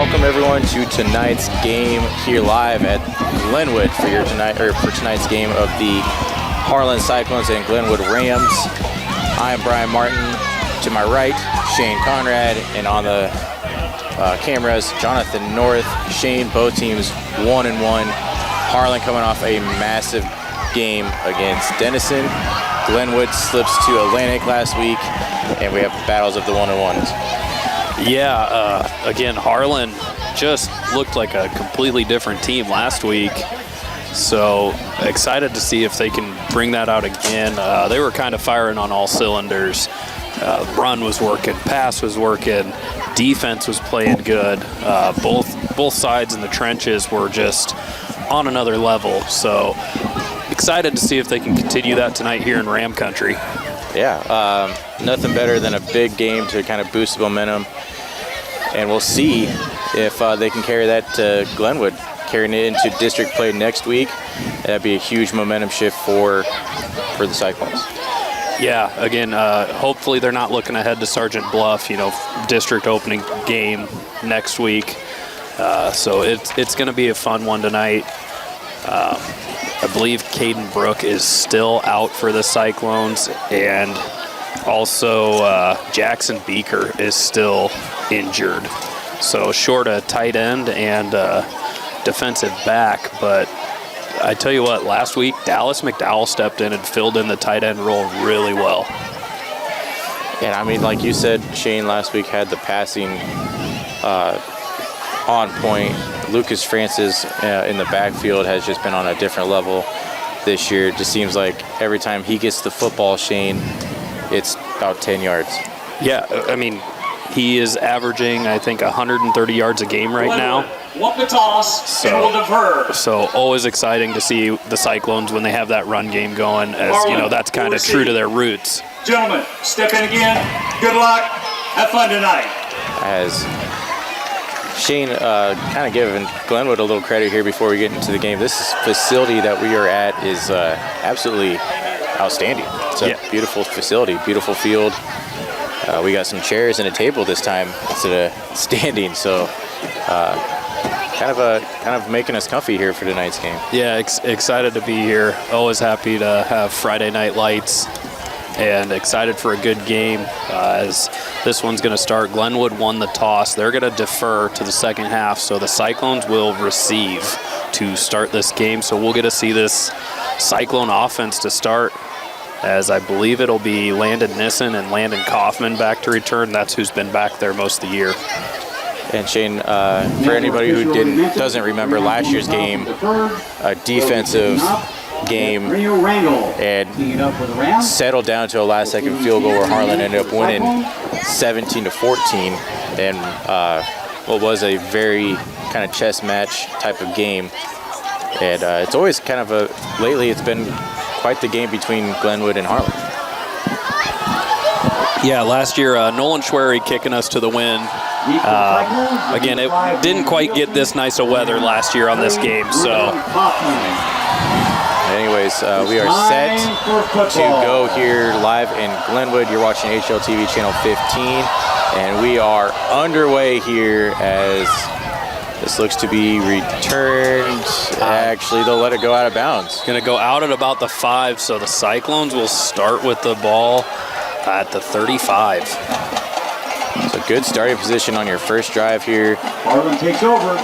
welcome everyone to tonight's game here live at Glenwood for tonight's game of the Harlan Cyclones and Glenwood Rams. I am Brian Martin. To my right, Shane Conrad, and on the cameras, Jonathan North. Shane, both teams 1-1. Harlan coming off a massive game against Denison. Glenwood slips to Atlantic last week, and we have battles of the 1-1s. Yeah, again, Harlan just looked like a completely different team last week. So excited to see if they can bring that out again. They were kind of firing on all cylinders. Run was working, pass was working, defense was playing good. Both sides in the trenches were just on another level. So excited to see if they can continue that tonight here in Ram Country. Yeah, nothing better than a big game to kind of boost the momentum. And we'll see if they can carry that to Glenwood, carrying it into district play next week. That'd be a huge momentum shift for the Cyclones. Yeah, again, hopefully they're not looking ahead to Sergeant Bluff, district opening game next week. So it's going to be a fun one tonight. I believe Caden Brook is still out for the Cyclones, and also Jackson Beaker is still injured. So short a tight end and defensive back, but I tell you what, last week Dallas McDowell stepped in and filled in the tight end role really well. And I mean, like you said, Shane last week had the passing on point. Lucas Francis in the backfield has just been on a different level this year. It just seems like every time he gets the football, Shane, it's about 10 yards. Yeah, I mean, he is averaging, I think, 130 yards a game right now. Want the toss and will defer. So always exciting to see the Cyclones when they have that run game going, as that's kind of true to their roots. Gentlemen, step in again. Good luck. Have fun tonight. As Shane kind of giving Glenwood a little credit here before we get into the game. This facility that we are at is absolutely outstanding. It's a beautiful facility, beautiful field. We got some chairs and a table this time instead of standing, so kind of making us comfy here for tonight's game. Yeah, excited to be here. Always happy to have Friday night lights, and excited for a good game as this one's going to start. Glenwood won the toss. They're going to defer to the second half, so the Cyclones will receive to start this game. So we'll get to see this Cyclone offense to start, as I believe it'll be Landon Nissen and Landon Kaufman back to return. That's who's been back there most of the year. And Shane, for anybody who doesn't remember last year's game, a defensive game, and settled down to a last-second field goal where Harlan ended up winning 17-14, and what was a very kind of chess match type of game. And it's always kind of lately it's been quite the game between Glenwood and Harlan. Yeah, last year Nolan Schwery kicking us to the win. Again, it didn't quite get this nice of weather last year on this game, so. Anyways, we are set to go here live in Glenwood. You're watching HLTV Channel 15, and we are underway here as this looks to be returned. Actually, they'll let it go out of bounds. Going to go out at about the 5, so the Cyclones will start with the ball at the 35. So good starting position on your first drive here. Harlan takes over.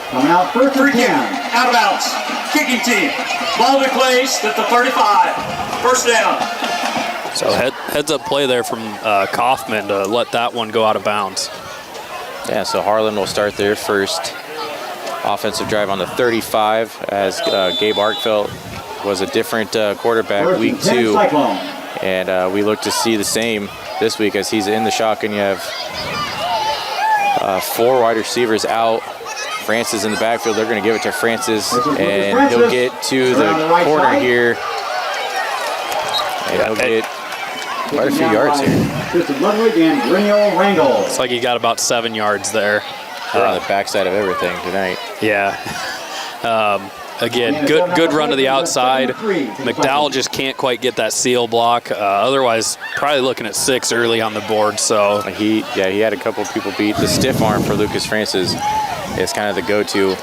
Coming out first and 10. Out of bounds. Kicking team. Ball to place at the 35. First down. So heads up play there from Kaufman to let that one go out of bounds. Yeah, so Harlan will start their first offensive drive on the 35, as Gabe Arkfeld was a different quarterback week 2. And we look to see the same this week as he's in the shotgun. You have 4 wide receivers out. Francis in the backfield. They're going to give it to Francis, and he'll get to the corner here. And he'll get quite a few yards here. It's like he got about 7 yards there. We're on the backside of everything tonight. Yeah. Again, good run to the outside. McDowell just can't quite get that seal block. Otherwise, probably looking at 6 early on the board. So he had a couple people beat. The stiff arm for Lucas Francis is kind of the go-to,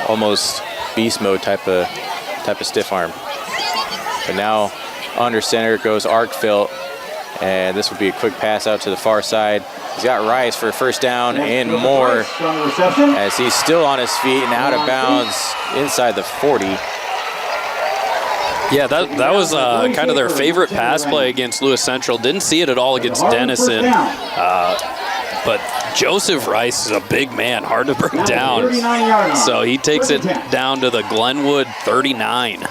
almost beast mode type of stiff arm. But now under center goes Arkfeld, and this will be a quick pass out to the far side. He's got Rice for a first down and more, as he's still on his feet and out of bounds inside the 40. Yeah, that was kind of their favorite pass play against Lewis Central. Didn't see it at all against Denison. But Joseph Rice is a big man, hard to bring down. So he takes it down to the Glenwood 39.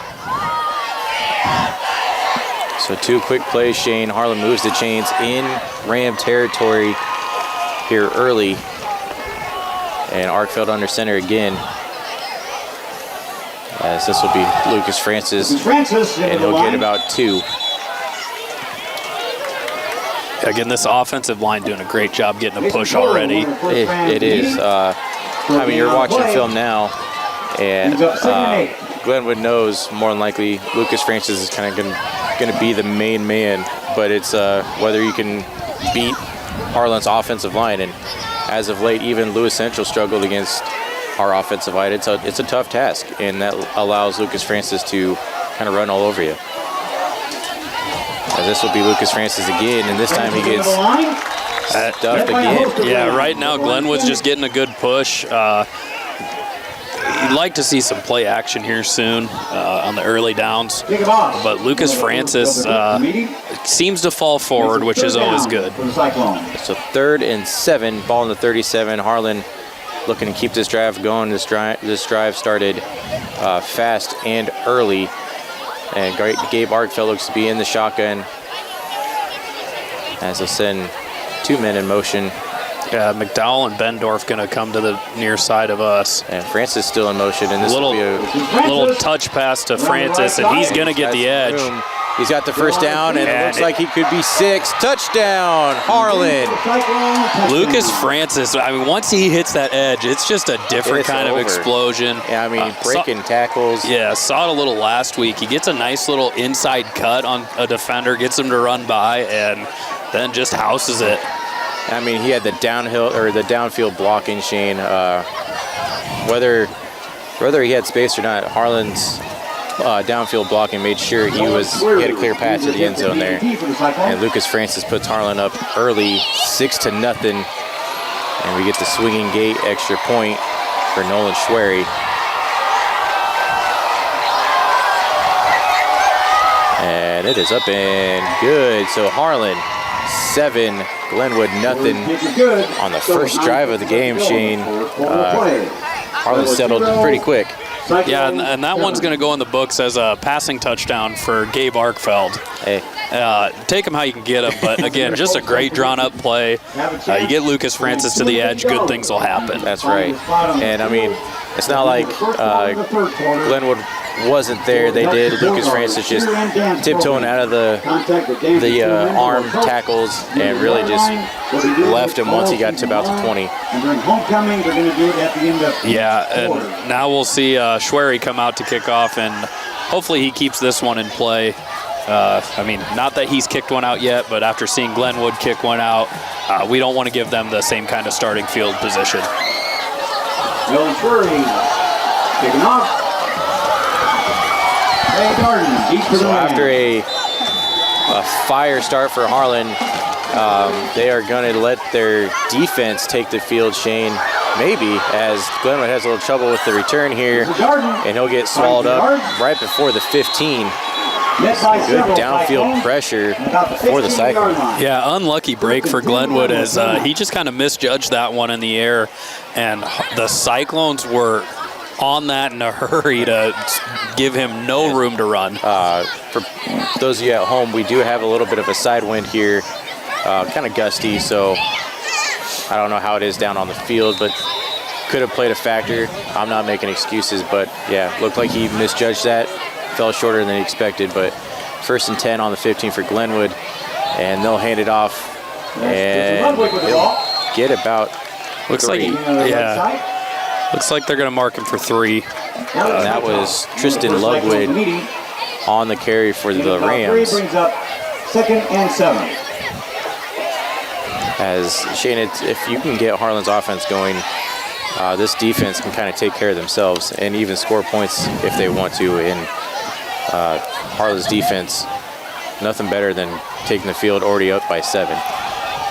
So 2 quick plays, Shane. Harlan moves the chains in Ram territory here early. And Arkfeld under center again. As this will be Lucas Francis, and he'll get about 2. Again, this offensive line doing a great job getting a push already. It is. I mean, you're watching film now, and Glenwood knows more than likely Lucas Francis is kind of going to be the main man, but it's whether you can beat Harlan's offensive line. And as of late, even Lewis Central struggled against our offensive line. It's a tough task, and that allows Lucas Francis to kind of run all over you. And this will be Lucas Francis again, and this time he gets stuffed again. Yeah, right now Glenwood's just getting a good push. You'd like to see some play action here soon on the early downs, but Lucas Francis seems to fall forward, which is always good. So 3rd and 7, ball in the 37. Harlan looking to keep this drive going. This drive started fast and early. And Gabe Arkfeld looks to be in the shotgun as they'll send 2 men in motion. Yeah, McDowell and Bendorf going to come to the near side of us. And Francis still in motion, and this will be a little touch pass to Francis, and he's going to get the edge. He's got the first down, and it looks like he could be 6. Touchdown, Harlan. Lucas Francis, I mean, once he hits that edge, it's just a different kind of explosion. Yeah, I mean, breaking tackles. Yeah, saw it a little last week. He gets a nice little inside cut on a defender, gets him to run by, and then just houses it. I mean, he had the downfield blocking, Shane. Whether he had space or not, Harlan's downfield blocking made sure he had a clear path to the end zone there. And Lucas Francis puts Harlan up early, 6-0, and we get the swinging gate extra point for Nolan Schwery. And it is up and good. So Harlan 7, Glenwood nothing on the first drive of the game, Shane. Harlan settled pretty quick. Yeah, and that one's going to go in the books as a passing touchdown for Gabe Arkfeld. Hey. Take him how you can get him, but again, just a great drawn-up play. You get Lucas Francis to the edge, good things will happen. That's right. And, I mean, it's not like Glenwood wasn't there. They did. Lucas Francis just tiptoeing out of the arm tackles and really just left him once he got to about the 20. Yeah, and now we'll see Schwery come out to kick off, and hopefully he keeps this one in play. I mean, not that he's kicked one out yet, but after seeing Glenwood kick one out, we don't want to give them the same kind of starting field position. Nolan Schwery kicking off. So after a fire start for Harlan, they are going to let their defense take the field, Shane, maybe, as Glenwood has a little trouble with the return here, and he'll get swallowed up right before the 15. Good downfield pressure for the Cyclone. Yeah, unlucky break for Glenwood as he just kind of misjudged that one in the air, and the Cyclones were on that in a hurry to give him no room to run. For those of you at home, we do have a little bit of a side wind here, kind of gusty, so I don't know how it is down on the field, but could have played a factor. I'm not making excuses, but yeah, looked like he misjudged that. Fell shorter than he expected, but 1st and 10 on the 15 for Glenwood, and they'll hand it off, and they'll get about looks 3. Looks like they're going to mark him for 3. And that was Tristan Lugwood on the carry for the Rams. Brings up 2nd and 7. As Shane, if you can get Harlan's offense going, this defense can kind of take care of themselves and even score points if they want to. And Harlan's defense, nothing better than taking the field already up by 7.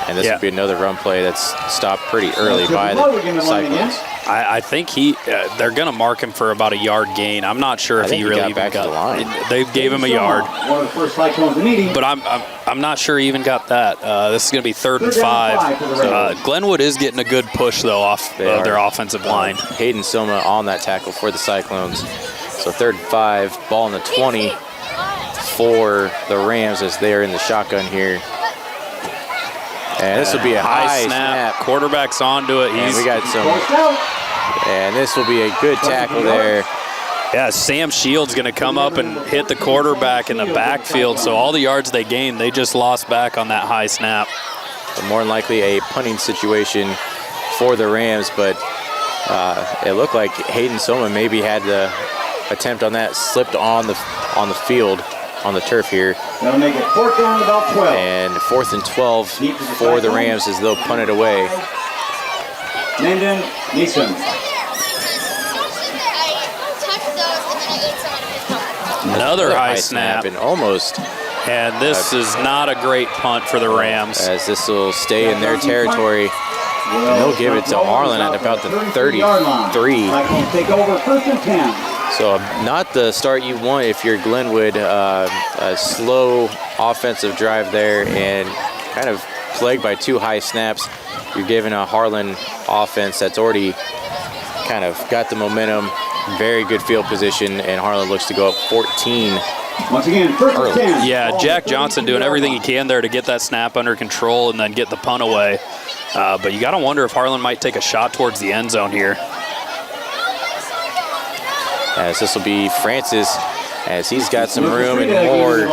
And this would be another run play that's stopped pretty early by the Cyclones. I think they're going to mark him for about a yard gain. I'm not sure if he really got even back to the line. They gave him a yard, One of the first Cyclones in the meeting. but I'm not sure he even got that. This is going to be 3rd and 5. Glenwood is getting a good push though off their offensive line. Hayden Soma on that tackle for the Cyclones. So 3rd and 5, ball in the 20 for the Rams as they are in the shotgun here. And this will be a high snap. Quarterback's onto it. And we got some. And this will be a good tackle there. Yeah, Sam Shields going to come up and hit the quarterback in the backfield. So all the yards they gained, they just lost back on that high snap. So more than likely a punting situation for the Rams, but it looked like Hayden Soma maybe had the attempt on that, slipped on the field, on the turf here. That'll make it 4th down about 12. And 4th and 12 for the Rams as they'll punt it away. Landon Neeson. Another high snap. And almost. And this is not a great punt for the Rams. As this will stay in their territory. And they'll give it to Harlan at about the 33. Cyclones take over 1st and 10. So not the start you want if you're Glenwood. A slow offensive drive there and kind of plagued by 2 high snaps. You're giving a Harlan offense that's already kind of got the momentum, very good field position, and Harlan looks to go up 14. Once again, 1st and 10. Yeah, Jack Johnson doing everything he can there to get that snap under control and then get the punt away. But you got to wonder if Harlan might take a shot towards the end zone here. As this will be Francis, as he's got some room and more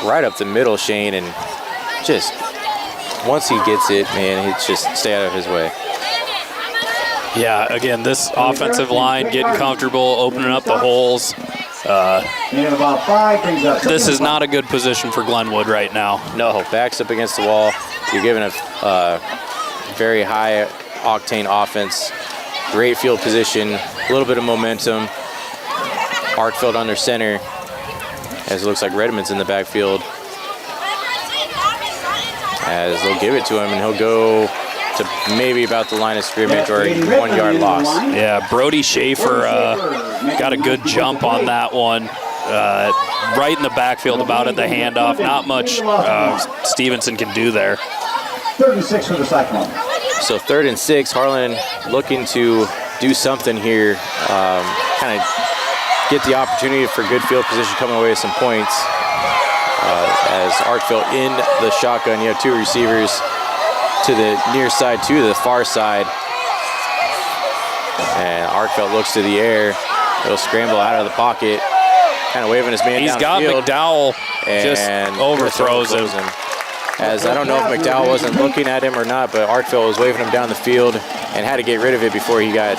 right up the middle, Shane, and just once he gets it, man, he's just stay out of his way. Yeah, again, this offensive line getting comfortable, opening up the holes. This is not a good position for Glenwood right now. No, backs up against the wall. You're giving a very high octane offense, great field position, a little bit of momentum. Arkfeld under center, as it looks like Redmond's in the backfield. As they'll give it to him, and he'll go to maybe about the line of scrimmage or a 1 yard loss. Yeah, Brody Schaefer got a good jump on that one. Right in the backfield, about at the handoff. Not much Stevenson can do there. 3rd and 6 for the Cyclones. So 3rd and 6, Harlan looking to do something here, kind of get the opportunity for good field position, coming away with some points. As Arkfeld in the shotgun, you have 2 receivers to the near side, to the far side. And Arkfeld looks to the air. He'll scramble out of the pocket, kind of waving his man He's got downfield. McDowell, just And overthrows him. As I don't know if McDowell wasn't looking at him or not, but Arkfeld was waving him down the field and had to get rid of it before he got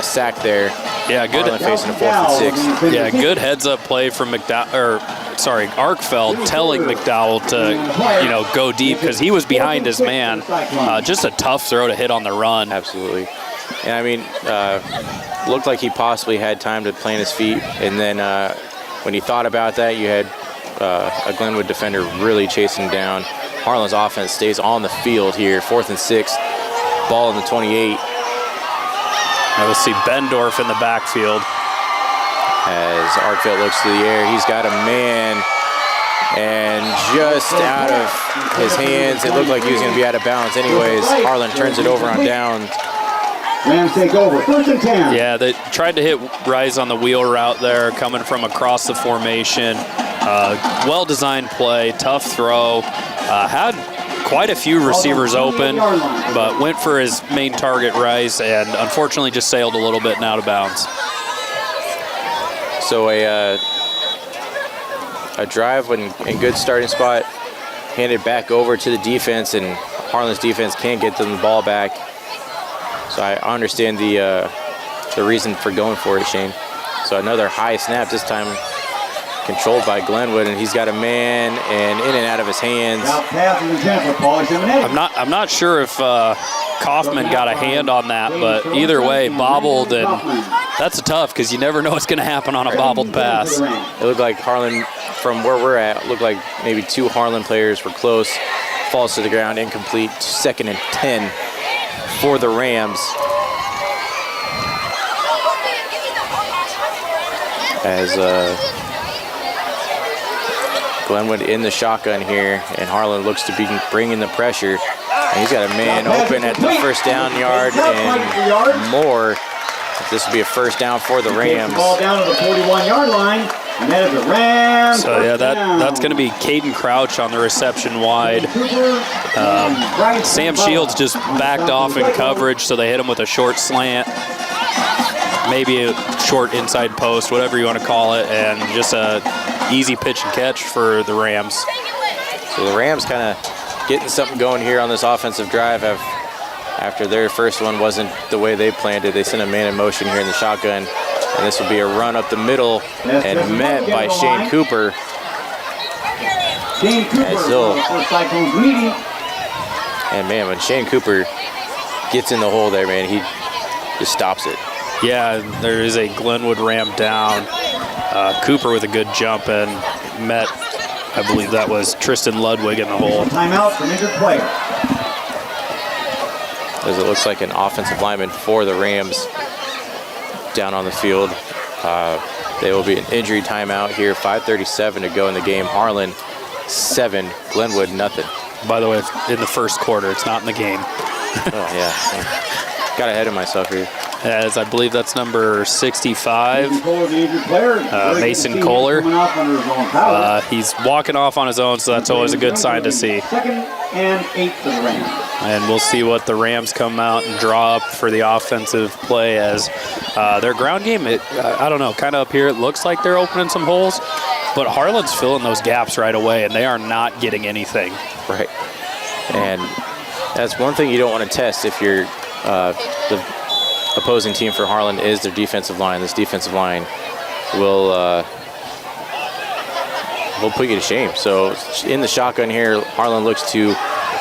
sacked there. Yeah, good. Harlan facing a 4th and 6. Yeah, good heads-up play from Arkfeld, telling McDowell to, go deep because he was behind his man. Just a tough throw to hit on the run. Absolutely. And I mean, looked like he possibly had time to plant his feet, and then when he thought about that, you had a Glenwood defender really chasing down. Harlan's offense stays on the field here. 4th and 6, ball in the 28. Now we'll see Bendorf in the backfield. As Arkfeld looks to the air, he's got a man, and just out of his hands, it looked like he was going to be out of bounds anyways. Harlan turns it over on downs. Rams take over, 1st and 10. Yeah, they tried to hit Rise on the wheel route there, coming from across the formation. Well-designed play, tough throw. Had quite a few receivers open, but went for his main target, Rice, and unfortunately just sailed a little bit and out of bounds. So a drive in good starting spot, handed back over to the defense, and Harlan's defense can't get them the ball back. So I understand the reason for going for it, Shane. So another high snap, this time controlled by Glenwood, and he's got a man and in and out of his hands. I'm not sure if Kaufman got a hand on that, but either way, bobbled, and that's tough because you never know what's going to happen on a bobbled pass. It looked like Harlan, from where we're at, looked like maybe 2 Harlan players were close. Falls to the ground, incomplete. 2nd and 10 for the Rams. As Glenwood in the shotgun here, and Harlan looks to be bringing the pressure. And he's got a man open at the first down yard and more. This will be a first down for the Rams. Ball down to the 41-yard line, and that is the Rams. So yeah, that's going to be Caden Crouch on the reception wide. Sam Shields just backed off in coverage, so they hit him with a short slant, maybe a short inside post, whatever you want to call it, and just a easy pitch and catch for the Rams. So the Rams kind of getting something going here on this offensive drive. After their first one wasn't the way they planned it, they sent a man in motion here in the shotgun. And this will be a run up the middle and met by Shane Cooper. And man, when Shane Cooper gets in the hole there, man, he just stops it. Yeah, there is a Glenwood Ram down. Cooper with a good jump and met, I believe that was Tristan Ludwig in the hole. Timeout for injured player. As it looks like an offensive lineman for the Rams down on the field. There will be an injury timeout here. 5:37 to go in the game. Harlan 7, Glenwood nothing. By the way, in the first quarter, it's not in the game. Oh yeah, got ahead of myself here. As I believe that's number 65, Mason Kohler. He's walking off on his own, so that's always a good sign to see. 2nd and 8 for the Rams. And we'll see what the Rams come out and draw up for the offensive play, as their ground game, I don't know, kind of up here it looks like they're opening some holes, but Harlan's filling those gaps right away, and they are not getting anything. Right. And that's one thing you don't want to test if you're the opposing team for Harlan is their defensive line. This defensive line will put you to shame. So in the shotgun here, Harlan looks to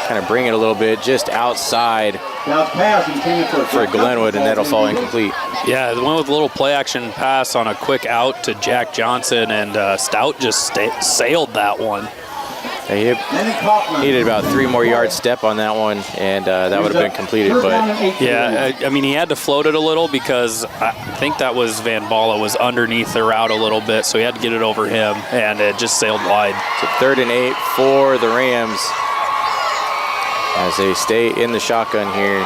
kind of bring it a little bit just outside for Glenwood, and that'll fall incomplete. Yeah, the one with a little play action pass on a quick out to Jack Johnson, and Stout just sailed that one. He needed about 3 more yards step on that one, and that would have been completed. But yeah, I mean, he had to float it a little because I think that was Van Balla was underneath the route a little bit, so he had to get it over him, and it just sailed wide. So 3rd and 8 for the Rams as they stay in the shotgun here.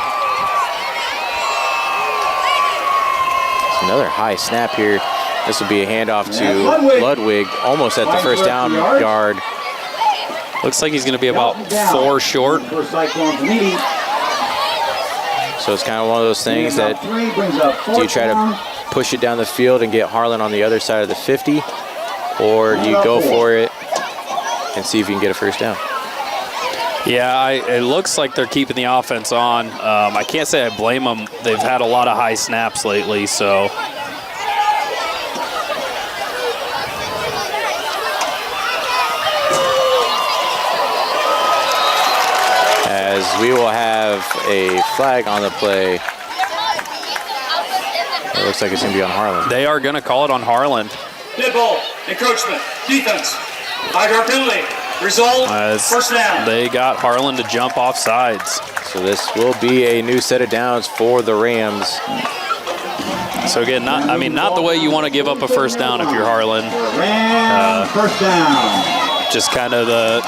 It's another high snap here. This will be a handoff to Ludwig, almost at the first down yard. Looks like he's going to be about 4 short. So it's kind of one of those things that do you try to push it down the field and get Harlan on the other side of the 50, or do you go for it and see if you can get a first down? Yeah, it looks like they're keeping the offense on. I can't say I blame them. They've had a lot of high snaps lately, so. As we will have a flag on the play. It looks like it's going to be on Harlan. They are going to call it on Harlan. Dead ball, encroachment, defense, 5-yard penalty, result, first down. They got Harlan to jump off sides. So this will be a new set of downs for the Rams. So again, not the way you want to give up a first down if you're Harlan. First down. Just kind of the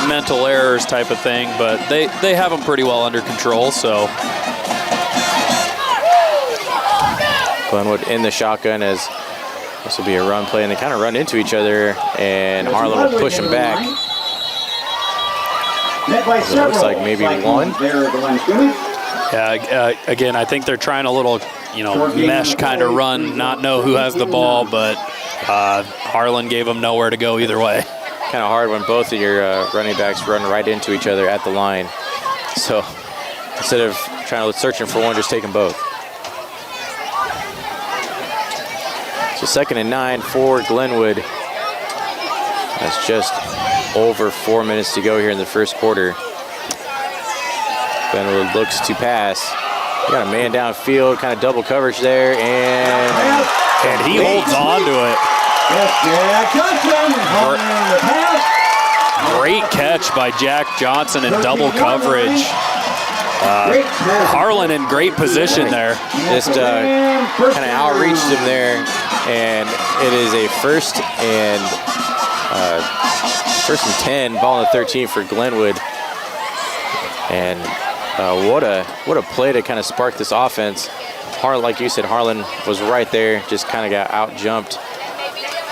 mental errors type of thing, but they have them pretty well under control, so. Glenwood in the shotgun, as this will be a run play, and they kind of run into each other, and Harlan will push them back. So it looks like maybe 1. Yeah, again, I think they're trying a little, mesh kind of run, not know who has the ball, but Harlan gave them nowhere to go either way. Kind of hard when both of your running backs run right into each other at the line. So instead of searching for one, just take them both. So 2nd and 9 for Glenwood. That's just over 4 minutes to go here in the first quarter. Glenwood looks to pass. Got a man downfield, kind of double coverage there, and he holds on to it. Great catch by Jack Johnson in double coverage. Harlan in great position there. Just kind of outreached him there, and it is a first and 10, ball on the 13 for Glenwood. And what a play to kind of spark this offense. Harlan, like you said, Harlan was right there, just kind of got out jumped,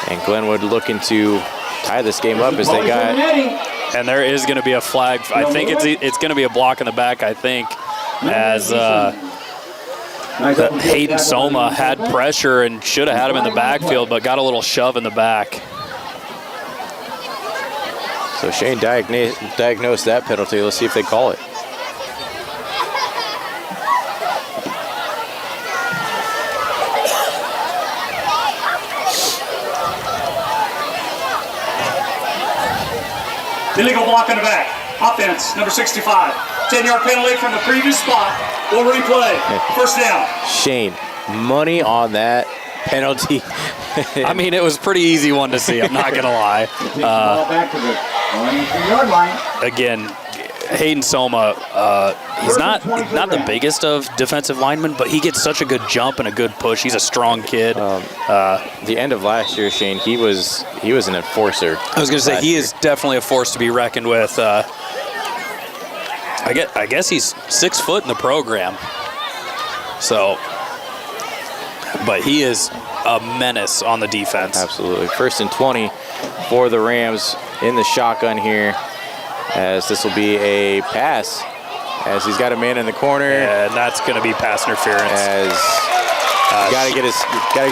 and Glenwood looking to tie this game up as they got. And there is going to be a flag. I think it's going to be a block in the back, I think, as Hayden Soma had pressure and should have had him in the backfield, but got a little shove in the back. So Shane diagnosed that penalty. Let's see if they call it. Illegal block in the back. Offense, number 65. 10-yard penalty from the previous spot. We'll replay. First down. Shane, money on that penalty. I mean, it was a pretty easy one to see, I'm not going to lie. Back to the 23-yard line. Again, Hayden Soma, he's not the biggest of defensive linemen, but he gets such a good jump and a good push. He's a strong kid. The end of last year, Shane, he was an enforcer. I was going to say, he is definitely a force to be reckoned with. I guess he's 6 foot in the program. So, but he is a menace on the defense. Absolutely. First and 20 for the Rams in the shotgun here, as this will be a pass, as he's got a man in the corner. And that's going to be pass interference. As gotta get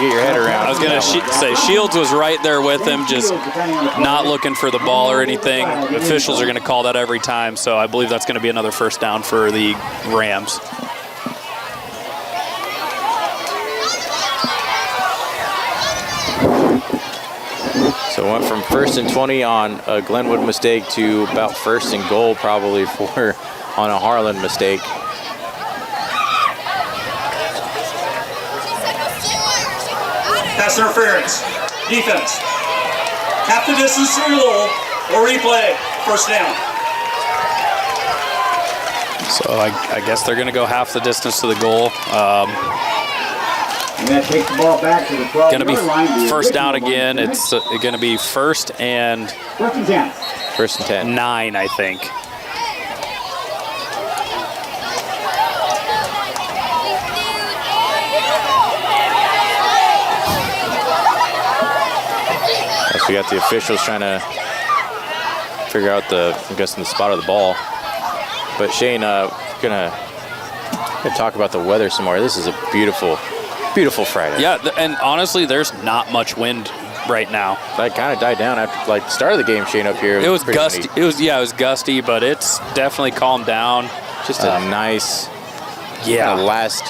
your head around. I was going to say Shields was right there with him, just not looking for the ball or anything. Officials are going to call that every time, so I believe that's going to be another first down for the Rams. So it went from first and 20 on a Glenwood mistake to about first and goal probably on a Harlan mistake. Pass interference. Defense. Half the distance to the goal. Or replay. First down. So I guess they're going to go half the distance to the goal. And that takes the ball back to the 12-yard line. Going to be first down again. It's going to be first and 10. First and 10. 9, I think. We got the officials trying to figure out I'm guessing the spot of the ball. But Shane, gonna talk about the weather some more. This is a beautiful Friday. Yeah, and honestly, there's not much wind right now. That kind of died down after the start of the game, Shane, up here. It was gusty. It was gusty, but it's definitely calmed down. Just a nice, last.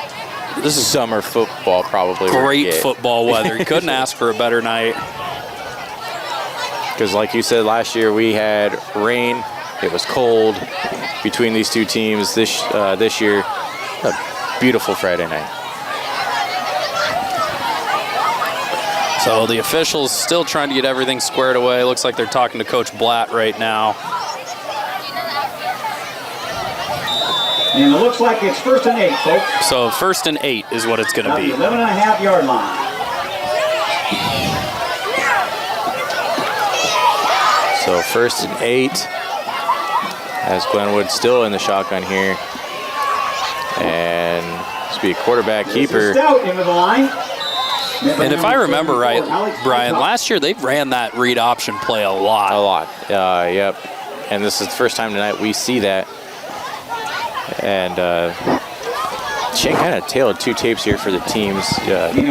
This is summer football, probably. Great football weather. You couldn't ask for a better night. Because like you said, last year we had rain. It was cold between these two teams. This year, a beautiful Friday night. So the officials still trying to get everything squared away. Looks like they're talking to Coach Blatt right now. And it looks like it's first and 8, folks. So first and 8 is what it's going to be. 11.5-yard line. So first and 8, as Glenwood still in the shotgun here. And this will be a quarterback keeper. Stout into the line. And if I remember right, Brian, last year they ran that read option play a lot. Yep. And this is the first time tonight we see that. And Shane kind of tailored 2 tapes here for the teams.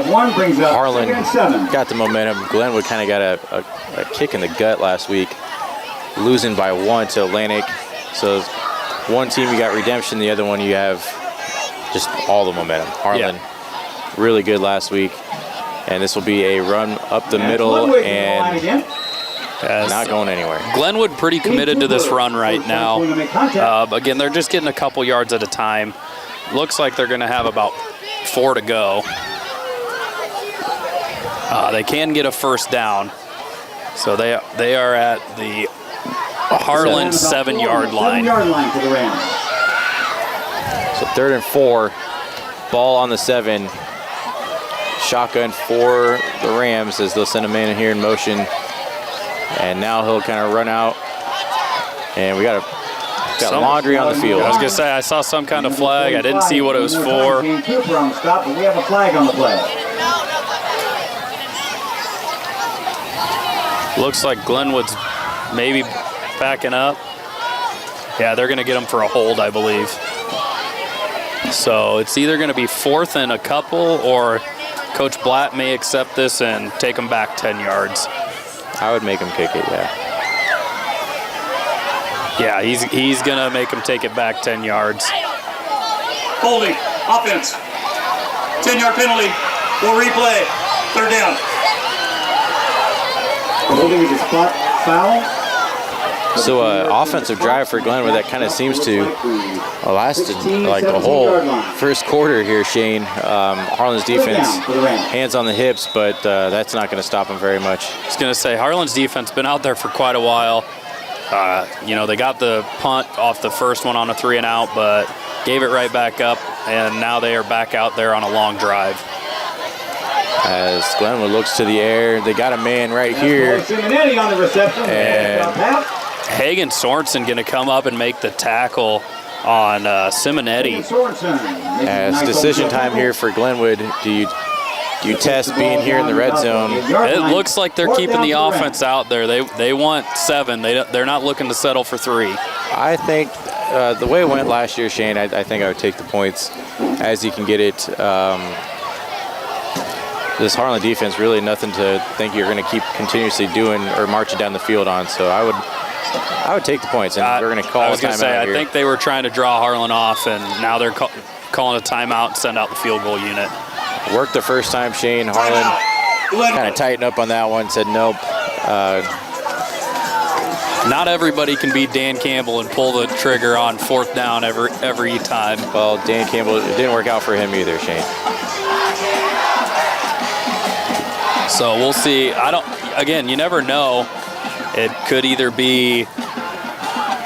One brings up Harlan 2nd and 7. got the momentum. Glenwood kind of got a kick in the gut last week, losing by 1 to Atlantic. So one team you got redemption, the other one you have just all the momentum. Harlan really good last week. And this will be a run up the middle, and Not going anywhere. Glenwood pretty committed to this run right now. Again, they're just getting a couple yards at a time. Looks like they're going to have about 4 to go. They can get a first down. So they are at the Harlan 7-yard line. 7-yard line for the Rams. So 3rd and 4. Ball on the 7. Shotgun for the Rams as they'll send a man in here in motion. And now he'll kind of run out. And we got laundry on the field. I was going to say, I saw some kind of flag. I didn't see what it was for. Cooper on the stop, but we have a flag on the play. Looks like Glenwood's maybe backing up. Yeah, they're going to get him for a hold, I believe. So it's either going to be 4th and a couple, or Coach Blatt may accept this and take him back 10 yards. I would make him kick it, yeah. Yeah, he's going to make him take it back 10 yards. Holding, offense. 10-yard penalty. We'll replay. 3rd down. Holding is a spot foul. So offensive drive for Glenwood that kind of seems to last like the whole first quarter here, Shane. Harlan's defense, hands on the hips, but that's not going to stop them very much. I was going to say, Harlan's defense been out there for quite a while. They got the punt off the first one on a 3-and-out, but gave it right back up, and now they are back out there on a long drive. As Glenwood looks to the air, they got a man right here. On the reception. And Hagen Sorensen going to come up and make the tackle on Simonetti. as decision time here for Glenwood, do you test being here in the red zone? It looks like they're keeping the offense out there. They want 7. They're not looking to settle for 3. I think the way it went last year, Shane, I think I would take the points as you can get it. This Harlan defense, really nothing to think you're going to keep continuously doing or marching down the field on. So I would take the points, and we're going to call a timeout. I was going to say, I think they were trying to draw Harlan off, and now they're calling a timeout and send out the field goal unit. Worked the first time, Shane. Harlan kind of tightened up on that one, said nope. Not everybody can be Dan Campbell and pull the trigger on 4th down every time. Well, Dan Campbell, it didn't work out for him either, Shane. So we'll see. Again, you never know. It could either be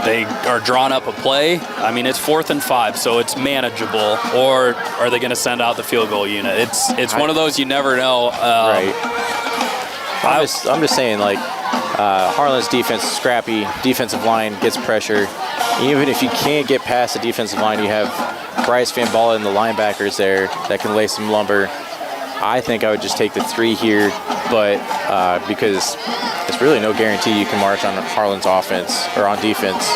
they are drawing up a play. I mean, it's 4th and 5, so it's manageable. Or are they going to send out the field goal unit? It's one of those you never know. Right. I'm just saying, like, Harlan's defense, scrappy, defensive line gets pressure. Even if you can't get past the defensive line, you have Bryce Van Balla and the linebackers there that can lay some lumber. I think I would just take the 3 here, but because it's really no guarantee you can march on Harlan's offense or on defense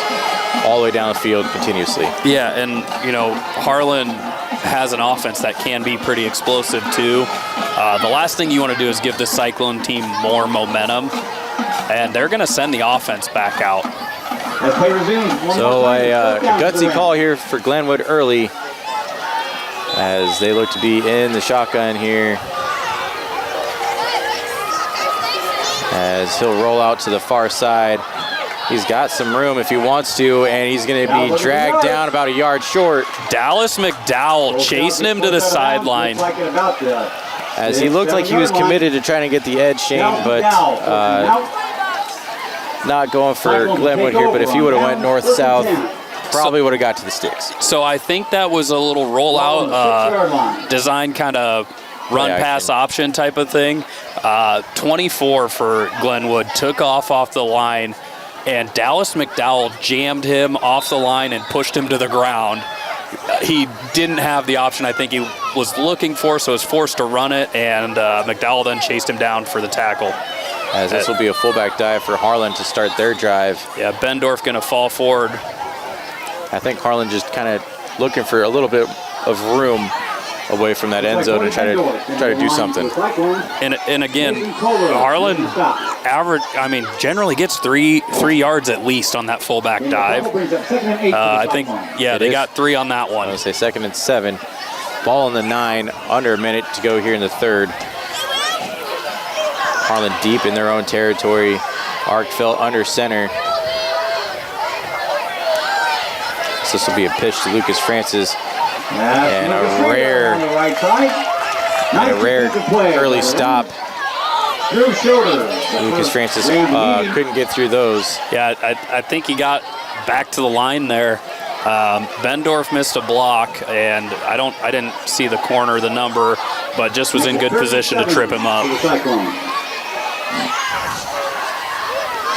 all the way down the field continuously. Yeah, and Harlan has an offense that can be pretty explosive too. The last thing you want to do is give the Cyclone team more momentum, and they're going to send the offense back out. So a gutsy call here for Glenwood early, as they look to be in the shotgun here. As he'll roll out to the far side. He's got some room if he wants to, and he's going to be dragged down about a yard short. Dallas McDowell chasing him to the sideline. As he looked like he was committed to trying to get the edge, Shane, but not going for Glenwood here. But if he would have went north-south, probably would have got to the sticks. So I think that was a little rollout design kind of run-pass option type of thing. 24 for Glenwood, took off the line, and Dallas McDowell jammed him off the line and pushed him to the ground. He didn't have the option I think he was looking for, so was forced to run it, and McDowell then chased him down for the tackle. As this will be a fullback dive for Harlan to start their drive. Yeah, Bendorf going to fall forward. I think Harlan just kind of looking for a little bit of room away from that end zone and try to do something. And again, Harlan generally gets three yards at least on that fullback dive. I think, yeah, they got 3 on that one. I would say 2nd and 7. Ball in the 9, under a minute to go here in the 3rd. Harlan deep in their own territory. Arkfeld under center. So this will be a pitch to Lucas Francis. And a rare early stop. Lucas Francis couldn't get through those. Yeah, I think he got back to the line there. Bendorf missed a block, and I didn't see the corner, the number, but just was in good position to trip him up.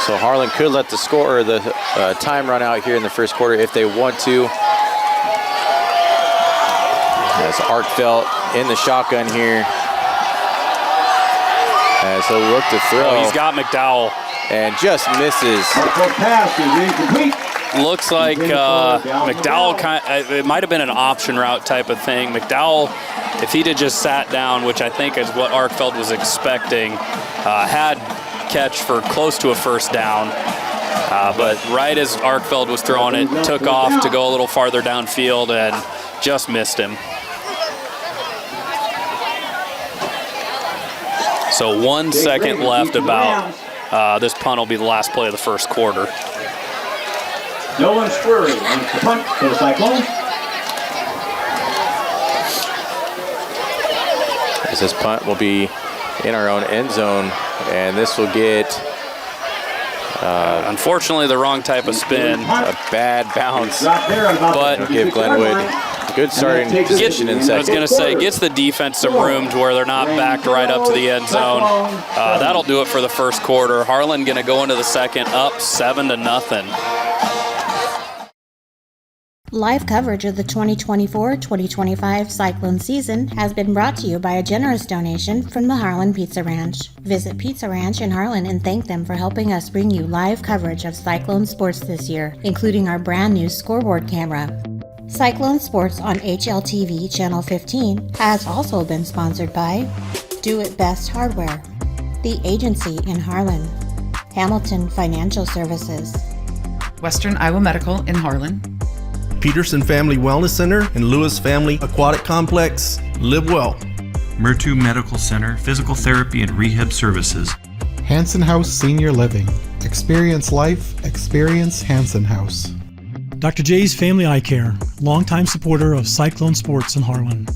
So Harlan could let the score or the time run out here in the first quarter if they want to. As Arkfeld in the shotgun here. As he'll look to throw. Oh, he's got McDowell. And just misses. Looks like McDowell, it might have been an option route type of thing. McDowell, if he'd have just sat down, which I think is what Arkfeld was expecting, had catch for close to a first down. But right as Arkfeld was throwing it, took off to go a little farther downfield and just missed him. So 1 second left about. This punt will be the last play of the first quarter. Nolan Squirry on the punt for the Cyclone. As this punt will be in our own end zone, and this will get unfortunately the wrong type of spin. A bad bounce, but give Glenwood a good starting position in second. I was going to say, gets the defense some room to where they're not backed right up to the end zone. That'll do it for the first quarter. Harlan going to go into the second up 7-0. Live coverage of the 2024-2025 Cyclone season has been brought to you by a generous donation from the Harlan Pizza Ranch. Visit Pizza Ranch in Harlan and thank them for helping us bring you live coverage of Cyclone sports this year, including our brand new scoreboard camera. Cyclone Sports on HLTV Channel 15 has also been sponsored by Do It Best Hardware, The Agency in Harlan, Hamilton Financial Services, Western Iowa Medical in Harlan, Peterson Family Wellness Center and Lewis Family Aquatic Complex. Live well. Murtu Medical Center, Physical Therapy and Rehab Services. Hanson House Senior Living. Experience life, experience Hanson House. Dr. J's Family Eye Care, longtime supporter of Cyclone Sports in Harlan.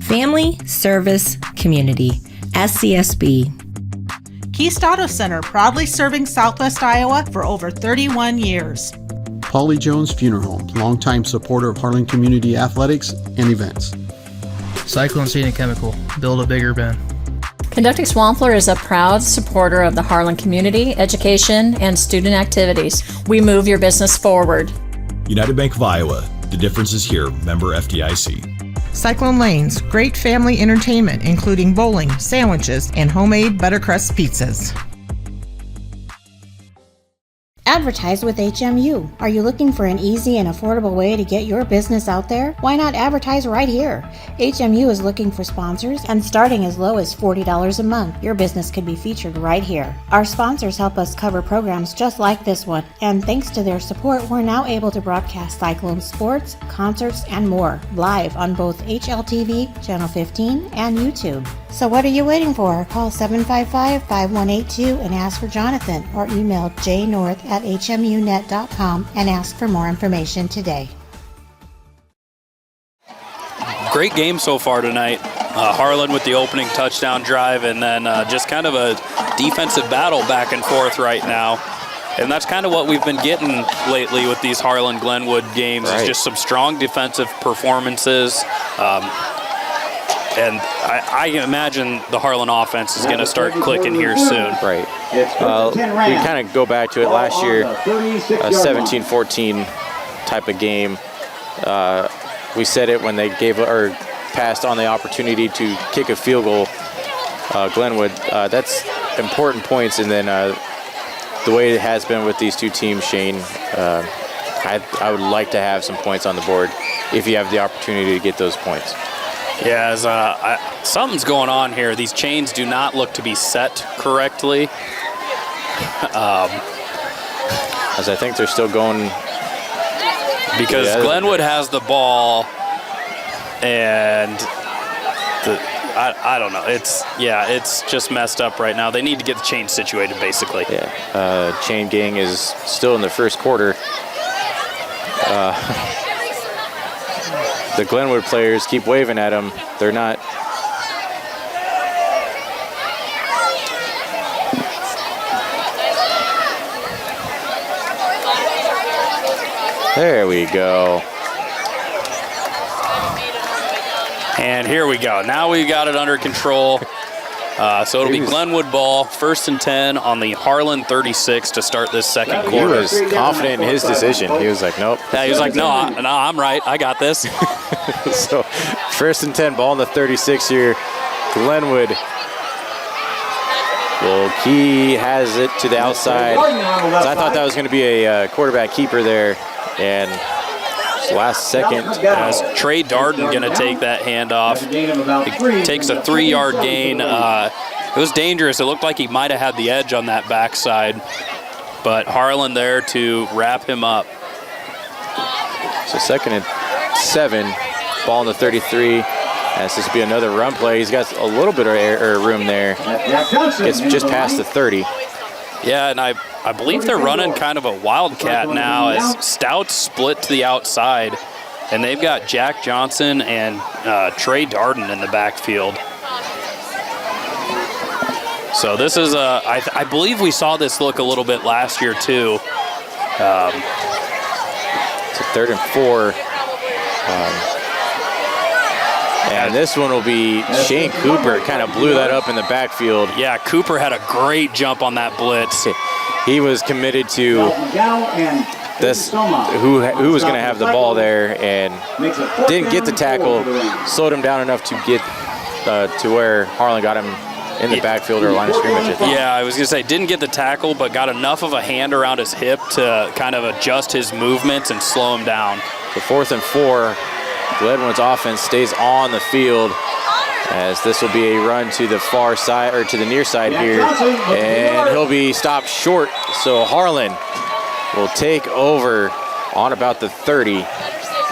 Family Service Community, SCSB. Keast Auto Center, proudly serving Southwest Iowa for over 31 years. Polly Jones Funeral Home, longtime supporter of Harlan Community Athletics and events. Cyclone Seed and Chemical, build a bigger bin. Conducting Swampler is a proud supporter of the Harlan community, education, and student activities. We move your business forward. United Bank of Iowa, the difference is here, member FDIC. Cyclone Lanes, great family entertainment, including bowling, sandwiches, and homemade buttercrust pizzas. Advertise with HMU. Are you looking for an easy and affordable way to get your business out there? Why not advertise right here? HMU is looking for sponsors, and starting as low as $40 a month, your business could be featured right here. Our sponsors help us cover programs just like this one, and thanks to their support, we're now able to broadcast Cyclone sports, concerts, and more live on both HLTV, Channel 15, and YouTube. So what are you waiting for? Call 755-5182 and ask for Jonathan, or email jnorth@hmunet.com and ask for more information today. Great game so far tonight. Harlan with the opening touchdown drive, and then just kind of a defensive battle back and forth right now. And that's kind of what we've been getting lately with these Harlan-Glenwood games, is just some strong defensive performances. And I imagine the Harlan offense is going to start clicking here soon. Right. We kind of go back to it last year, a 17-14 type of game. We said it when they passed on the opportunity to kick a field goal. Glenwood, that's important points. And then the way it has been with these two teams, Shane, I would like to have some points on the board if you have the opportunity to get those points. Yeah, something's going on here. These chains do not look to be set correctly. As I think they're still going. Because Glenwood has the ball, and I don't know. It's just messed up right now. They need to get the chain situated, basically. Yeah. Chain gang is still in the first quarter. The Glenwood players keep waving at them. They're not. There we go. And here we go. Now we've got it under control. So it'll be Glenwood ball, 1st and 10 on the Harlan 36 to start this second quarter. He was confident in his decision. He was like, nope. Yeah, he was like, no, I'm right. I got this. So 1st and 10, ball in the 36 here. Glenwood. Well, Key has it to the outside. So I thought that was going to be a quarterback keeper there. And last second, as Trey Darden going to take that handoff. He takes a 3-yard gain. It was dangerous. It looked like he might have had the edge on that backside, but Harlan there to wrap him up. So 2nd and 7, ball in the 33. As this will be another run play. He's got a little bit of room there. Gets just past the 30. Yeah, and I believe they're running kind of a wildcat now as Stout's split to the outside, and they've got Jack Johnson and Trey Darden in the backfield. So this is I believe we saw this look a little bit last year too. It's a 3rd and 4. And this one will be Shane Cooper. Kind of blew that up in the backfield. Yeah, Cooper had a great jump on that blitz. He was committed to this, who was going to have the ball there, and didn't get the tackle. Slowed him down enough to get to where Harlan got him in the backfield or line of scrimmage. Yeah, I was going to say didn't get the tackle, but got enough of a hand around his hip to kind of adjust his movements and slow him down. So 4th and 4. Glenwood's offense stays on the field as this will be a run to the far side, or to the near side here, and he'll be stopped short. So Harlan will take over on about the 30.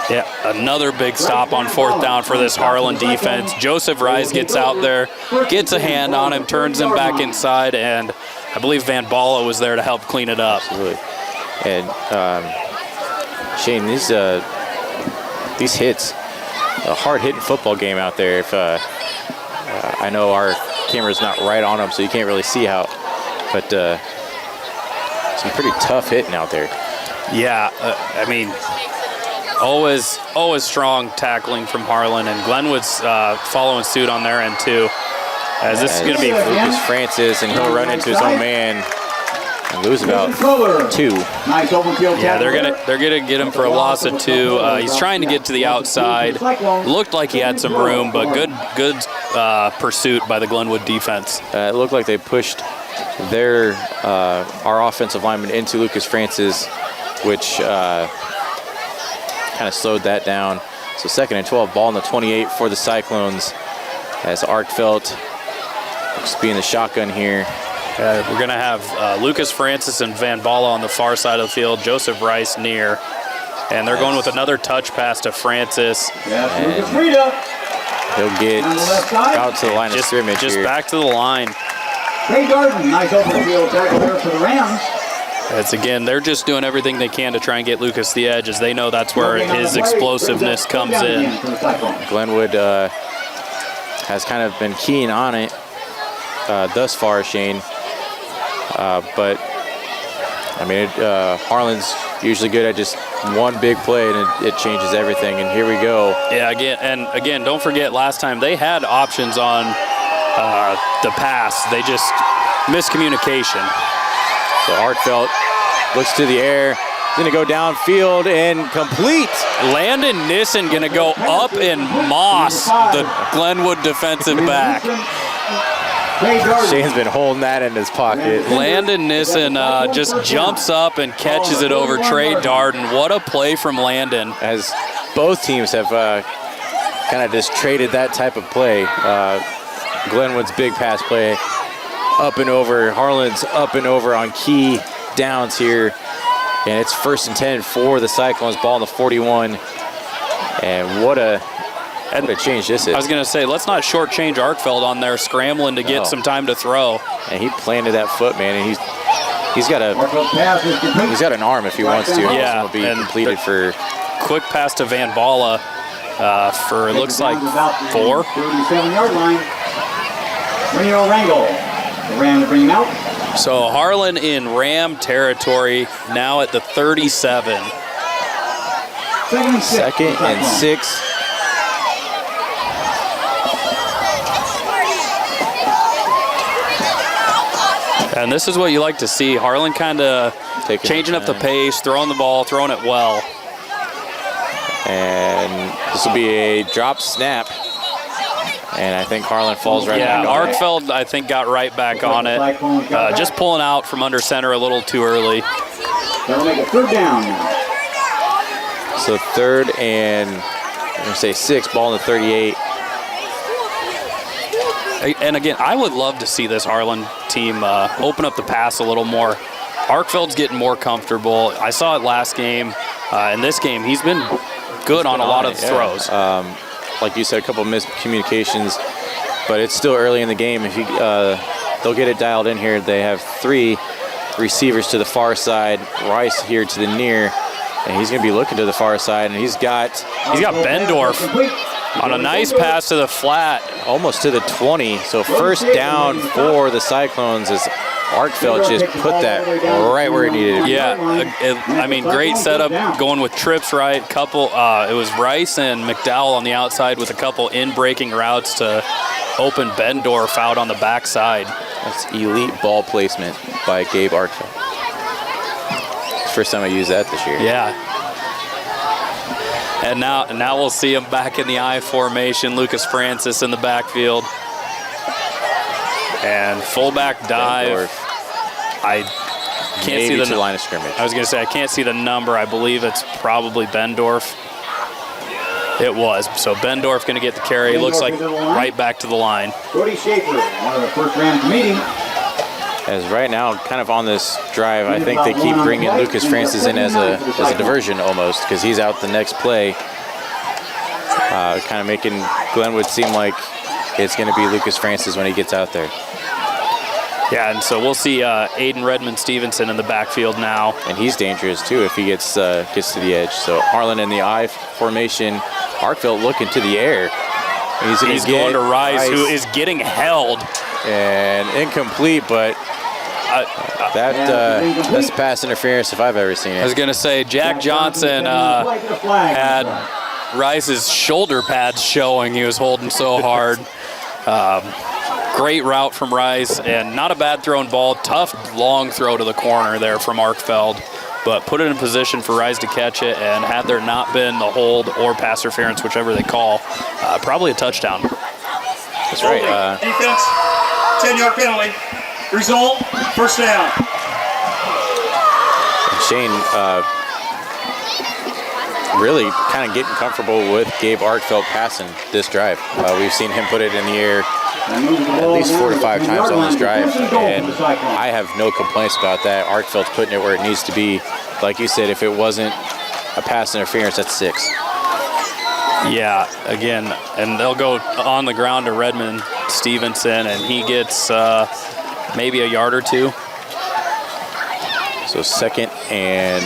Yeah, another big stop on 4th down for this Harlan defense. Joseph Rise gets out there, gets a hand on him, turns him back inside, and I believe Van Balla was there to help clean it up. Absolutely. And Shane, these hits, a hard-hitting football game out there. If I know our camera's not right on them, so you can't really see how, but some pretty tough hitting out there. Yeah, I mean, always strong tackling from Harlan, and Glenwood's following suit on their end too. As this is going to be Lucas Francis, and he'll run into his own man and lose about 2. Yeah, they're gonna get him for a loss of 2. He's trying to get to the outside. Looked like he had some room, but good pursuit by the Glenwood defense. It looked like they pushed our offensive lineman into Lucas Francis, which kind of slowed that down. So 2nd and 12, ball in the 28 for the Cyclones, as Arkfeld looks to be in the shotgun here. We're going to have Lucas Francis and Van Balla on the far side of the field, Joseph Rice near. And they're going with another touch pass to Francis. And he'll get out to the line of scrimmage just here. Back to the line. Trey Darden, nice open field tackle there for the Rams. It's again, they're just doing everything they can to try and get Lucas the edge, as they know that's where his explosiveness comes in. Glenwood has kind of been keen on it thus far, Shane. But I mean, Harlan's usually good at just one big play, and it changes everything. And here we go. Yeah, again, don't forget last time they had options on the pass. They just miscommunication. So Arkfeld looks to the air. He's going to go downfield and complete. Landon Nissen going to go up and moss the Glenwood defensive back. Shane's been holding that in his pocket. Landon Nissen just jumps up and catches it over Trey Darden. What a play from Landon. As both teams have kind of just traded that type of play. Glenwood's big pass play, up and over. Harlan's up and over on key downs here. And it's 1st and 10 for the Cyclones, ball on the 41. And what a And what a change this is. I was going to say, let's not shortchange Arkfeld on there scrambling to get some time to throw. And he planted that foot, man, and he's got an arm if he wants to. Yeah, will be completed for quick pass to Van Balla for it looks like 4. 37-yard line. Rio Rangel. The Ram to bring him out. So Harlan in Ram territory now at the 37. Second and 6. And this is what you like to see. Harlan kind of changing up the pace, throwing the ball, throwing it well. And this will be a drop snap. And I think Harlan falls right back on it. Arkfeld, I think, got right back on it. Just pulling out from under center a little too early. That'll make a 3rd down. So 3rd and, I'm going to say 6, ball in the 38. And again, I would love to see this Harlan team open up the pass a little more. Arkfeld's getting more comfortable. I saw it last game. In this game, he's been good on a lot of throws. Like you said, a couple of miscommunications, but it's still early in the game. If they'll get it dialed in here. They have 3 receivers to the far side, Rice here to the near, and he's going to be looking to the far side, and he's got Bendorf on a nice pass to the flat, almost to the 20. So 1st down for the Cyclones as Arkfeld just put that right where it needed to be. Yeah, I mean, great setup, going with trips right. It was Rice and McDowell on the outside with a couple in-breaking routes to open Bendorf out on the backside. That's elite ball placement by Gabe Arkfeld. First time I used that this year. Yeah. And now we'll see him back in the I formation. Lucas Francis in the backfield. And fullback dive. I can't see the line of scrimmage. I was going to say I can't see the number. I believe it's probably Bendorf. It was. So Bendorf going to get the carry. Looks like right back to the line. Cody Schaefer, one of the first Rams meeting. As right now, kind of on this drive, I think they keep bringing Lucas Francis in as a diversion almost, because he's out the next play. Kind of making Glenwood seem like it's going to be Lucas Francis when he gets out there. Yeah, and so we'll see Aiden Redmond-Stevenson in the backfield now. And he's dangerous, too, if he gets to the edge. So Harlan in the I formation. Arkfeld looking to the air. He's going to Rice, who is getting held. And incomplete, but that's pass interference if I've ever seen it. I was going to say, Jack Johnson had Rice's shoulder pads showing. He was holding so hard. Great route from Rice, and not a bad thrown ball. Tough, long throw to the corner there from Arkfeld, but put it in position for Rice to catch it, and had there not been the hold or pass interference, whichever they call, probably a touchdown. That's right. Defense, 10-yard penalty. Result, 1st down. Shane really kind of getting comfortable with Gabe Arkfeld passing this drive. We've seen him put it in the air at least 4 to 5 times on this drive, and I have no complaints about that. Arkfeld's putting it where it needs to be. Like you said, if it wasn't a pass interference, that's 6. Yeah, again, and they'll go on the ground to Redmond Stevenson, and he gets maybe a yard or 2. So 2nd and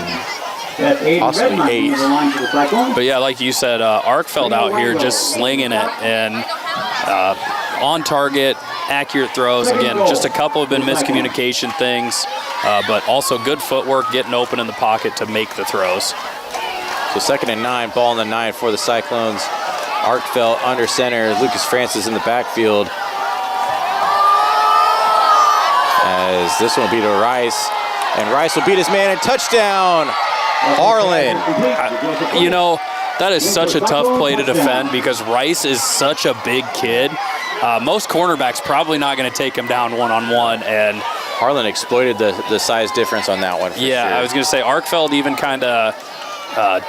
possibly 8. But yeah, like you said, Arkfeld out here just slinging it, and on target, accurate throws. Again, just a couple have been miscommunication things, but also good footwork, getting open in the pocket to make the throws. So 2nd and 9, ball in the 9 for the Cyclones. Arkfeld under center, Lucas Francis in the backfield. As this one will be to Rice, and Rice will beat his man and touchdown, Harlan. You know, that is such a tough play to defend because Rice is such a big kid. Most cornerbacks probably not going to take him down one-on-one, and Harlan exploited the size difference on that one. Yeah, sure. I was going to say Arkfeld even kind of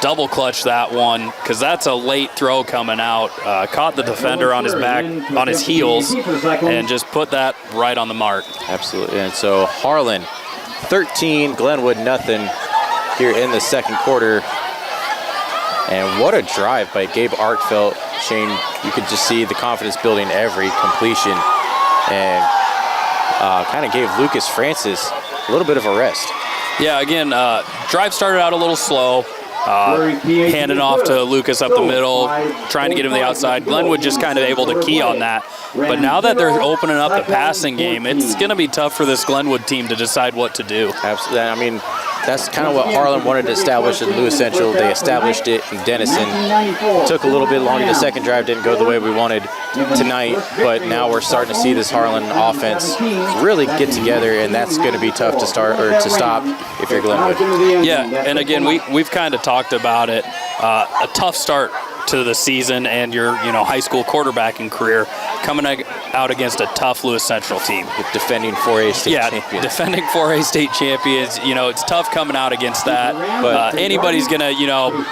double clutch that one because that's a late throw coming out. Caught the defender on his back, on his heels, and just put that right on the mark. Absolutely. And so Harlan, 13, Glenwood nothing here in the 2nd quarter. And what a drive by Gabe Arkfeld. Shane, you could just see the confidence building every completion, and kind of gave Lucas Francis a little bit of a rest. Yeah, again, drive started out a little slow. Handing off to Lucas up the middle, trying to get him to the outside. Glenwood just kind of able to key on that. But now that they're opening up the passing game, it's going to be tough for this Glenwood team to decide what to do. Absolutely. I mean, that's kind of what Harlan wanted to establish in Lewis Central. They established it in Denison. Took a little bit longer. The second drive didn't go the way we wanted tonight, but now we're starting to see this Harlan offense really get together, and that's going to be tough to start or to stop if you're Glenwood. Yeah, and again, we've kind of talked about it. A tough start to the season and your high school quarterbacking career coming out against a tough Lewis Central team. Defending 4A state champions. Defending 4A state champions. It's tough coming out against that. But anybody's going to,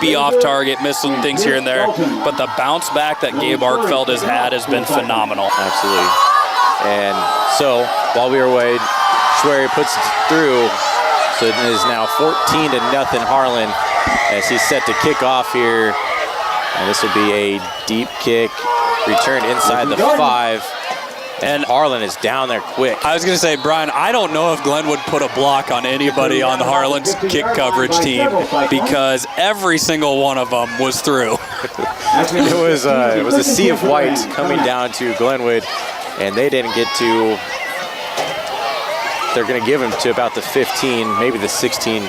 be off target, miss some things here and there. But the bounce back that Gabe Arkfeld has had has been phenomenal. Absolutely. And so while we were away, Schwery puts it through. So it is now 14-0 Harlan as he's set to kick off here. And this will be a deep kick, returned inside the 5. And Harlan is down there quick. I was going to say, Brian, I don't know if Glenwood put a block on anybody on the Harlan's kick coverage team because every single one of them was through. It was a sea of white coming down to Glenwood, and they didn't get to. They're going to give him to about the 15, maybe the 16.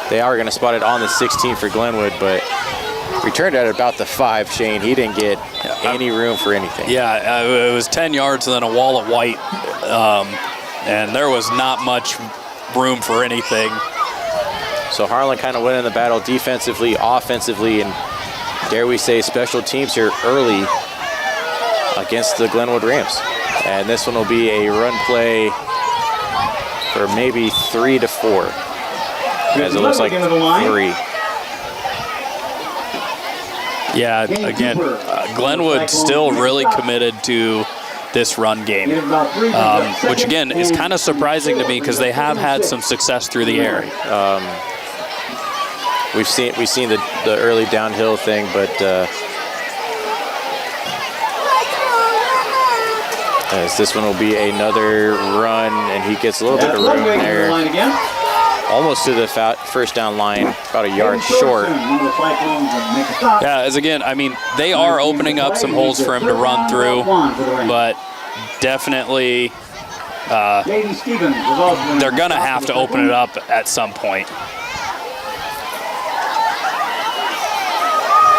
They are going to spot it on the 16 for Glenwood, but returned at about the 5, Shane. He didn't get any room for anything. Yeah, it was 10 yards and then a wall of white, and there was not much room for anything. So Harlan kind of went in the battle defensively, offensively, and dare we say special teams here early against the Glenwood Rams. And this one will be a run play for maybe 3 to 4, as it looks like 3. Yeah, again, Glenwood still really committed to this run game, which again is kind of surprising to me because they have had some success through the air. We've seen the early downhill thing, but as this one will be another run, and he gets a little bit of room there. Almost to the first down line, about a yard short. Yeah, as again, I mean, they are opening up some holes for him to run through, but definitely they're going to have to open it up at some point.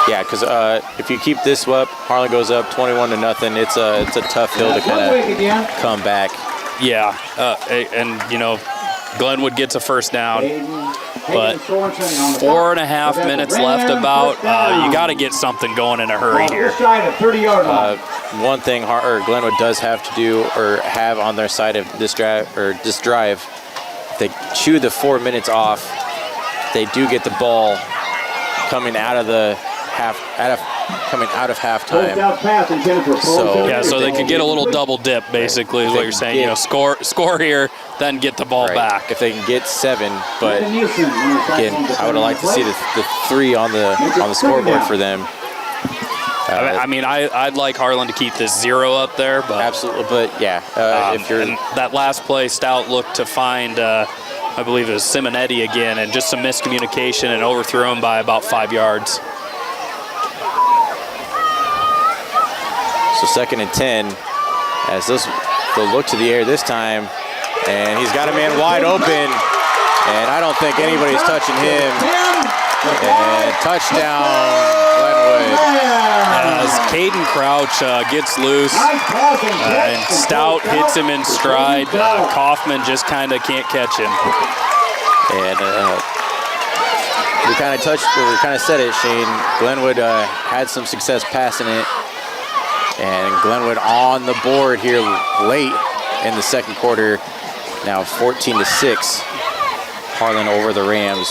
Yeah, because if you keep this up, Harlan goes up 21-0. It's a tough hill to kind of come back. Yeah, and Glenwood gets a first down, but 4.5 minutes left about. You got to get something going in a hurry here. One thing Glenwood does have to do or have on their side of this drive, if they chew the 4 minutes off, they do get the ball coming out of halftime. So they could get a little double dip, basically, is what you're saying. Score here, then get the ball back. If they can get 7, but again, I would have liked to see the 3 on the scoreboard for them. I'd like Harlan to keep this 0 up there, but absolutely. But yeah, if you're and that last play, Stout looked to find, I believe it was Simonetti again, and just some miscommunication and overthrew him by about 5 yards. So 2nd and 10, as they'll look to the air this time, and he's got a man wide open, and I don't think anybody's touching him. And touchdown, Glenwood. As Caden Crouch gets loose, and Stout hits him in stride. Kaufman just kind of can't catch him. And we kind of said it, Shane. Glenwood had some success passing it. And Glenwood on the board here late in the second quarter. Now 14-6. Harlan over the Rams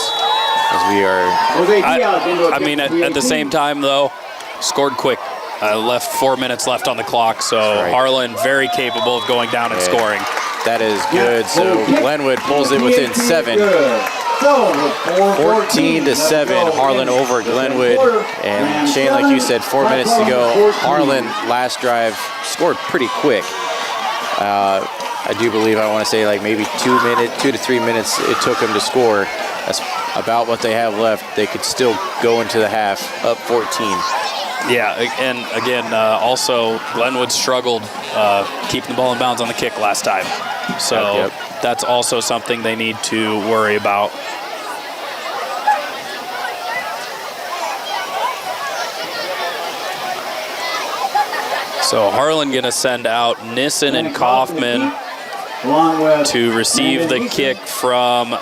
as we are. At the same time, though, scored quick. Left 4 minutes left on the clock, so Harlan very capable of going down and scoring. That is good. So Glenwood pulls it within 7. 14-7, Harlan over Glenwood. And Shane, like you said, 4 minutes to go. Harlan, last drive, scored pretty quick. I do believe, I want to say like maybe 2 to 3 minutes it took them to score. That's about what they have left. They could still go into the half up 14. Yeah, and again, also Glenwood struggled keeping the ball in bounds on the kick last time. So that's also something they need to worry about. So Harlan going to send out Nissen and Kaufman to receive the kick from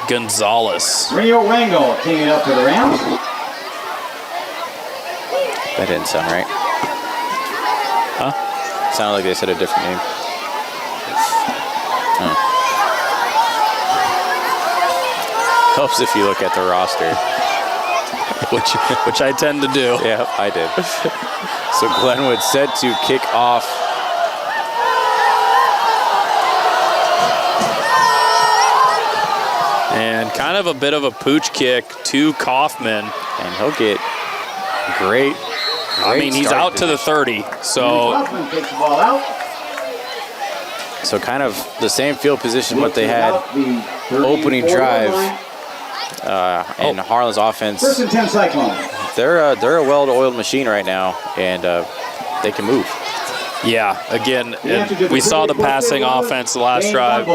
Gonzalez. Rio Rango teeing it up for the Rams. That didn't sound right. Huh? Sounded like they said a different name. Helps if you look at the roster. which I tend to do. Yeah, I did. So Glenwood set to kick off. And kind of a bit of a pooch kick to Kaufman. And he'll get great I mean, he's out to the 30, so. So kind of the same field position what they had opening drive. And Harlan's offense. First and 10 Cyclone. They're a well-oiled machine right now, and they can move. Yeah, again, we saw the passing offense the last drive.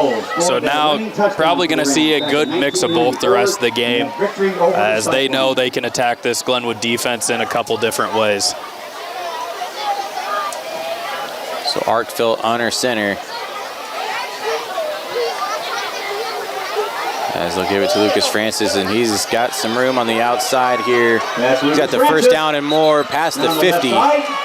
So now probably going to see a good mix of both the rest of the game, as they know they can attack this Glenwood defense in a couple different ways. So Arkfeld under center. As they'll give it to Lucas Francis, and he's got some room on the outside here. He's got the first down and more past the 50.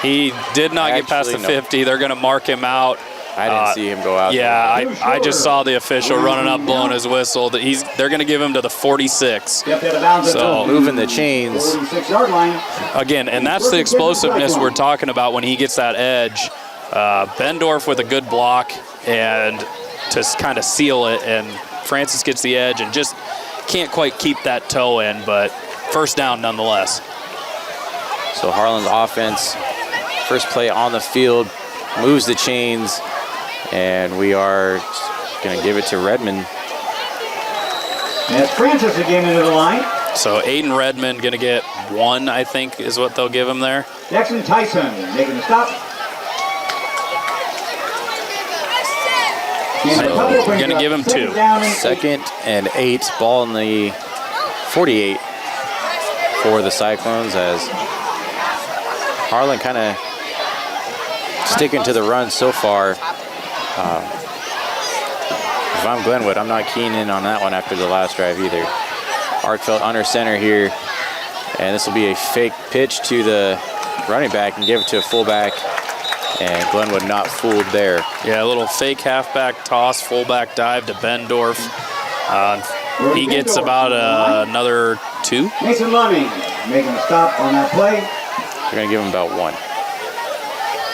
He did not get past the 50. They're going to mark him out. I didn't see him go out. Yeah, I just saw the official running up, blowing his whistle. They're going to give him to the 46. So moving the chains. Again, and that's the explosiveness we're talking about when he gets that edge. Bendorf with a good block and to kind of seal it, and Francis gets the edge and just can't quite keep that toe in, but first down nonetheless. So Harlan's offense, first play on the field, moves the chains, and we are going to give it to Redmond. And Francis again into the line. So Aiden Redmond going to get 1, I think, is what they'll give him there. Jackson Tyson making the stop. So we're going to give him 2. Second and 8, ball in the 48 for the Cyclones, as Harlan kind of sticking to the run so far. If I'm Glenwood, I'm not keen in on that one after the last drive either. Arkfeld under center here, and this will be a fake pitch to the running back and give it to a fullback. And Glenwood not fooled there. Yeah, a little fake halfback toss, fullback dive to Bendorf. He gets about another 2. Mason Lumming making a stop on that play. They're going to give him about 1.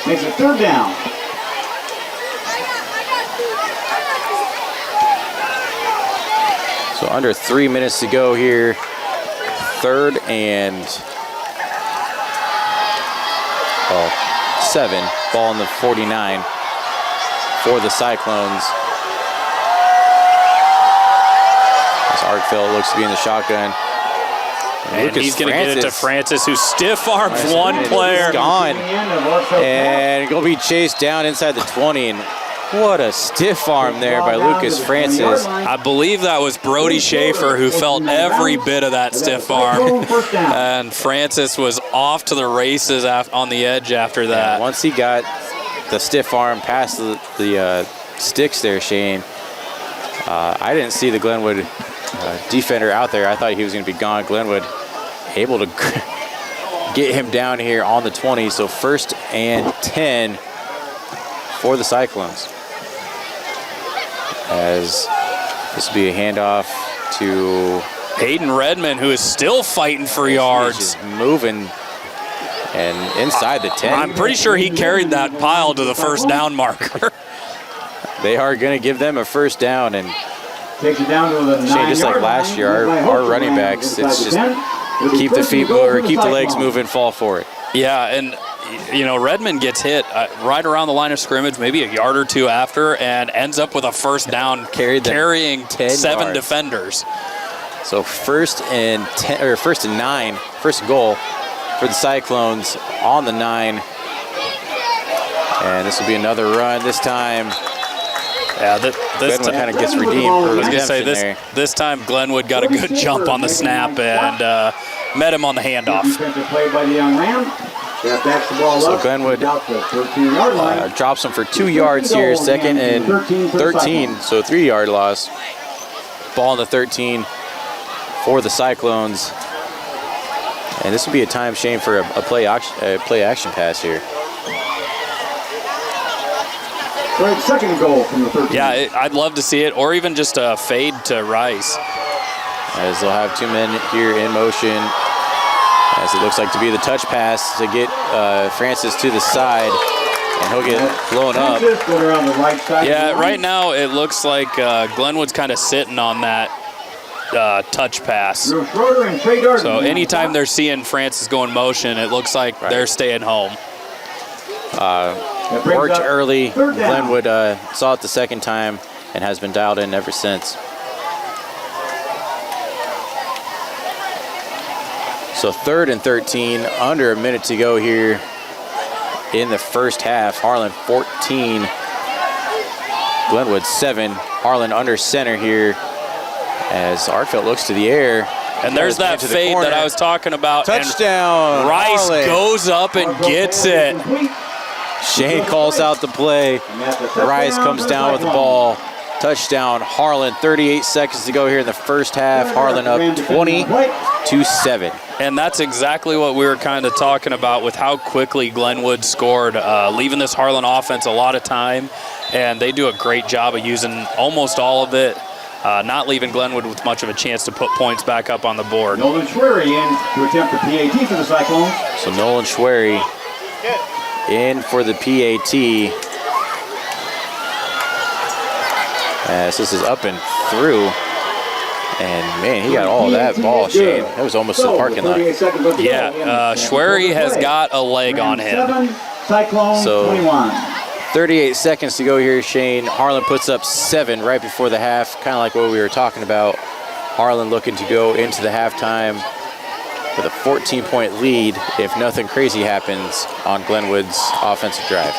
Makes it 3rd down. So under 3 minutes to go here. 3rd and 7. Ball in the 49 for the Cyclones. As Arkfeld looks to be in the shotgun. And he's going to get it to Francis, who stiff arms one player. He's gone. And going to be chased down inside the 20. And what a stiff arm there by Lucas Francis. I believe that was Brody Schaefer who felt every bit of that stiff arm. And Francis was off to the races on the edge after that. And once he got the stiff arm past the sticks there, Shane, I didn't see the Glenwood defender out there. I thought he was going to be gone. Glenwood able to get him down here on the 20. So 1st and 10 for the Cyclones. As this will be a handoff to Aiden Redmond, who is still fighting for yards. He's just moving and inside the 10. I'm pretty sure he carried that pile to the first down marker. They are going to give them a first down, and Takes it down to the 9-yard Shane, just like last year, our running backs, it's just keep the feet or keep the legs moving, fall for it. Yeah, and you know, Redmond gets hit right around the line of scrimmage, maybe a yard or two after, and ends up with a first down carrying 7 defenders. So first and 9, first goal for the Cyclones on the 9. And this will be another run this time. Yeah, Glenwood kind of gets redeemed. I was going to say this time Glenwood got a good jump on the snap and met him on the handoff. Play by the young man. So Glenwood drops him for 2 yards here, second and 13, so a 3-yard loss. Ball on the 13 for the Cyclones. And this would be a time, Shane, for a play action pass here. Second and goal from the 13. Yeah, I'd love to see it, or even just a fade to Rice. As they'll have 2 men here in motion, as it looks like to be the touch pass to get Francis to the side, and he'll get blown up. Yeah, right now it looks like Glenwood's kind of sitting on that touch pass. So anytime they're seeing Francis go in motion, it looks like they're staying home. Worked early. Glenwood saw it the second time and has been dialed in ever since. So 3rd and 13, under a minute to go here in the first half. Harlan 14, Glenwood 7. Harlan under center here as Artfelt looks to the air. And there's that fade that I was talking about. Touchdown. And Rice Harlan goes up and gets it. Shane calls out the play. Rice comes down with the ball. Touchdown, Harlan. 38 seconds to go here in the first half. Harlan up 20-7. And that's exactly what we were kind of talking about with how quickly Glenwood scored, leaving this Harlan offense a lot of time. And they do a great job of using almost all of it, not leaving Glenwood with much of a chance to put points back up on the board. Nolan Schwery in to attempt the PAT for the Cyclones. So Nolan Schwery in for the PAT. As this is up and through. And, man, he got all that ball, Shane. That was almost the parking lot. Yeah, Schwery has got a leg on him. So 38 seconds to go here, Shane. Harlan puts up 7 right before the half, kind of like what we were talking about. Harlan looking to go into the halftime with a 14-point lead if nothing crazy happens on Glenwood's offensive drive.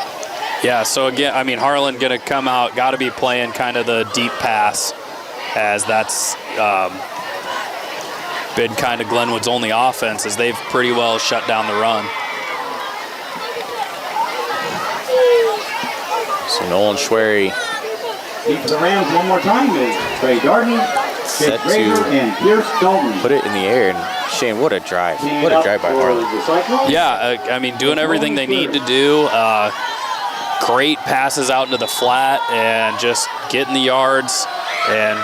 Yeah, so again, I mean, Harlan going to come out, got to be playing kind of the deep pass, as that's been kind of Glenwood's only offense, as they've pretty well shut down the run. So Nolan Schwery Deep for the Rams one more time is Trey Darden, set Jake Graver, and Pierce Dalton. put it in the air. And Shane, what a drive. What a drive by Harlan. Yeah, I mean, doing everything they need to do. Great passes out into the flat and just getting the yards and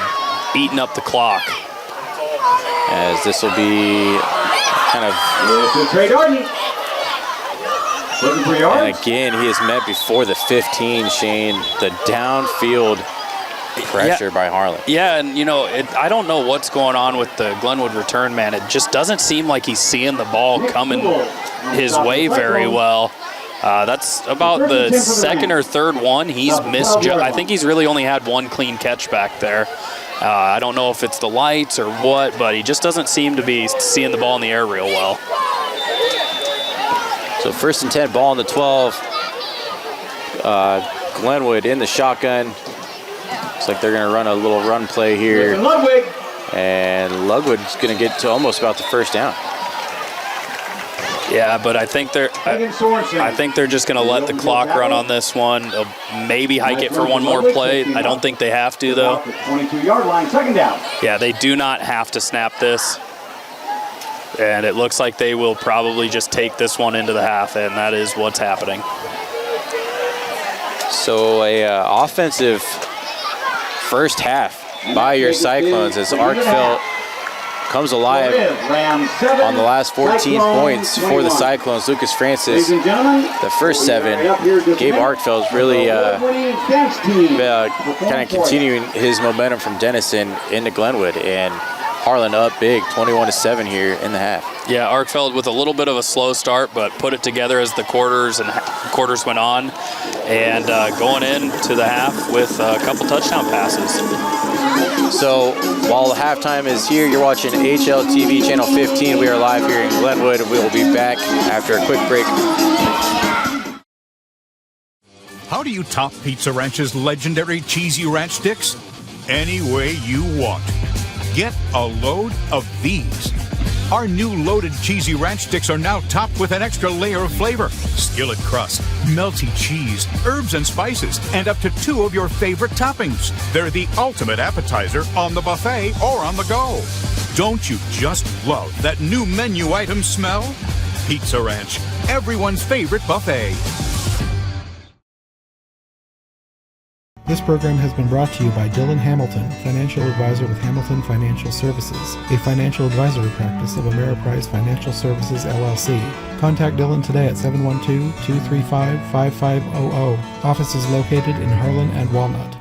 beating up the clock. As this will be kind of... Trey Darden. Looking for yards. And again, he is met before the 15, Shane. The downfield pressure by Harlan. Yeah, and you know, I don't know what's going on with the Glenwood return man. It just doesn't seem like he's seeing the ball coming his way very well. That's about the second or third one he's missed. I think he's really only had one clean catch back there. I don't know if it's the lights or what, but he just doesn't seem to be seeing the ball in the air real well. So 1st and 10, ball on the 12. Glenwood in the shotgun. Looks like they're going to run a little run play here. And Ludwig's going to get to almost about the first down. Yeah, but I think they're just going to let the clock run on this one. They'll maybe hike it for one more play. I don't think they have to, though. 22-yard line, second down. Yeah, they do not have to snap this. And it looks like they will probably just take this one into the half, and that is what's happening. So a offensive first half by your Cyclones as Arkfeld comes alive on the last 14 points for the Cyclones. Lucas Francis, the first 7. Gabe Arkfeld's really kind of continuing his momentum from Denison into Glenwood, and Harlan up big, 21-7 here in the half. Yeah, Arkfeld with a little bit of a slow start, but put it together as the quarters went on, and going into the half with a couple touchdown passes. So while the halftime is here, you're watching HLTV Channel 15. We are live here in Glenwood. We will be back after a quick break. How do you top Pizza Ranch's legendary cheesy ranch sticks? Any way you want. Get a load of these. Our new loaded cheesy ranch sticks are now topped with an extra layer of flavor, skillet crust, melty cheese, herbs and spices, and up to 2 of your favorite toppings. They're the ultimate appetizer on the buffet or on the go. Don't you just love that new menu item smell? Pizza Ranch, everyone's favorite buffet. This program has been brought to you by Dylan Hamilton, financial advisor with Hamilton Financial Services, a financial advisory practice of Ameriprise Financial Services, LLC. Contact Dylan today at 712-235-5500. Office is located in Harlan and Walnut.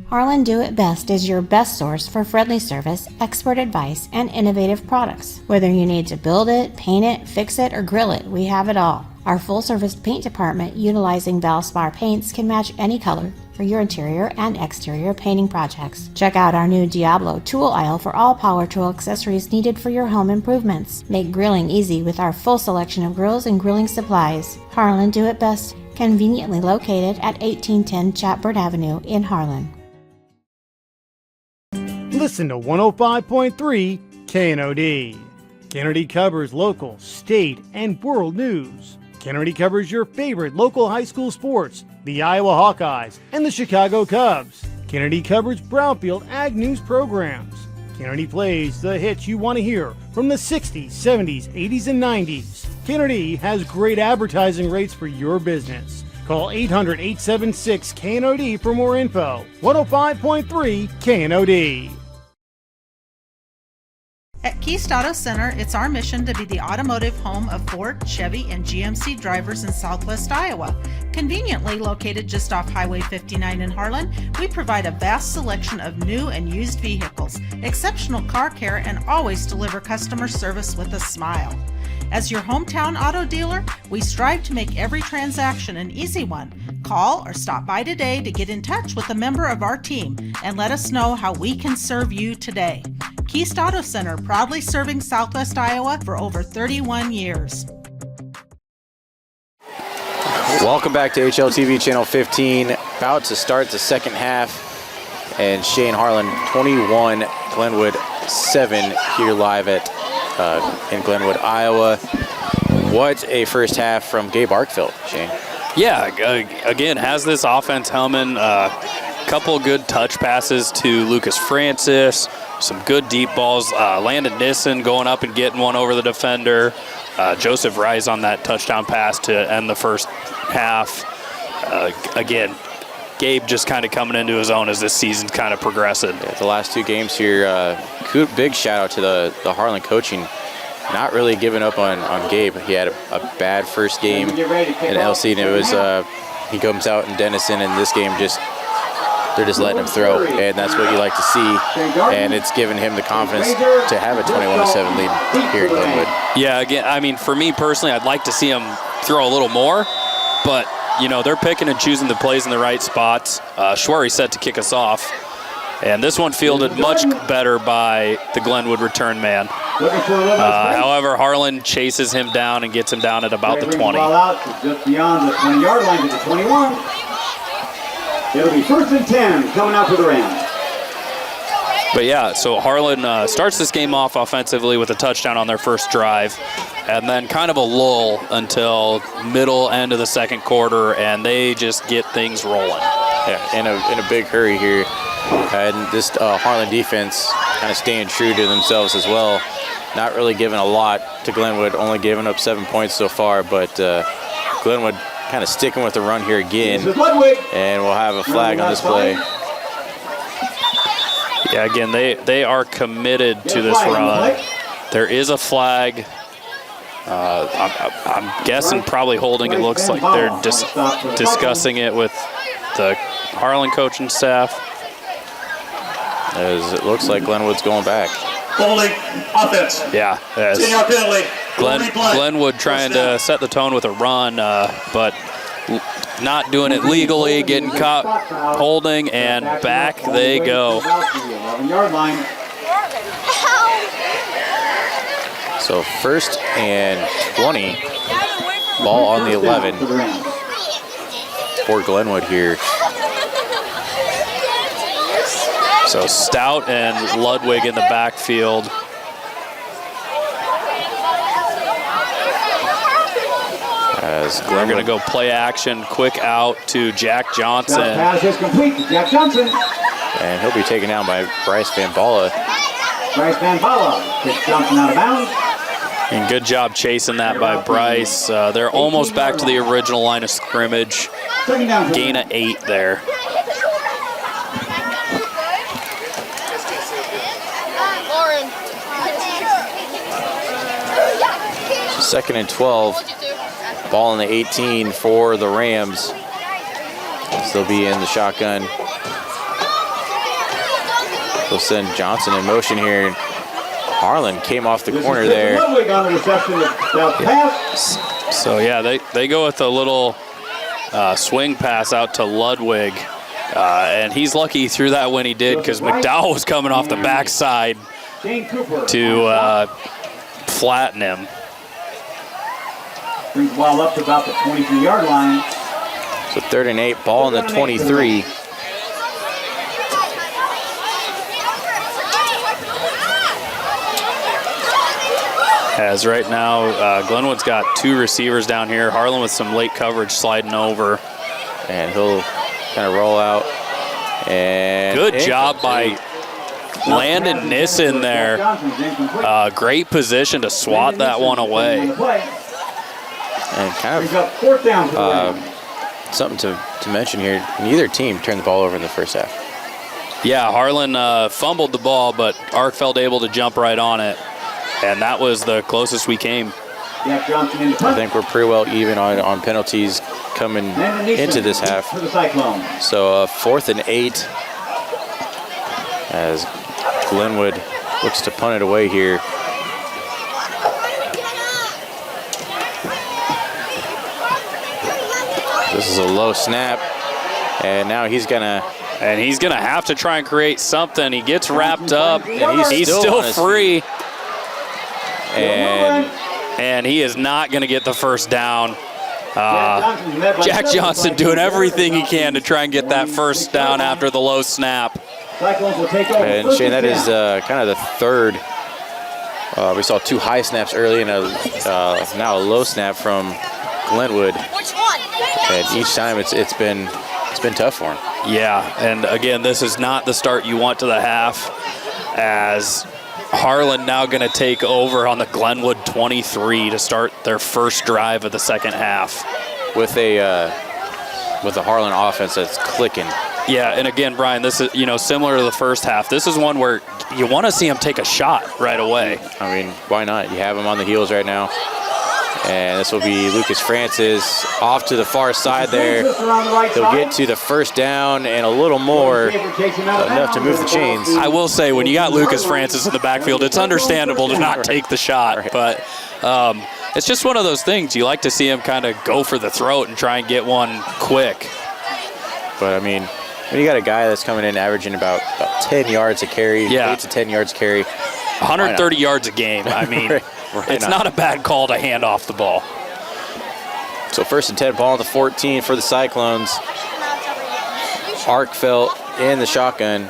Harlan Do It Best is your best source for friendly service, expert advice, and innovative products. Whether you need to build it, paint it, fix it, or grill it, we have it all. Our full-service paint department, utilizing Valspar paints, can match any color for your interior and exterior painting projects. Check out our new Diablo tool aisle for all power tool accessories needed for your home improvements. Make grilling easy with our full selection of grills and grilling supplies. Harlan Do It Best, conveniently located at 1810 Chatbird Avenue in Harlan. Listen to 105.3 KNOD. KNOD covers local, state, and world news. KNOD covers your favorite local high school sports, the Iowa Hawkeyes and the Chicago Cubs. KNOD covers Brownfield Ag News programs. KNOD plays the hits you want to hear from the 60s, 70s, 80s, and 90s. KNOD has great advertising rates for your business. Call 800-876-KNOD for more info. 105.3 KNOD. At Keast Auto Center, it's our mission to be the automotive home of Ford, Chevy, and GMC drivers in Southwest Iowa. Conveniently located just off Highway 59 in Harlan, we provide a vast selection of new and used vehicles, exceptional car care, and always deliver customer service with a smile. As your hometown auto dealer, we strive to make every transaction an easy one. Call or stop by today to get in touch with a member of our team and let us know how we can serve you today. Keast Auto Center, proudly serving Southwest Iowa for over 31 years. Welcome back to HLTV Channel 15. About to start the second half. And Shane Harlan, 21, Glenwood 7 here live at in Glenwood, Iowa. What a first half from Gabe Arkfeld, Shane. Yeah, again, has this offense humming. Couple good touch passes to Lucas Francis, some good deep balls. Landon Nissen going up and getting one over the defender. Joseph Rice on that touchdown pass to end the first half. Again, Gabe just kind of coming into his own as this season's kind of progressing. Yeah, the last 2 games here, big shout out to the Harlan coaching. Not really giving up on Gabe. He had a bad first game in LC, and it was he comes out in Denison, and this game they're just letting him throw, and that's what you like to see, and it's given him the confidence to have a 21-7 lead here in Glenwood. Yeah, again, I mean, for me personally, I'd like to see him throw a little more, but, you know, they're picking and choosing the plays in the right spots. Schwery set to kick us off, and this one fielded much better by the Glenwood return man. However, Harlan chases him down and gets him down at about the 20. Just beyond the 20-yard line to the 21. It'll be 1st and 10 coming out for the Rams. But yeah, so Harlan starts this game off offensively with a touchdown on their first drive, and then kind of a lull until middle end of the second quarter, and they just get things rolling. Yeah, in a big hurry here. And this Harlan defense kind of staying true to themselves as well. Not really giving a lot to Glenwood, only giving up 7 points so far, but Glenwood kind of sticking with the run here again, and we'll have a flag on this play. Yeah, again, they are committed to this run. There is a flag. I'm guessing probably holding. It looks like they're just discussing it with the Harlan coaching staff. As it looks like Glenwood's going back. Holding offense. Yeah. 10-yard penalty. Glenwood trying to set the tone with a run, but not doing it legally, getting caught holding, and back they go. 11-yard line. So 1st and 20, ball on the 11 for Glenwood here. So Stout and Ludwig in the backfield. As They're going to go play action, quick out to Jack Johnson. Pass is complete to Jack Johnson. And he'll be taken down by Bryce Van Balla. Bryce Van Balla kicks Johnson out of bounds. And good job chasing that by Bryce. They're almost back to the original line of scrimmage. Gain of 8 there. Second and 12. Ball in the 18 for the Rams. They'll be in the shotgun. They'll send Johnson in motion here. Harlan came off the corner there. So yeah, they go with a little swing pass out to Ludwig. And he's lucky he threw that when he did, because McDowell was coming off the backside to flatten him. Brings the ball up to about the 23-yard line. So 3rd and 8, ball in the 23. As right now, Glenwood's got 2 receivers down here. Harlan with some late coverage sliding over. And he'll kind of roll out. And good job by Landon Nissen there. Great position to swat that one away. And kind of something to mention here, neither team turned the ball over in the first half. Yeah, Harlan fumbled the ball, but Arkfeld able to jump right on it. And that was the closest we came. I think we're pretty well even on penalties coming into this half. So 4th and 8 as Glenwood looks to punt it away here. This is a low snap, and now he's gonna have to try and create something. He gets wrapped up, and he's still free. And he is not going to get the first down. Jack Johnson doing everything he can to try and get that first down after the low snap. And Shane, that is kind of the 3rd. We saw 2 high snaps early and now a low snap from Glenwood. And each time it's been tough for him. Yeah, and again, this is not the start you want to the half, as Harlan now going to take over on the Glenwood 23 to start their first drive of the second half. With a Harlan offense that's clicking. Yeah, and again, Brian, this is similar to the first half. This is one where you want to see him take a shot right away. I mean, why not? You have him on the heels right now. And this will be Lucas Francis off to the far side there. He'll get to the first down and a little more, enough to move the chains. I will say, when you got Lucas Francis in the backfield, it's understandable to not take the shot. But it's just one of those things. You like to see him kind of go for the throat and try and get one quick. But, I mean, when you got a guy that's coming in averaging about 10 yards a carry, 8 to 10 yards a carry. 130 yards a game. I mean, it's not a bad call to hand off the ball. So 1st and 10, ball on the 14 for the Cyclones. Arkfeld in the shotgun.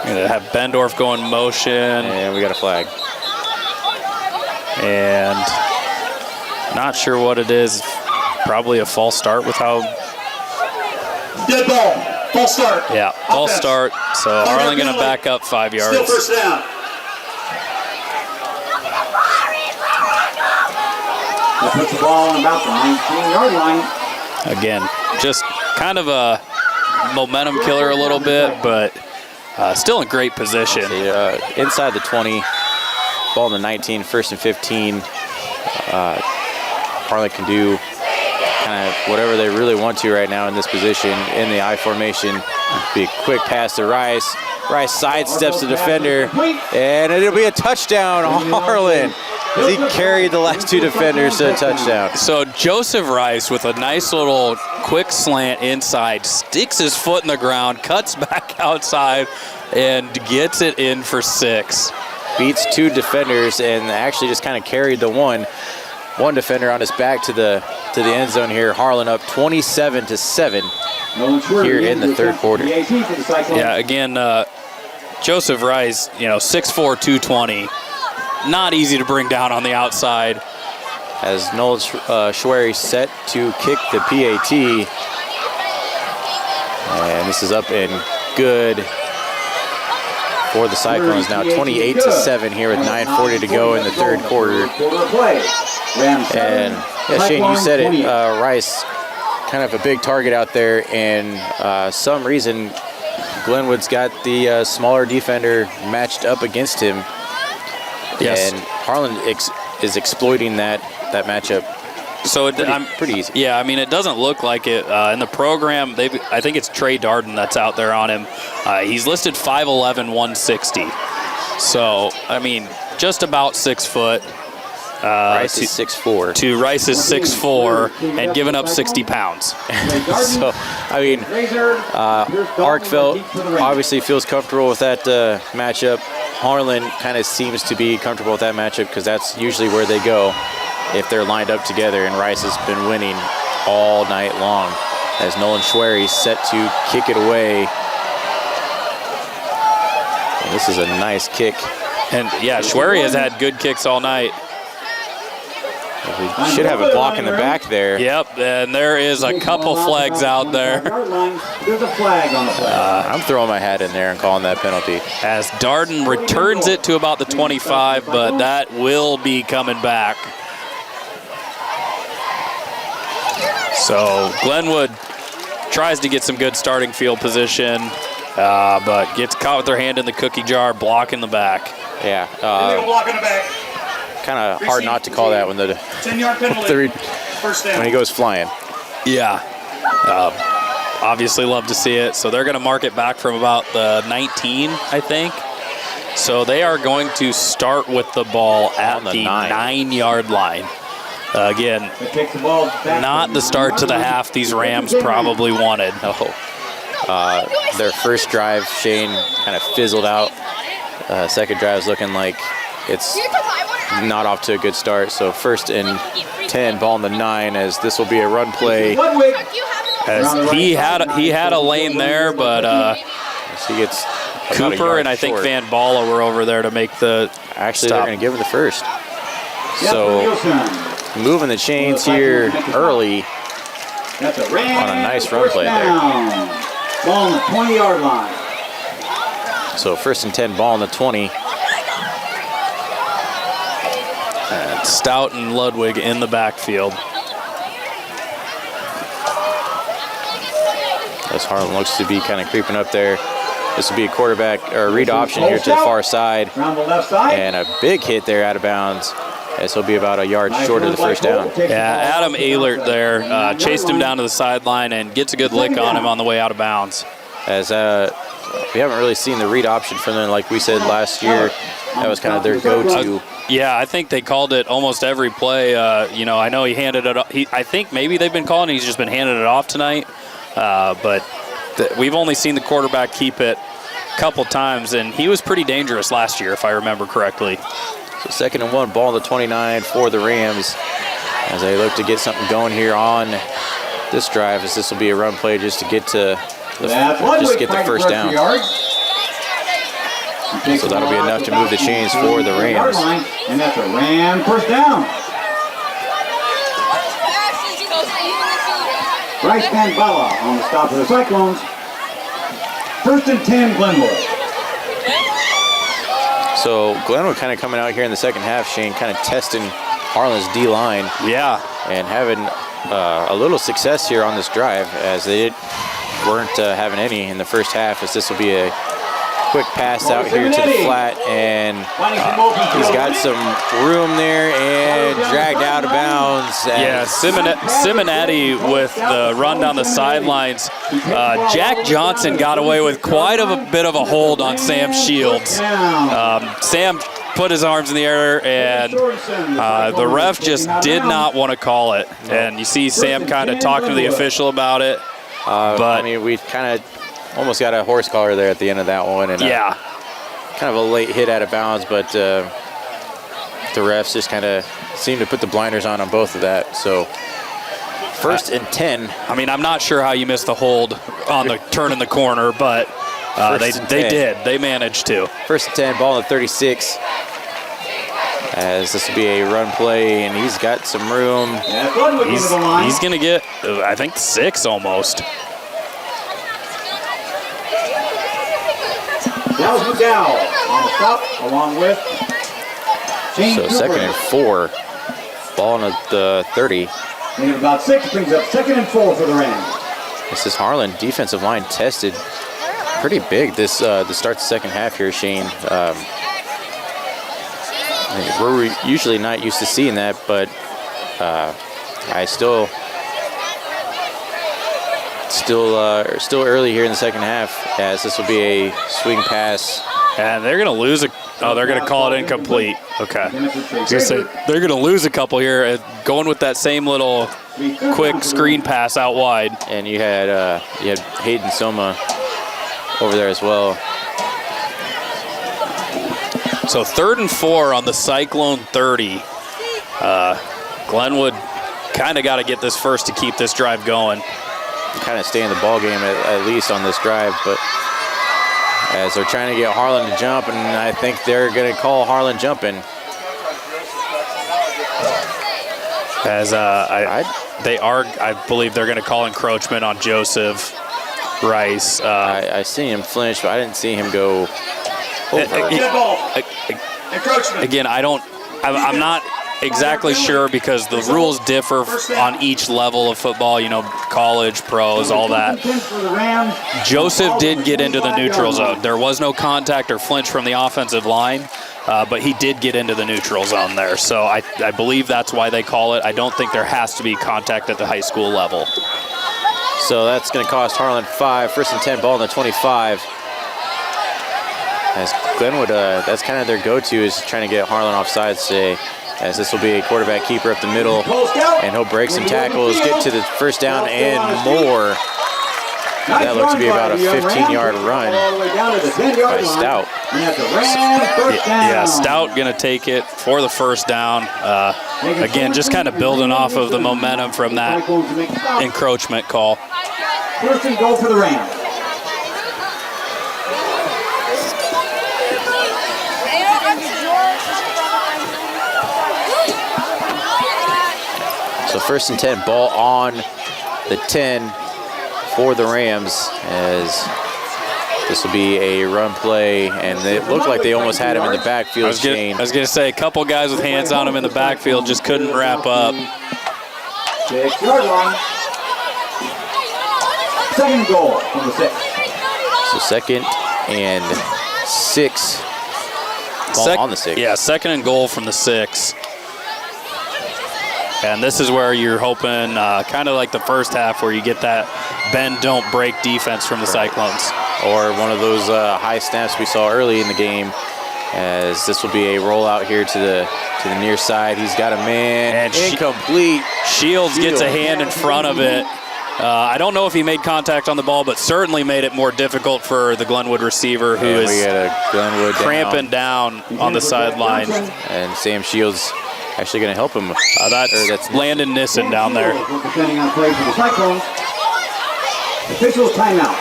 Going to have Bendorf go in motion. And we got a flag. And not sure what it is. Probably a false start with how... Dead ball. False start. Yeah, false start. So Harlan going to back up 5 yards. Still first down. Puts the ball on about the 19-yard line. Again, just kind of a momentum killer a little bit, but Still in great position. Inside the 20, ball in the 19, 1st and 15. Harlan can do kind of whatever they really want to right now in this position in the I formation. Be a quick pass to Rice. Rice sidesteps the defender, and it'll be a touchdown on Harlan. He carried the last 2 defenders to a touchdown. So Joseph Rice with a nice little quick slant inside, sticks his foot in the ground, cuts back outside, and gets it in for 6. Beats 2 defenders and actually just kind of carried the one defender on his back to the end zone here. Harlan up 27-7 here in the 3rd quarter. Yeah, again, Joseph Rice, 6'4", 220. Not easy to bring down on the outside. As Nolan Schwery set to kick the PAT. And this is up and good for the Cyclones. Now 28-7 here with 9:40 to go in the 3rd quarter. And yeah, Shane, you said it, Rice, kind of a big target out there, and some reason Glenwood's got the smaller defender matched up against him. Yes. And Harlan is exploiting that matchup. So pretty easy. Yeah, I mean, it doesn't look like it. In the program, I think it's Trey Darden that's out there on him. He's listed 5'11", 160. So, I mean, just about 6 foot. Rice is 6'4". To Rice's 6'4", and giving up 60 pounds. So, I mean, Arkfeld obviously feels comfortable with that matchup. Harlan kind of seems to be comfortable with that matchup because that's usually where they go if they're lined up together, and Rice has been winning all night long as Nolan Schwery set to kick it away. And this is a nice kick. And yeah, Schwery has had good kicks all night. We should have a block in the back there. Yep, and there is a couple flags out there. There's a flag on the play. I'm throwing my hat in there and calling that penalty. As Darden returns it to about the 25, but that will be coming back. So Glenwood tries to get some good starting field position, but gets caught with their hand in the cookie jar, block in the back. Yeah. Block in the back. Kind of hard not to call that when the 10-yard penalty. First down. when he goes flying. Yeah. Obviously love to see it. So they're going to mark it back from about the 19, I think. So they are going to start with the ball at the 9-yard line. Again, not the start to the half these Rams probably wanted. No. Their first drive, Shane, kind of fizzled out. Second drive is looking like it's not off to a good start. So 1st and 10, ball in the 9, as this will be a run play. As he had a lane there, but he gets Cooper and I think Van Balla were over there to make the Actually, stop. they're going to give him the first. So moving the chains here early on a nice run play there. Ball on the 20-yard line. So 1st and 10, ball on the 20. And Stout and Ludwig in the backfield. As Harlan looks to be kind of creeping up there. This will be a quarterback or read option here to the far side. And a big hit there out of bounds. This will be about a yard short of the first down. Yeah, Adam Ehlert there chased him down to the sideline and gets a good lick on him on the way out of bounds. As we haven't really seen the read option from them, like we said last year. That was kind of their go-to. Yeah, I think they called it almost every play. I know he handed it off. I think maybe they've been calling it. He's just been handing it off tonight. But we've only seen the quarterback keep it a couple times, and he was pretty dangerous last year, if I remember correctly. So 2nd and 1, ball on the 29 for the Rams as they look to get something going here on this drive, as this will be a run play just to get the first down. So that'll be enough to move the chains for the Rams. And that's a Ram first down. Bryce Van Balla on the stop of the Cyclones. 1st and 10, Glenwood. So Glenwood kind of coming out here in the second half, Shane, kind of testing Harlan's D-line. Yeah. And having a little success here on this drive, as they weren't having any in the first half, as this will be a quick pass out here to the flat, and he's got some room there and dragged out of bounds. Yeah, Simonetti with the run down the sidelines. Jack Johnson got away with quite a bit of a hold on Sam Shields. Sam put his arms in the air, and the ref just did not want to call it. And you see Sam kind of talking to the official about it. But I mean, we kind of almost got a horse collar there at the end of that one, and yeah, kind of a late hit out of bounds, but the refs just kind of seemed to put the blinders on both of that. So 1st and 10. I mean, I'm not sure how you missed the hold on the turn in the corner, but they did. They managed to. 1st and 10, ball on the 36. As this will be a run play, and he's got some room. He's going to get, I think, 6 almost. That was McDowell on the stop, along with Shane So Cooper. 2nd and 4, ball on the 30. And about 6 brings up 2nd and 4 for the Rams. This is Harlan, defensive line tested pretty big this to start the second half here, Shane. We're usually not used to seeing that, but I still early here in the second half, as this will be a swing pass. And they're going to lose they're going to call it incomplete. Okay. They're going to lose a couple here, going with that same little quick screen pass out wide. And you had Hayden Soma over there as well. So 3rd and 4 on the Cyclone 30. Glenwood kind of got to get this first to keep this drive going. Kind of stay in the ball game at least on this drive, but as they're trying to get Harlan to jump, and I think they're going to call Harlan jumping. As I believe they're going to call encroachment on Joseph Rice. I seen him flinch, but I didn't see him go over. Again, I'm not exactly sure, because the rules differ on each level of football, college, pros, all that. Joseph did get into the neutral zone. There was no contact or flinch from the offensive line, but he did get into the neutral zone there. So I believe that's why they call it. I don't think there has to be contact at the high school level. So that's going to cost Harlan 5. 1st and 10, ball on the 25. As Glenwood, that's kind of their go-to, is trying to get Harlan off sides today, as this will be a quarterback keeper up the middle, and he'll break some tackles, get to the first down and more. That looks to be about a 15-yard run by Stout. Yeah, Stout going to take it for the first down. Again, just kind of building off of the momentum from that encroachment call. 1st and goal for the Rams. So 1st and 10, ball on the 10 for the Rams, as this will be a run play, and it looked like they almost had him in the backfield. I was going to say, a couple guys with hands on him in the backfield just couldn't wrap up. 6-yard line. 2nd goal from the 6. So 2nd and 6, ball on the 6. Yeah, 2nd and goal from the 6. And this is where you're hoping, kind of like the first half, where you get that bend, don't break defense from the Cyclones. Or one of those high snaps we saw early in the game, as this will be a rollout here to the near side. He's got a man, and incomplete. Shields gets a hand in front of it. I don't know if he made contact on the ball, but certainly made it more difficult for the Glenwood receiver, who is Glenwood cramping down on the sideline. And Sam Shields actually going to help him. That's Landon Nissen down there. Depending on play for the Cyclones. Officials timeout.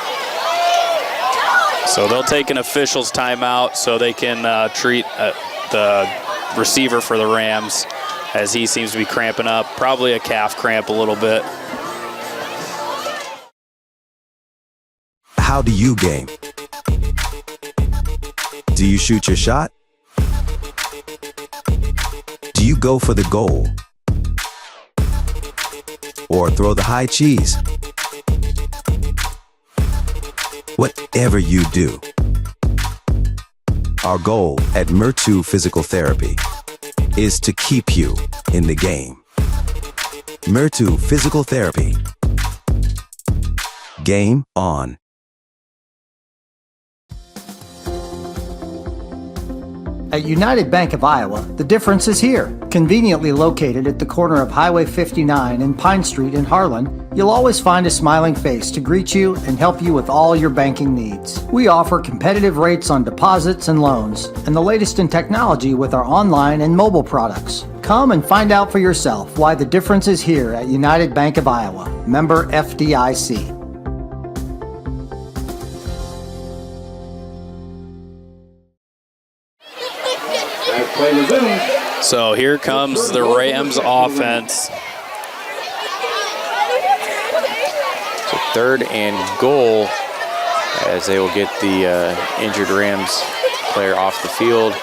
So they'll take an officials timeout so they can treat the receiver for the Rams, as he seems to be cramping up. Probably a calf cramp a little bit. How do you game? Do you shoot your shot? Do you go for the goal? Or throw the high cheese? Whatever you do, Our goal at Murtu Physical Therapy is to keep you in the game. Murtu Physical Therapy. Game on. At United Bank of Iowa, the difference is here. Conveniently located at the corner of Highway 59 and Pine Street in Harlan, you'll always find a smiling face to greet you and help you with all your banking needs. We offer competitive rates on deposits and loans, and the latest in technology with our online and mobile products. Come and find out for yourself why the difference is here at United Bank of Iowa. Member FDIC. So here comes the Rams offense. So 3rd and goal as they will get the injured Rams player off the field.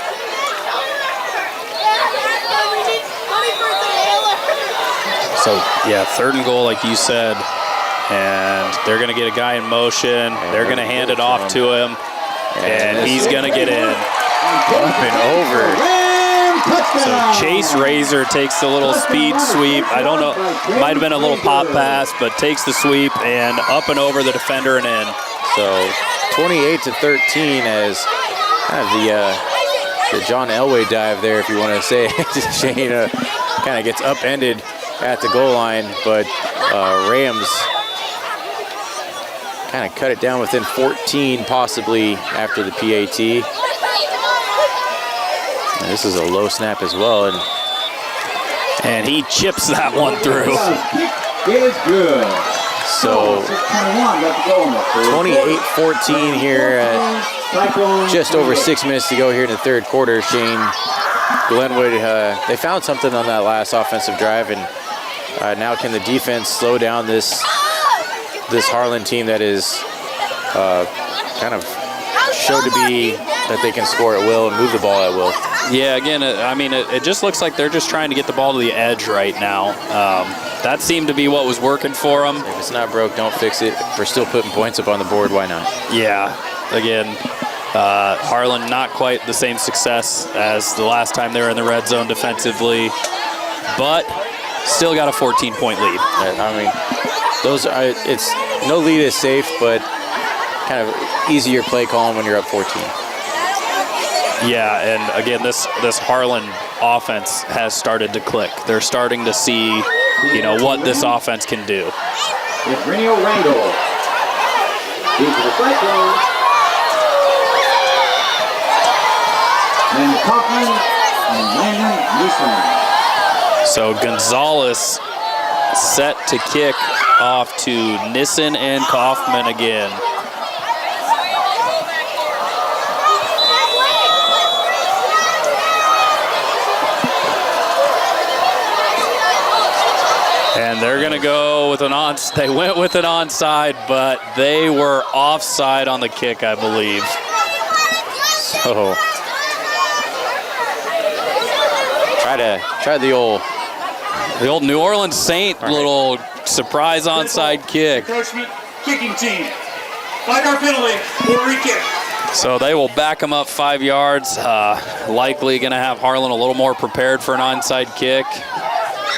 So yeah, 3rd and goal like you said. And they're going to get a guy in motion. They're going to hand it off to him. And he's going to get in. Up and over. So Chase Razor takes the little speed sweep. I don't know, might have been a little pop pass, but takes the sweep and up and over the defender and in. So 28-13 as kind of the John Elway dive there, if you want to say. Shane kind of gets upended at the goal line, but Rams kind of cut it down within 14 possibly after the PAT. And this is a low snap as well, and he chips that one through. Is good. So 28-14 here. Just over 6 minutes to go here in the 3rd quarter. Shane, Glenwood, they found something on that last offensive drive, and now can the defense slow down this Harlan team that is kind of showed to be that they can score at will and move the ball at will. Yeah, again, I mean, it just looks like they're just trying to get the ball to the edge right now. That seemed to be what was working for them. If it's not broke, don't fix it. If we're still putting points up on the board, why not? Yeah, again, Harlan not quite the same success as the last time they were in the red zone defensively, but still got a 14-point lead. I mean, it's no lead is safe, but kind of easier play calling when you're up 14. Yeah, and again, this Harlan offense has started to click. They're starting to see, what this offense can do. It's Renio Randall. Deep to the Cyclone. And Kaufman and Landon Nissen. So Gonzalez set to kick off to Nissen and Kaufman again. And they're going to go with they went with an onside, but they were offside on the kick, I believe. So try the old New Orleans Saint little surprise onside kick. Encroachment kicking team. 5-yard penalty or re-kick. So they will back them up 5 yards. Likely going to have Harlan a little more prepared for an onside kick.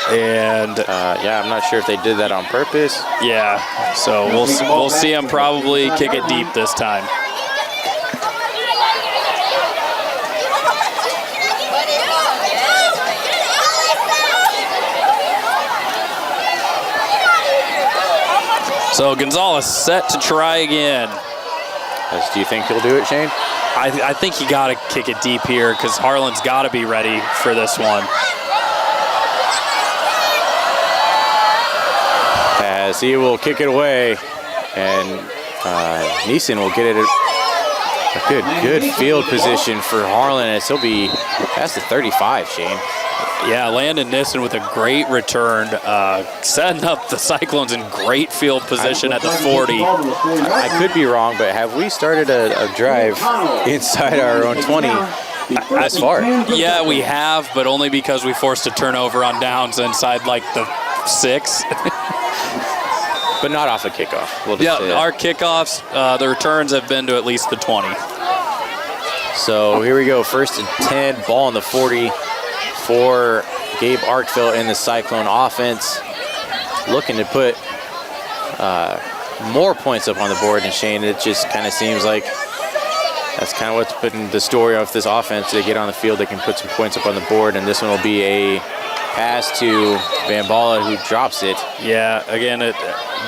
And yeah, I'm not sure if they did that on purpose. Yeah, so we'll see them probably kick it deep this time. So Gonzalez set to try again. Do you think he'll do it, Shane? I think you got to kick it deep here because Harlan's got to be ready for this one. As he will kick it away, and Nissen will get it a good field position for Harlan, as that's the 35, Shane. Yeah, Landon Nissen with a great return, setting up the Cyclones in great field position at the 40. I could be wrong, but have we started a drive inside our own 20 as far? Yeah, we have, but only because we forced a turnover on downs inside like the 6. But not off a kickoff. Our kickoffs, the returns have been to at least the 20. So here we go, 1st and 10, ball on the 40 for Gabe Arkville in the Cyclone offense. Looking to put more points up on the board, and Shane, it just kind of seems like that's kind of what's been the story of this offense. They get on the field, they can put some points up on the board, and this one will be a pass to Van Balla, who drops it. Yeah, again,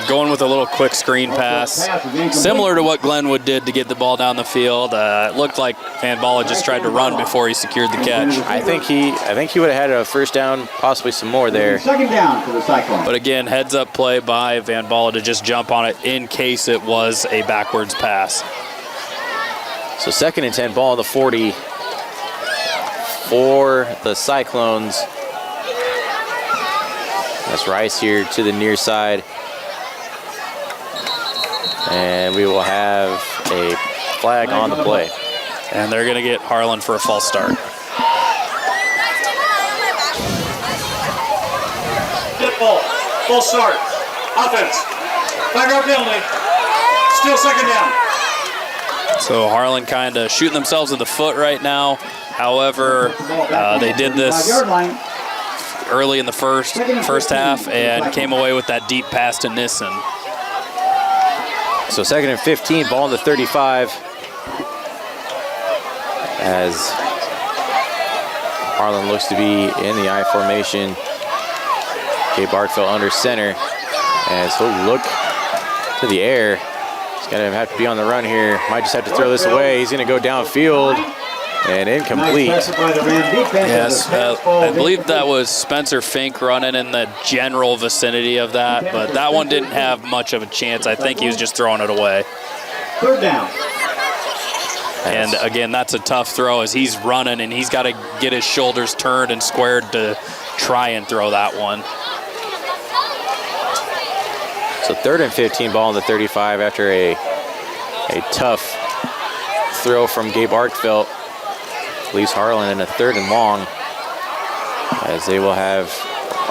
going with a little quick screen pass, similar to what Glenwood did to get the ball down the field. It looked like Van Balla just tried to run before he secured the catch. I think he would have had a first down, possibly some more there. Second down for the Cyclone. But again, heads up play by Van Balla to just jump on it in case it was a backwards pass. So 2nd and 10, ball on the 40 for the Cyclones. That's Rice here to the near side. And we will have a flag on the play. And they're going to get Harlan for a false start. Hit ball. False start. Offense. 5-yard penalty. Still 2nd down. So Harlan kind of shooting themselves in the foot right now. However, they did this early in the first half and came away with that deep pass to Nissen. So 2nd and 15, ball on the 35. As Harlan looks to be in the I formation. Gabe Arkville under center as he'll look to the air. He's gonna have to be on the run here. Might just have to throw this away. He's gonna go downfield and incomplete. Yes, I believe that was Spencer Fink running in the general vicinity of that, but that one didn't have much of a chance. I think he was just throwing it away. 3rd down. And again, that's a tough throw as he's running and he's got to get his shoulders turned and squared to try and throw that one. So 3rd and 15, ball on the 35 after a tough throw from Gabe Arkville. Leaves Harlan in a 3rd and long as they will have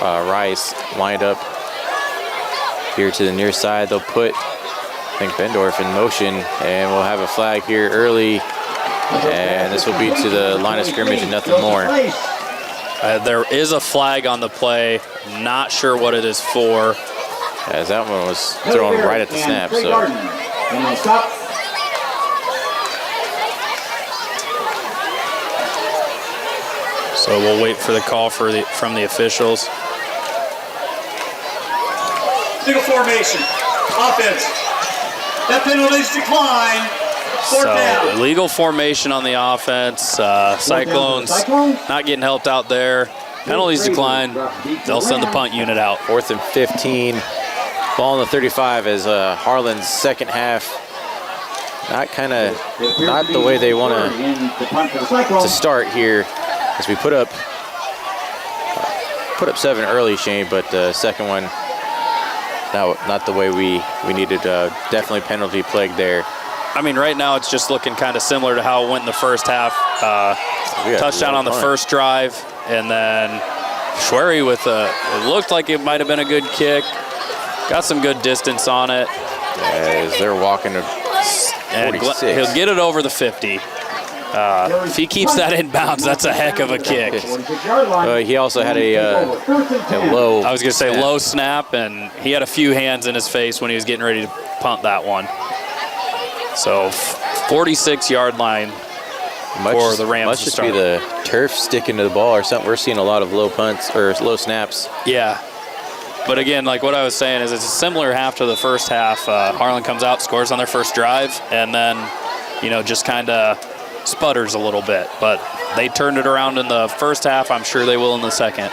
Rice lined up here to the near side. They'll put, I think, Bendorf in motion, and we'll have a flag here early, and this will be to the line of scrimmage and nothing more. There is a flag on the play, not sure what it is for. As that one was thrown right at the snap. So we'll wait for the call from the officials. Legal formation. Offense. That penalty's declined. 4th down. So illegal formation on the offense. Cyclones not getting helped out there. Penalties declined. They'll send the punt unit out. 4th and 15. Ball on the 35 as Harlan's second half. Not the way they want to start here. As we put up 7 early, Shane, but the second one, not the way we needed. Definitely penalty plague there. I mean, right now it's just looking kind of similar to how it went in the first half. Touchdown on the first drive, and then Schwery with it looked like it might have been a good kick. Got some good distance on it. As they're walking to 46. He'll get it over the 50. If he keeps that in bounds, that's a heck of a kick. He also had a low. I was going to say low snap, and he had a few hands in his face when he was getting ready to punt that one. So 46-yard line for the Rams. Must just be the turf sticking to the ball or something. We're seeing a lot of low punts or low snaps. Yeah. But again, like what I was saying, is it's a similar half to the first half. Harlan comes out, scores on their first drive, and then, just kind of sputters a little bit. But they turned it around in the first half. I'm sure they will in the second.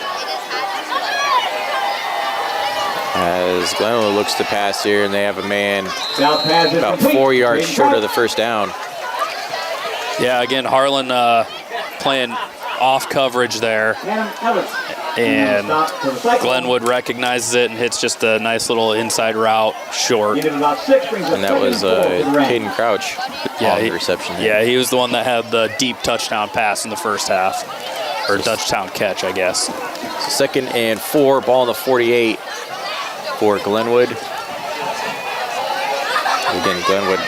As Glenwood looks to pass here, and they have a man about 4 yards short of the first down. Yeah, again, Harlan playing off coverage there. And Glenwood recognizes it and hits just a nice little inside route short. And that was Caden Crouch on the reception. Yeah, he was the one that had the deep touchdown pass in the first half. Or touchdown catch, I guess. So 2nd and 4, ball on the 48 for Glenwood. Again, Glenwood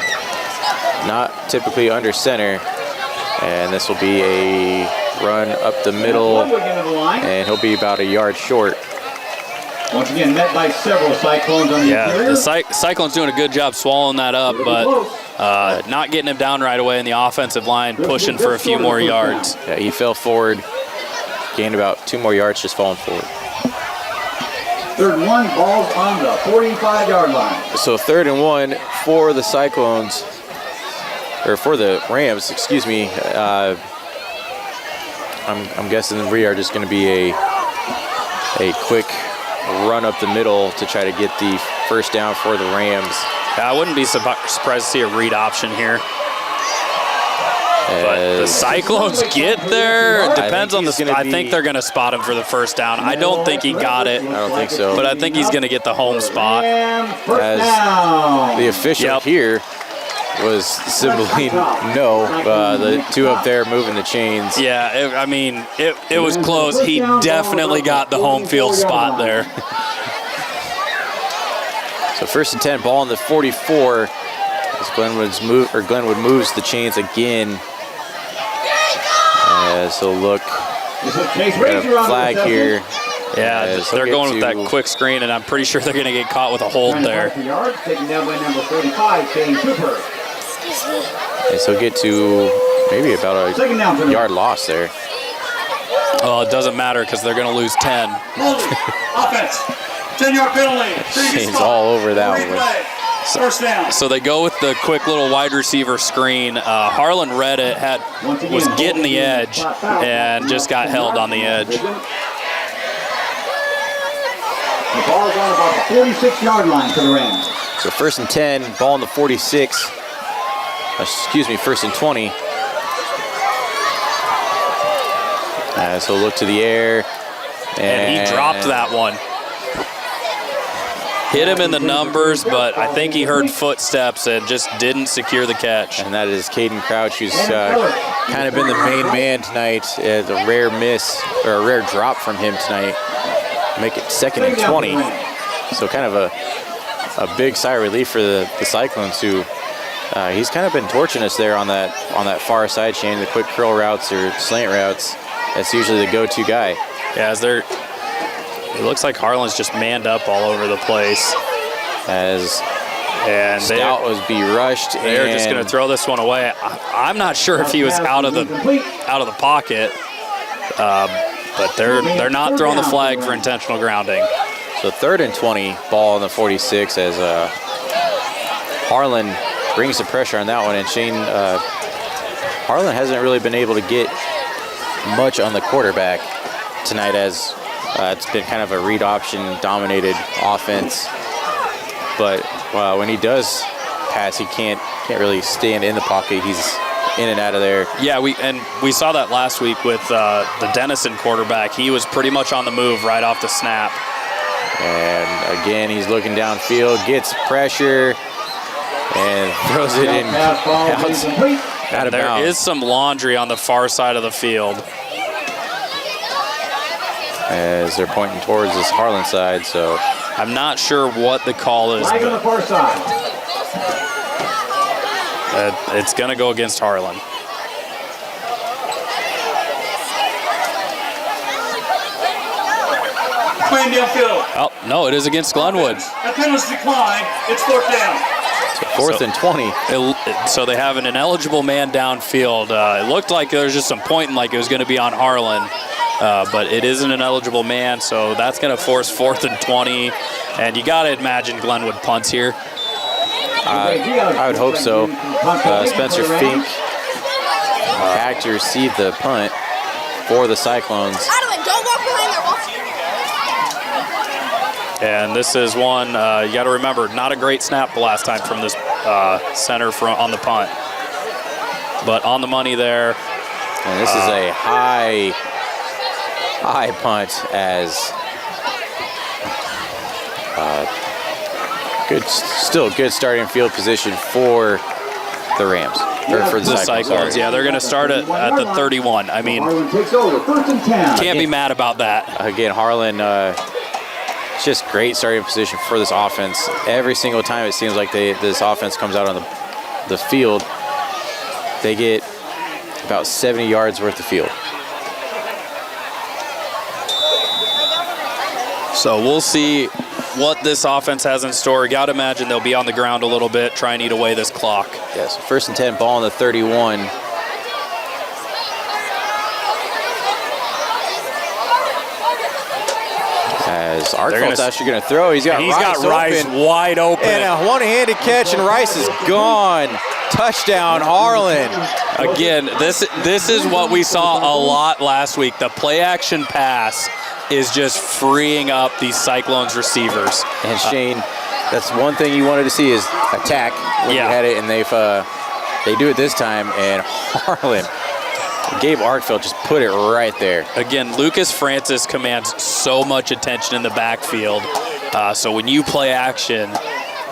not typically under center. And this will be a run up the middle, and he'll be about a yard short. Once again, met by several Cyclones on the interior. The Cyclone's doing a good job swallowing that up, but not getting him down right away in the offensive line, pushing for a few more yards. Yeah, he fell forward, gained about 2 more yards just falling forward. 3rd and 1, ball's on the 45-yard line. So 3rd and 1 for the Cyclones, or for the Rams, excuse me. I'm guessing we are just going to be a quick run up the middle to try to get the first down for the Rams. I wouldn't be surprised to see a read option here. But the Cyclones get there. It depends on the. I think they're going to spot him for the first down. I don't think he got it. I don't think so. But I think he's going to get the home spot. As the official here was symboling no. The 2 up there moving the chains. Yeah, I mean, it was close. He definitely got the home field spot there. So 1st and 10, ball on the 44. As Glenwood moves the chains again. So look, got a flag here. Yeah, they're going with that quick screen, and I'm pretty sure they're going to get caught with a hold there. Taken down by number 35, Shane Cooper. And so get to maybe about a yard loss there. Well, it doesn't matter because they're going to lose 10. Offense, 10-yard penalty. Shane's all over that one. First down. So they go with the quick little wide receiver screen. Harlan read it, was getting the edge, and just got held on the edge. The ball's on about the 46-yard line for the Rams. So 1st and 10, ball on the 46. Excuse me, 1st and 20. So look to the air. And he dropped that one. Hit him in the numbers, but I think he heard footsteps and just didn't secure the catch. And that is Caden Crouch, who's kind of been the main man tonight. A rare miss, or a rare drop from him tonight. Make it 2nd and 20. So kind of a big sigh of relief for the Cyclones, who he's kind of been torching us there on that far side chain, the quick curl routes or slant routes. That's usually the go-to guy. Yeah, it looks like Harlan's just manned up all over the place. And Stout was be rushed. They're just going to throw this one away. I'm not sure if he was out of the pocket, but they're not throwing the flag for intentional grounding. So 3rd and 20, ball on the 46 as Harlan brings the pressure on that one, and Shane Harlan hasn't really been able to get much on the quarterback tonight, as it's been kind of a read option dominated offense. But when he does pass, he can't really stand in the pocket. He's in and out of there. Yeah, we saw that last week with the Denison quarterback. He was pretty much on the move right off the snap. And again, he's looking downfield, gets pressure, and throws it in out of bounds. There is some laundry on the far side of the field, as they're pointing towards this Harlan side. So I'm not sure what the call is. Flag on the far side. It's going to go against Harlan. Playing downfield. Oh, no, it is against Glenwood. That penalty decline. It's 4th down. So 4th and 20. So they have an ineligible man downfield. It looked like there was just some pointing like it was going to be on Harlan. But it is an ineligible man, so that's going to force 4th and 20. And you got to imagine Glenwood punts here. I would hope so. Spencer Fink back to receive the punt for the Cyclones. Don't walk behind their wall. And this is one, you got to remember, not a great snap the last time from this center on the punt. But on the money there. And this is a high punt, as still good starting field position for the Rams. Or for the Cyclones. Yeah, they're going to start at the 31. I mean, can't be mad about that. Again, Harlan, it's just great starting position for this offense. Every single time it seems like this offense comes out on the field, they get about 70 yards worth of field. So we'll see what this offense has in store. Got to imagine they'll be on the ground a little bit, try and eat away this clock. Yes, first and 10, ball on the 31. As Artfeld's actually going to throw. He's got Rice wide open. And a one-handed catch, and Rice is gone. Touchdown, Harlan. Again, this is what we saw a lot last week. The play-action pass is just freeing up these Cyclones receivers. And Shane, that's one thing you wanted to see is attack when you had it, and they do it this time, and Harlan, Gabe Arkfeld just put it right there. Again, Lucas Francis commands so much attention in the backfield. So when you play action,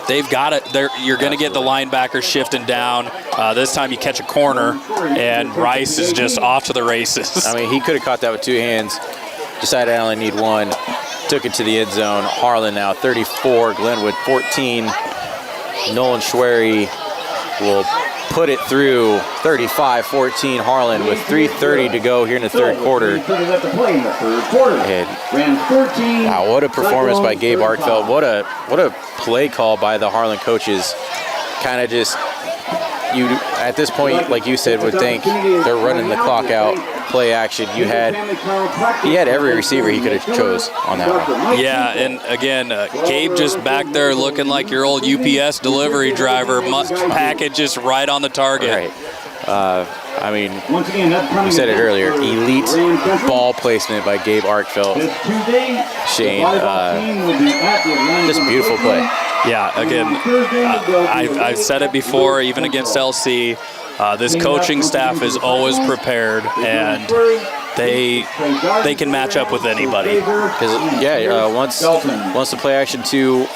they've got it. You're going to get the linebacker shifting down. This time you catch a corner, and Rice is just off to the races. I mean, he could have caught that with two hands. Decided I only need one. Took it to the end zone. Harlan now 34, Glenwood 14. Nolan Schwery will put it through 35-14 Harlan with 3:30 to go here in the third quarter. And wow, what a performance by Gabe Arkfeld. What a play call by the Harlan coaches. Kind of just, you at this point, like you said, would think they're running the clock out, play action. He had every receiver he could have chose on that one. Yeah, and again, Gabe just back there looking like your old UPS delivery driver, packages right on the target. Right. I mean, we said it earlier, elite ball placement by Gabe Arkfeld. Shane, just beautiful play. Yeah, again, I've said it before, even against LC, this coaching staff is always prepared, and they can match up with anybody. Once the play action to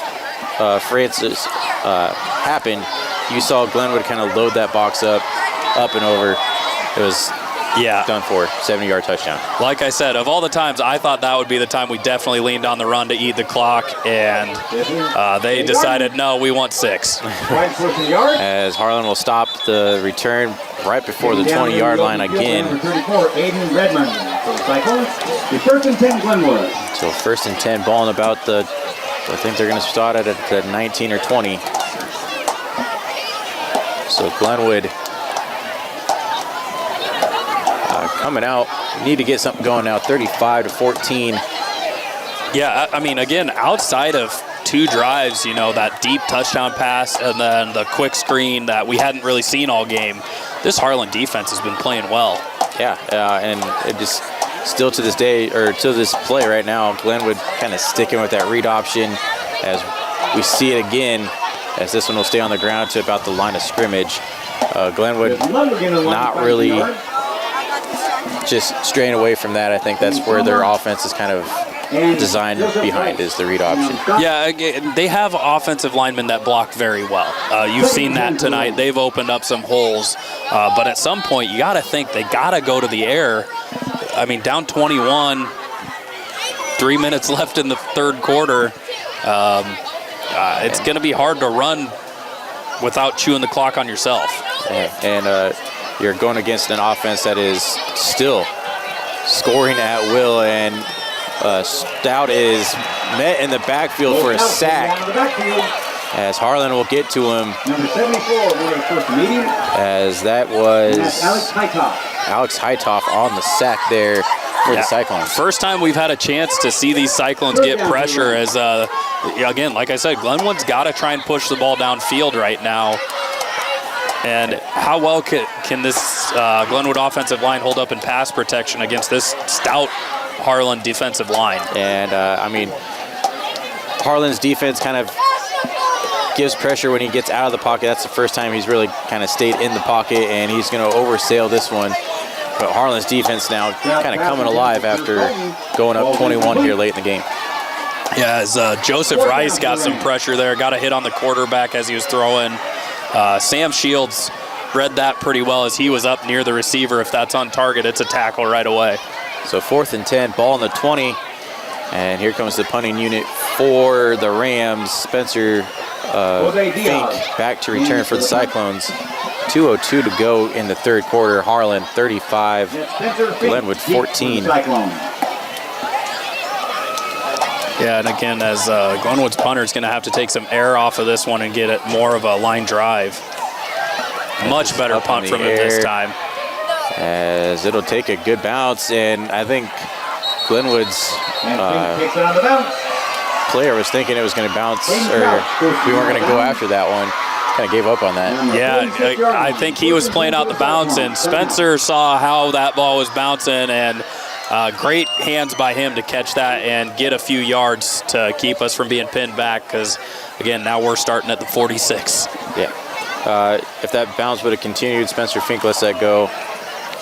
Francis happened, you saw Glenwood kind of load that box up and over. It was done for, 70-yard touchdown. Like I said, of all the times, I thought that would be the time we definitely leaned on the run to eat the clock, and they decided, no, we want 6. As Harlan will stop the return right before the 20-yard line again. So first and 10, ball in about I think they're going to start it at the 19 or 20. So Glenwood coming out, need to get something going now, 35-14. Yeah, I mean, again, outside of 2 drives, that deep touchdown pass and then the quick screen that we hadn't really seen all game, this Harlan defense has been playing well. Yeah, and it just still to this day, or to this play right now, Glenwood kind of sticking with that read option as we see it again, as this one will stay on the ground to about the line of scrimmage. Glenwood not really just straying away from that. I think that's where their offense is kind of designed behind, is the read option. Yeah, they have offensive linemen that block very well. You've seen that tonight. They've opened up some holes. But at some point, you got to think they got to go to the air. I mean, down 21, 3 minutes left in the third quarter. It's going to be hard to run without chewing the clock on yourself. And you're going against an offense that is still scoring at will, and Stout is met in the backfield for a sack, as Harlan will get to him, as that was Alex Hightoff on the sack there for the Cyclones. First time we've had a chance to see these Cyclones get pressure, as again, like I said, Glenwood's got to try and push the ball downfield right now. And how well can this Glenwood offensive line hold up in pass protection against this stout Harlan defensive line? And, I mean, Harlan's defense kind of gives pressure when he gets out of the pocket. That's the first time he's really kind of stayed in the pocket, and he's going to oversail this one. But Harlan's defense now kind of coming alive after going up 21 here late in the game. Yeah, as Joseph Rice got some pressure there, got a hit on the quarterback as he was throwing. Sam Shields read that pretty well as he was up near the receiver. If that's on target, it's a tackle right away. So 4th and 10, ball on the 20. And here comes the punting unit for the Rams. Spencer Fink back to return for the Cyclones. 2:02 to go in the third quarter. Harlan 35, Glenwood 14. Yeah, and again, as Glenwood's punter is going to have to take some air off of this one and get it more of a line drive. Much better punt from it this time. As it'll take a good bounce, and I think Glenwood's player was thinking it was going to bounce, or we weren't going to go after that one. Kind of gave up on that. Yeah, I think he was playing out the bounce, and Spencer saw how that ball was bouncing, and great hands by him to catch that and get a few yards to keep us from being pinned back, because, again, now we're starting at the 46. Yeah. If that bounce would have continued, Spencer Fink lets that go,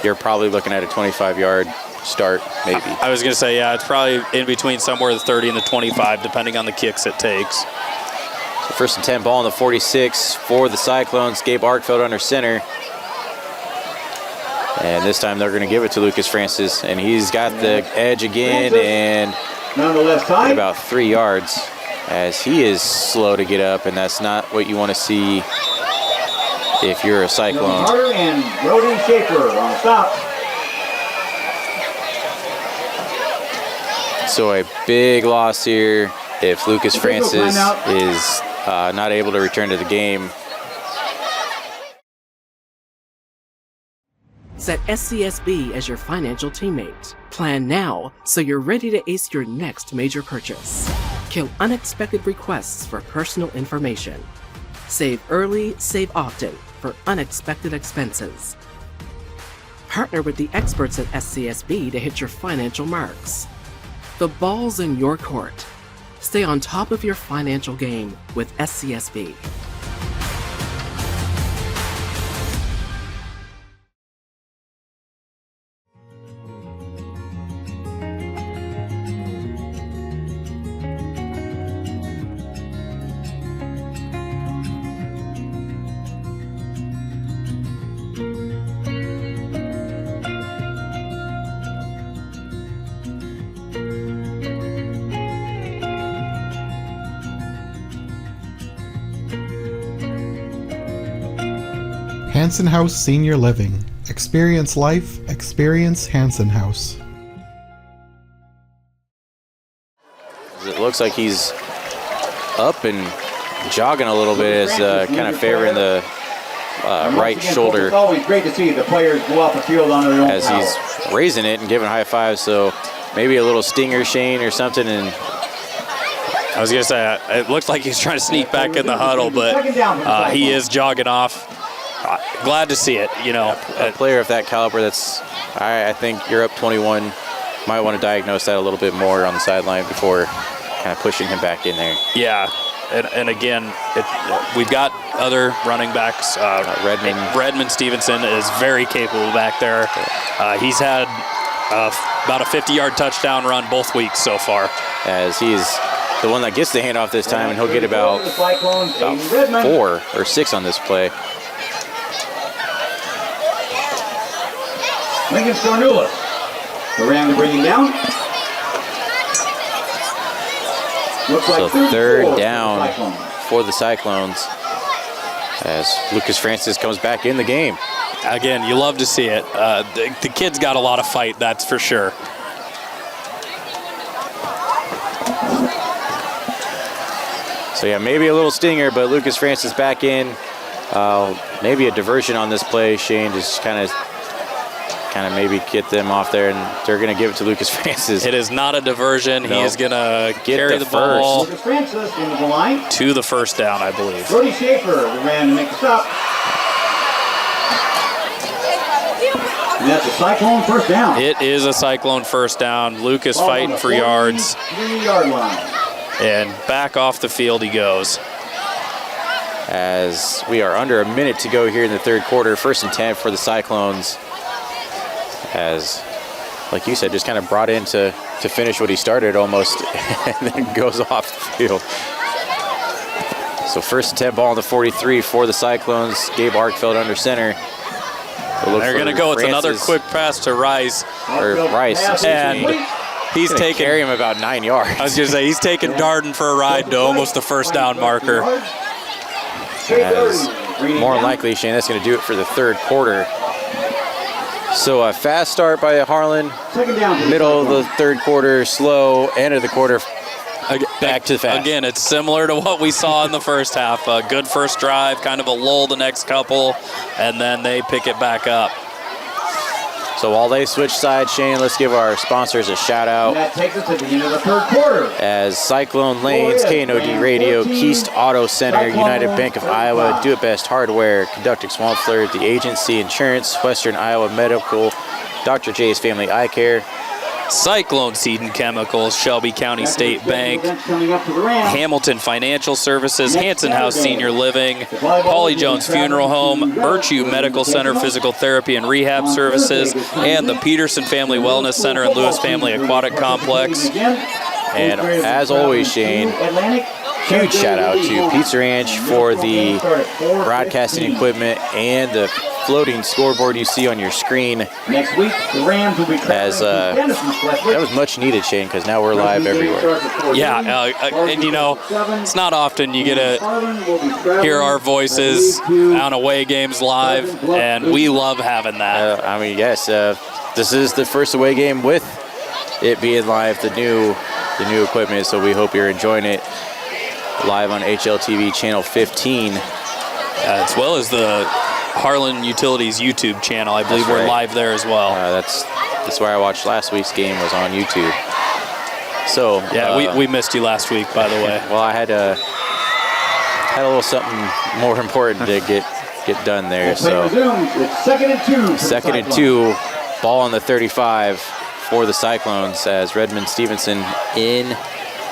you're probably looking at a 25-yard start, maybe. I was going to say, yeah, it's probably in between somewhere the 30 and the 25, depending on the kicks it takes. So 1st and 10, ball on the 46 for the Cyclones. Gabe Arkfeld under center. And this time they're going to give it to Lucas Francis, and he's got the edge again, and about 3 yards, as he is slow to get up, and that's not what you want to see if you're a Cyclone. Carter and Brody Schaefer on stop. So a big loss here if Lucas Francis is not able to return to the game. Set SCSB as your financial teammate. Plan now so you're ready to ace your next major purchase. Kill unexpected requests for personal information. Save early, save often for unexpected expenses. Partner with the experts at SCSB to hit your financial marks. The ball's in your court. Stay on top of your financial game with SCSB. Hanson House Senior Living. Experience life, experience Hanson House. It looks like he's up and jogging a little bit, as kind of favoring the right shoulder. It's always great to see the players go off the field on their own as power. He's raising it and giving high fives, so maybe a little stinger Shane or something. And I was going to say, it looks like he's trying to sneak back in the huddle, but he is jogging off. Glad to see it, you know. A player of that caliber, that's, I think you're up 21. Might want to diagnose that a little bit more on the sideline before kind of pushing him back in there. Yeah, and again, we've got other running backs. Redmond Stevenson is very capable back there. He's had about a 50-yard touchdown run both weeks so far. As he's the one that gets the handoff this time, and he'll get about 4 or 6 on this play. Lincoln Stornula. The Ram to bring him down. Looks like So third down for the Cyclones as Lucas Francis comes back in the game. Again, you love to see it. The kid's got a lot of fight, that's for sure. So yeah, maybe a little stinger, but Lucas Francis back in. Maybe a diversion on this play. Shane just kind of maybe get them off there, and they're going to give it to Lucas Francis. It is not a diversion. No. He is going to Get carry the the ball Lucas Francis into the line. to the first down, I believe. Brody Schaefer, the Ram to make the stop. And that's a Cyclone first down. It is a Cyclone first down. Lucas fighting for yards. 3-yard line. And back off the field he goes. As we are under a minute to go here in the third quarter. 1st and 10 for the Cyclones. As, like you said, just kind of brought in to finish what he started almost, and then goes off the field. So 1st and 10, ball on the 43 for the Cyclones. Gabe Arkfeld under center. They're going to go with another quick pass to Rice. And he's carry him about 9 yards. I was going to say, he's taking Darden for a ride to almost the first down marker. As more than likely, Shane, that's going to do it for the third quarter. So a fast start by Harlan, middle of the third quarter, slow, end of the quarter, back to fast. Again, it's similar to what we saw in the first half. A good first drive, kind of a lull the next couple, and then they pick it back up. So while they switch sides, Shane, let's give our sponsors a shout out. That takes us to the end of the third quarter. As Cyclone Lanes, KNOD Radio, Keast Auto Center, United Bank of Iowa, Do It Best Hardware, Conducting Swampflirt, The Agency Insurance, Western Iowa Medical, Dr. J's Family Eye Care, Cyclone Seed and Chemicals, Shelby County State Bank, Hamilton Financial Services, Hanson House Senior Living, Paulie Jones Funeral Home, Virtue Medical Center Physical Therapy and Rehab Services, and the Peterson Family Wellness Center and Lewis Family Aquatic Complex. And as always, Shane, huge shout out to Pizza Ranch for the broadcasting equipment and the floating scoreboard you see on your screen. Next week, the Rams will be as that was much needed, Shane, because now we're live everywhere. Yeah, and you know, it's not often you get to hear our voices on away games live, and we love having that. I mean, yes, this is the first away game with it being live, the new equipment, so we hope you're enjoying it live on HLTV channel 15. As well as the Harlan Utilities YouTube channel. I believe we're live there as well. That's where I watched last week's game, was on YouTube. So yeah, we missed you last week, by the way. Well, I had a little something more important to get done there. So it's second and two. Second and two, ball on the 35 for the Cyclones as Redmond Stevenson in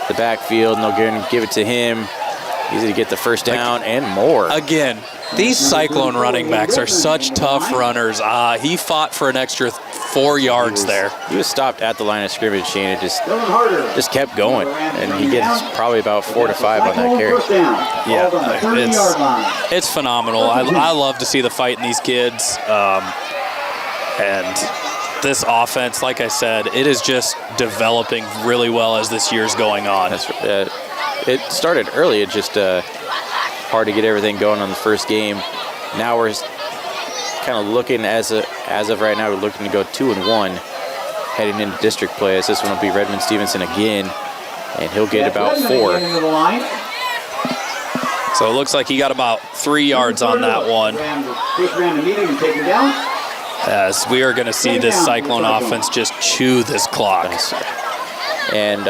the backfield, and they're going to give it to him. Easy to get the first down and more. Again, these Cyclone running backs are such tough runners. He fought for an extra 4 yards there. He was stopped at the line of scrimmage, Shane. It just kept going, and he gets probably about 4 to 5 on that carry. Yeah, it's phenomenal. I love to see the fight in these kids, and this offense, like I said, it is just developing really well as this year's going on. It started early. It's just hard to get everything going on the first game. Now we're kind of looking, as of right now, we're looking to go 2-1 heading into district play, as this one will be Redmond Stevenson again, and he'll get about 4. So it looks like he got about 3 yards on that one. As we are going to see this Cyclone offense just chew this clock. And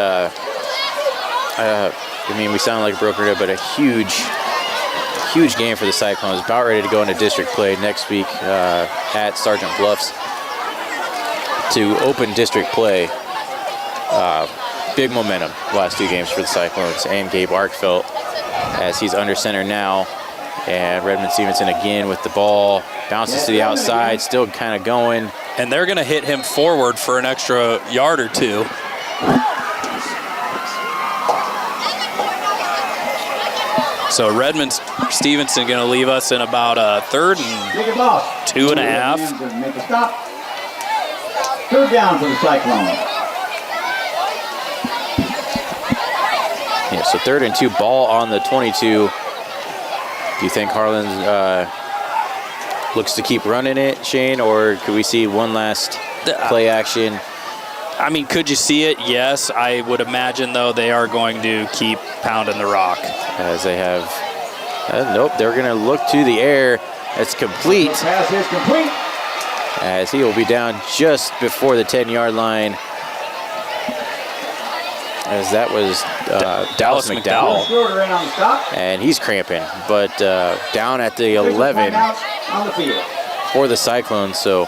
I mean, we sound like a broker, but a huge game for the Cyclones. About ready to go into district play next week at Sergeant Bluffs to open district play. Big momentum the last 2 games for the Cyclones and Gabe Arkfeld, as he's under center now. And Redmond Stevenson again with the ball. Bounces to the outside, still kind of going. And they're going to hit him forward for an extra yard or 2. So Redmond Stevenson going to leave us in about a 3rd and 2.5. Make a stop. 3rd down for the Cyclone. Yeah, so 3rd and 2, ball on the 22. Do you think Harlan looks to keep running it, Shane, or could we see one last play action? I mean, could you see it? Yes. I would imagine, though, they are going to keep pounding the rock. As they have, nope, they're going to look to the air. It's complete. The pass is complete. As he will be down just before the 10-yard line. As that was Dallas McDowell. And he's cramping, but down at the 11 for the Cyclones. So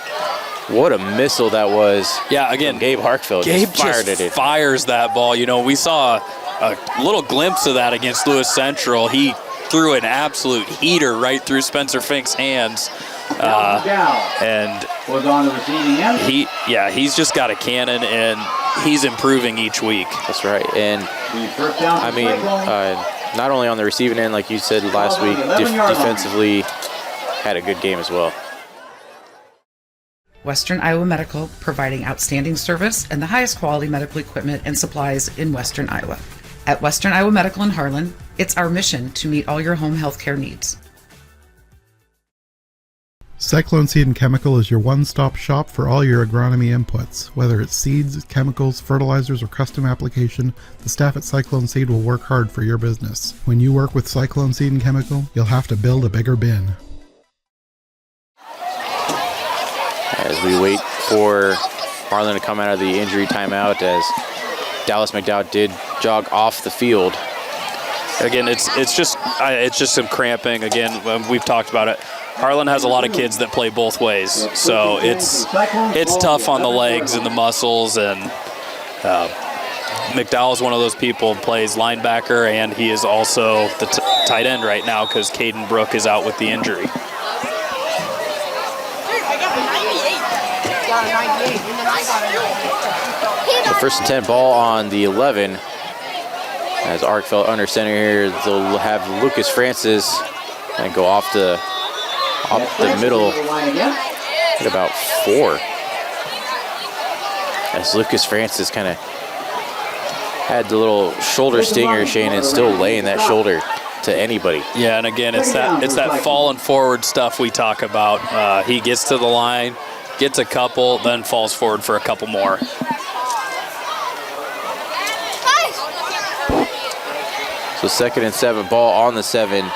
what a missile that was. Yeah, again, Gabe Harkfield just fires that ball. You know, we saw a little glimpse of that against Lewis Central. He threw an absolute heater right through Spencer Fink's hands. And was on the receiving end. He's just got a cannon, and he's improving each week. That's right. And I mean, not only on the receiving end, like you said last week, defensively had a good game as well. Western Iowa Medical, providing outstanding service and the highest quality medical equipment and supplies in Western Iowa. At Western Iowa Medical in Harlan, it's our mission to meet all your home health care needs. Cyclone Seed and Chemical is your one-stop shop for all your agronomy inputs. Whether it's seeds, chemicals, fertilizers, or custom application, the staff at Cyclone Seed will work hard for your business. When you work with Cyclone Seed and Chemical, you'll have to build a bigger bin. As we wait for Harlan to come out of the injury timeout, as Dallas McDowell did jog off the field. Again, it's just some cramping. Again, we've talked about it. Harlan has a lot of kids that play both ways, so it's tough on the legs and the muscles. And McDowell's one of those people, plays linebacker, and he is also the tight end right now because Caden Brook is out with the injury. So first and 10, ball on the 11. As Arkfeld under center here, they'll have Lucas Francis and go off the middle at about 4. As Lucas Francis kind of had the little shoulder stinger, Shane, and still laying that shoulder to anybody. Yeah, and again, it's that falling forward stuff we talk about. He gets to the line, gets a couple, then falls forward for a couple more. So second and 7, ball on the 7.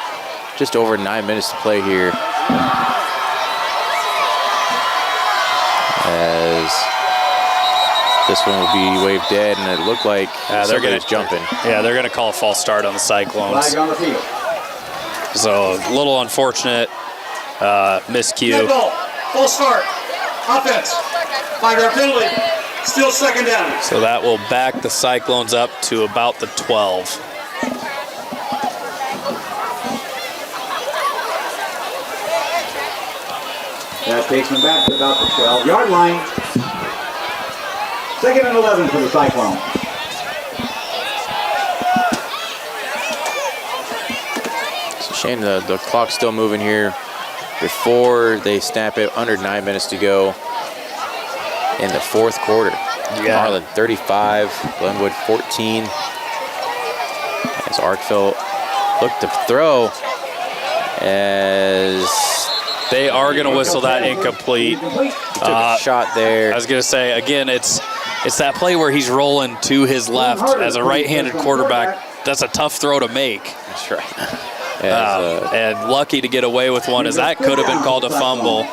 Just over 9 minutes to play here. As this one will be waved dead, and it looked like they're going to jumping. Yeah, they're going to call a false start on the Cyclones. So a little unfortunate miscue. False start. Offense. 5-yard penalty. Still second down. So that will back the Cyclones up to about the 12. That takes them back to about the 12-yard line. Second and 11 for the Cyclone. So Shane, the clock's still moving here. Before they snap it, under 9 minutes to go in the fourth quarter. Yeah. Harlan 35, Glenwood 14. As Arkfeld looked to throw, as they are going to whistle that incomplete. Took a shot there. I was going to say, again, it's that play where he's rolling to his left. As a right-handed quarterback, that's a tough throw to make. That's right. And lucky to get away with one, as that could have been called a fumble.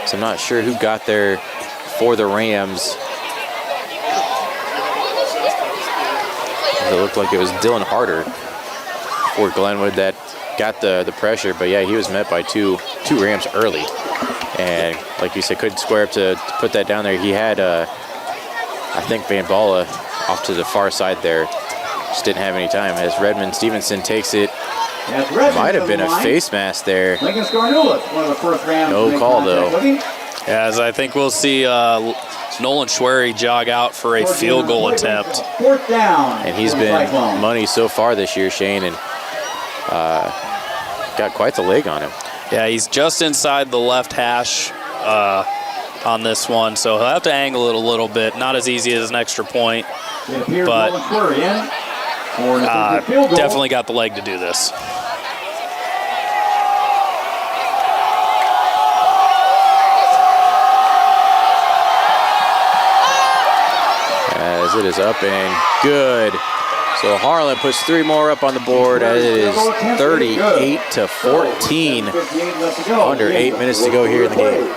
So I'm not sure who got there for the Rams. It looked like it was Dylan Harder for Glenwood that got the pressure, but yeah, he was met by two Rams early, and like you said, couldn't square up to put that down there. He had I think Van Balla off to the far side there, just didn't have any time. As Redmond Stevenson takes it, might have been a face mask there. Lincoln Scarnulis, one of the first Rams. No call though. Yeah, as I think we'll see Nolan Schwery jog out for a field goal attempt. Fourth down. And he's been money so far this year, Shane, and got quite the leg on him. Yeah, he's just inside the left hash on this one, so he'll have to angle it a little bit. Not as easy as an extra point, but definitely got the leg to do this. As it is up and good. So Harlan puts 3 more up on the board, as it is 38-14. Under 8 minutes to go here in the game.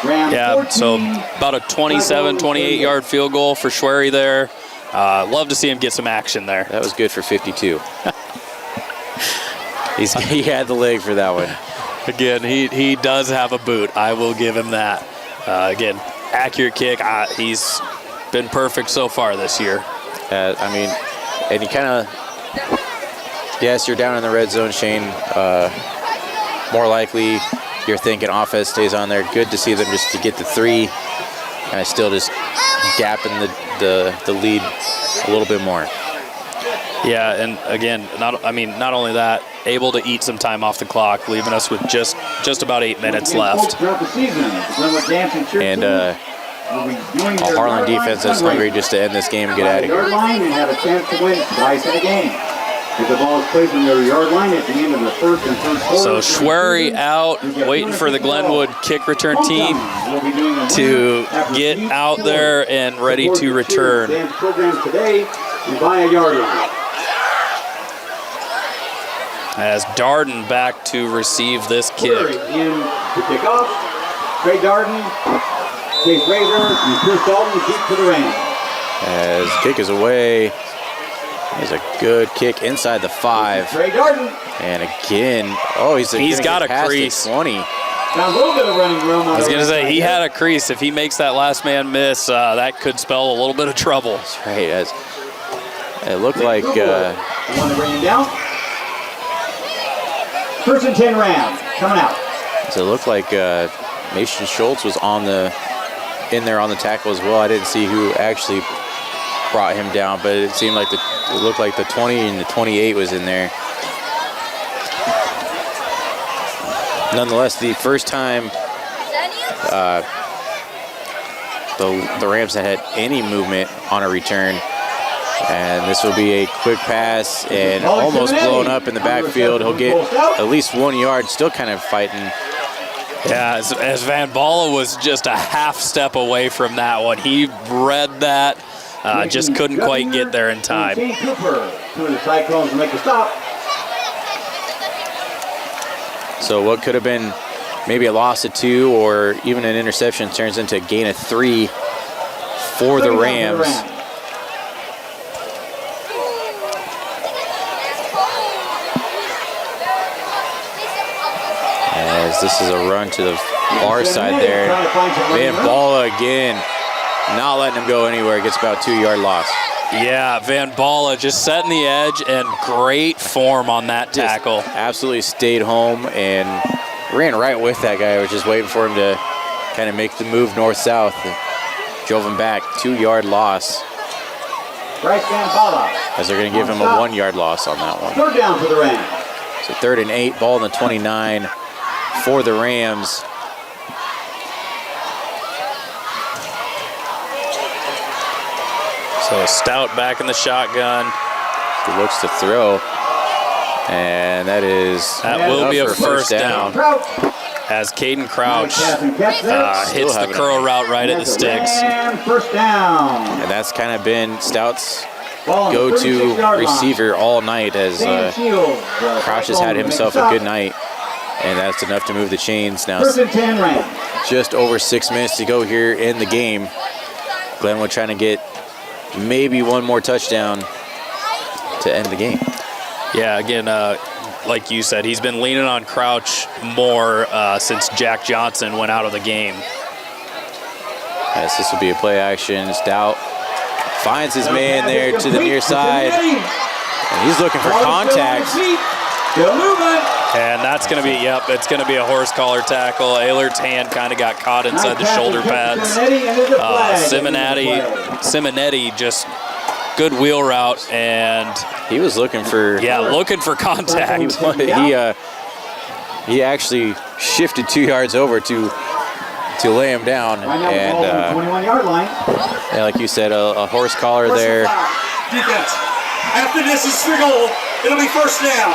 Yeah, so about a 27, 28-yard field goal for Schwery there. Love to see him get some action there. That was good for 52. He had the leg for that one. Again, he does have a boot. I will give him that. Again, accurate kick. He's been perfect so far this year. I mean, and you kind of, yes, you're down in the red zone, Shane. More likely, you're thinking offense stays on there. Good to see them just to get the 3, and still just gapping the lead a little bit more. Yeah, and again, not only that, able to eat some time off the clock, leaving us with just about 8 minutes left. And a Harlan defense that's hungry just to end this game and get out of here. And have a chance to win twice in a game. As the ball is placed on their yard line at the end of the first and third quarter. So Schwery out, waiting for the Glenwood kick return team to get out there and ready to return. Program today and by a yard line. As Darden back to receive this kick. In to kick off. Trey Darden, Chase Razor, and Chris Dalton keep to the Rams. As kick is away. There's a good kick inside the 5. Trey Darden. And again, he's got a crease. 20. Found a little bit of running room. I was going to say, he had a crease. If he makes that last man miss, that could spell a little bit of trouble. That's right. As it looked like... You want to bring him down? First and 10 Rams coming out. So it looked like Mason Schultz was in there on the tackle as well. I didn't see who actually brought him down, but it seemed like it looked like the 20 and the 28 was in there. Nonetheless, the first time the Rams had any movement on a return. And this will be a quick pass and almost blown up in the backfield. He'll get at least 1 yard, still kind of fighting. Yeah, as Van Balla was just a half step away from that one. He read that, just couldn't quite get there in time. Cooper to the Cyclones to make the stop. So what could have been maybe a loss of 2 or even an interception turns into a gain of 3 for the Rams. As this is a run to the far side there. Van Balla again, not letting him go anywhere. Gets about 2 yard loss. Yeah, Van Balla just setting the edge and great form on that tackle. Just absolutely stayed home and ran right with that guy. I was just waiting for him to kind of make the move north-south. Drove him back, 2 yard loss. Bryce Van Balla. As they're going to give him a 1 yard loss on that one. Third down for the Rams. So 3rd and 8, ball in the 29 for the Rams. So Stout back in the shotgun. He looks to throw. And that will be a first down. As Caden Crouch hits the curl route right at the sticks. And first down. And that's kind of been Stout's go-to receiver all night as Crouch has had himself a good night. And that's enough to move the chains now. First and 10 Rams. Just over 6 minutes to go here in the game. Glenwood trying to get maybe one more touchdown to end the game. Yeah, again, like you said, he's been leaning on Crouch more since Jack Johnson went out of the game. Yes, this will be a play action. Stout finds his man there to the near side. And he's looking for contact. And that's going to be, it's going to be a horse collar tackle. Ahlert's hand kind of got caught inside the shoulder pads. Simonetti just good wheel route, and he was looking for contact. He actually shifted 2 yards over to lay him down, and 21-yard line. Yeah, like you said, a horse collar there. Defense. After this is the goal. It'll be first down.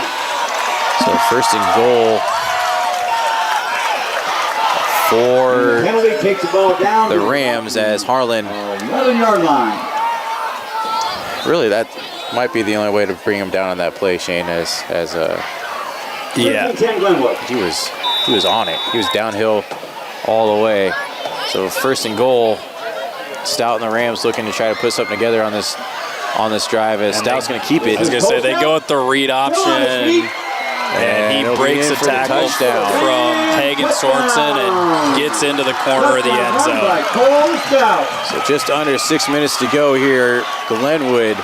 So first and goal for the Rams as Harlan. 11-yard line. Really, that might be the only way to bring him down on that play, Shane. He was on it. He was downhill all the way. So first and goal. Stout and the Rams looking to try to put something together on this drive. As Stout's going to keep it. I was going to say they go with the read option. And he breaks a tackle from Hagen Sorensen and gets into the corner of the end zone. So just under 6 minutes to go here. Glenwood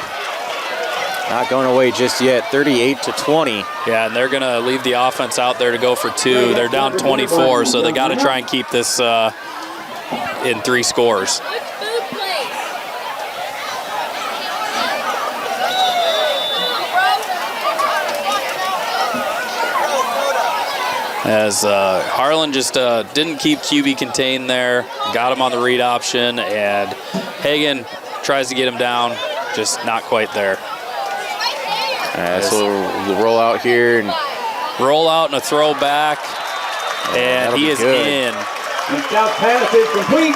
not going away just yet, 38-20. Yeah, and they're going to leave the offense out there to go for 2. They're down 24, so they got to try and keep this in 3 scores. As Harlan just didn't keep QB contained there, got him on the read option, and Hagen tries to get him down, just not quite there. So we'll roll out here. And roll out and a throw back. And he is in. Scout pass is complete.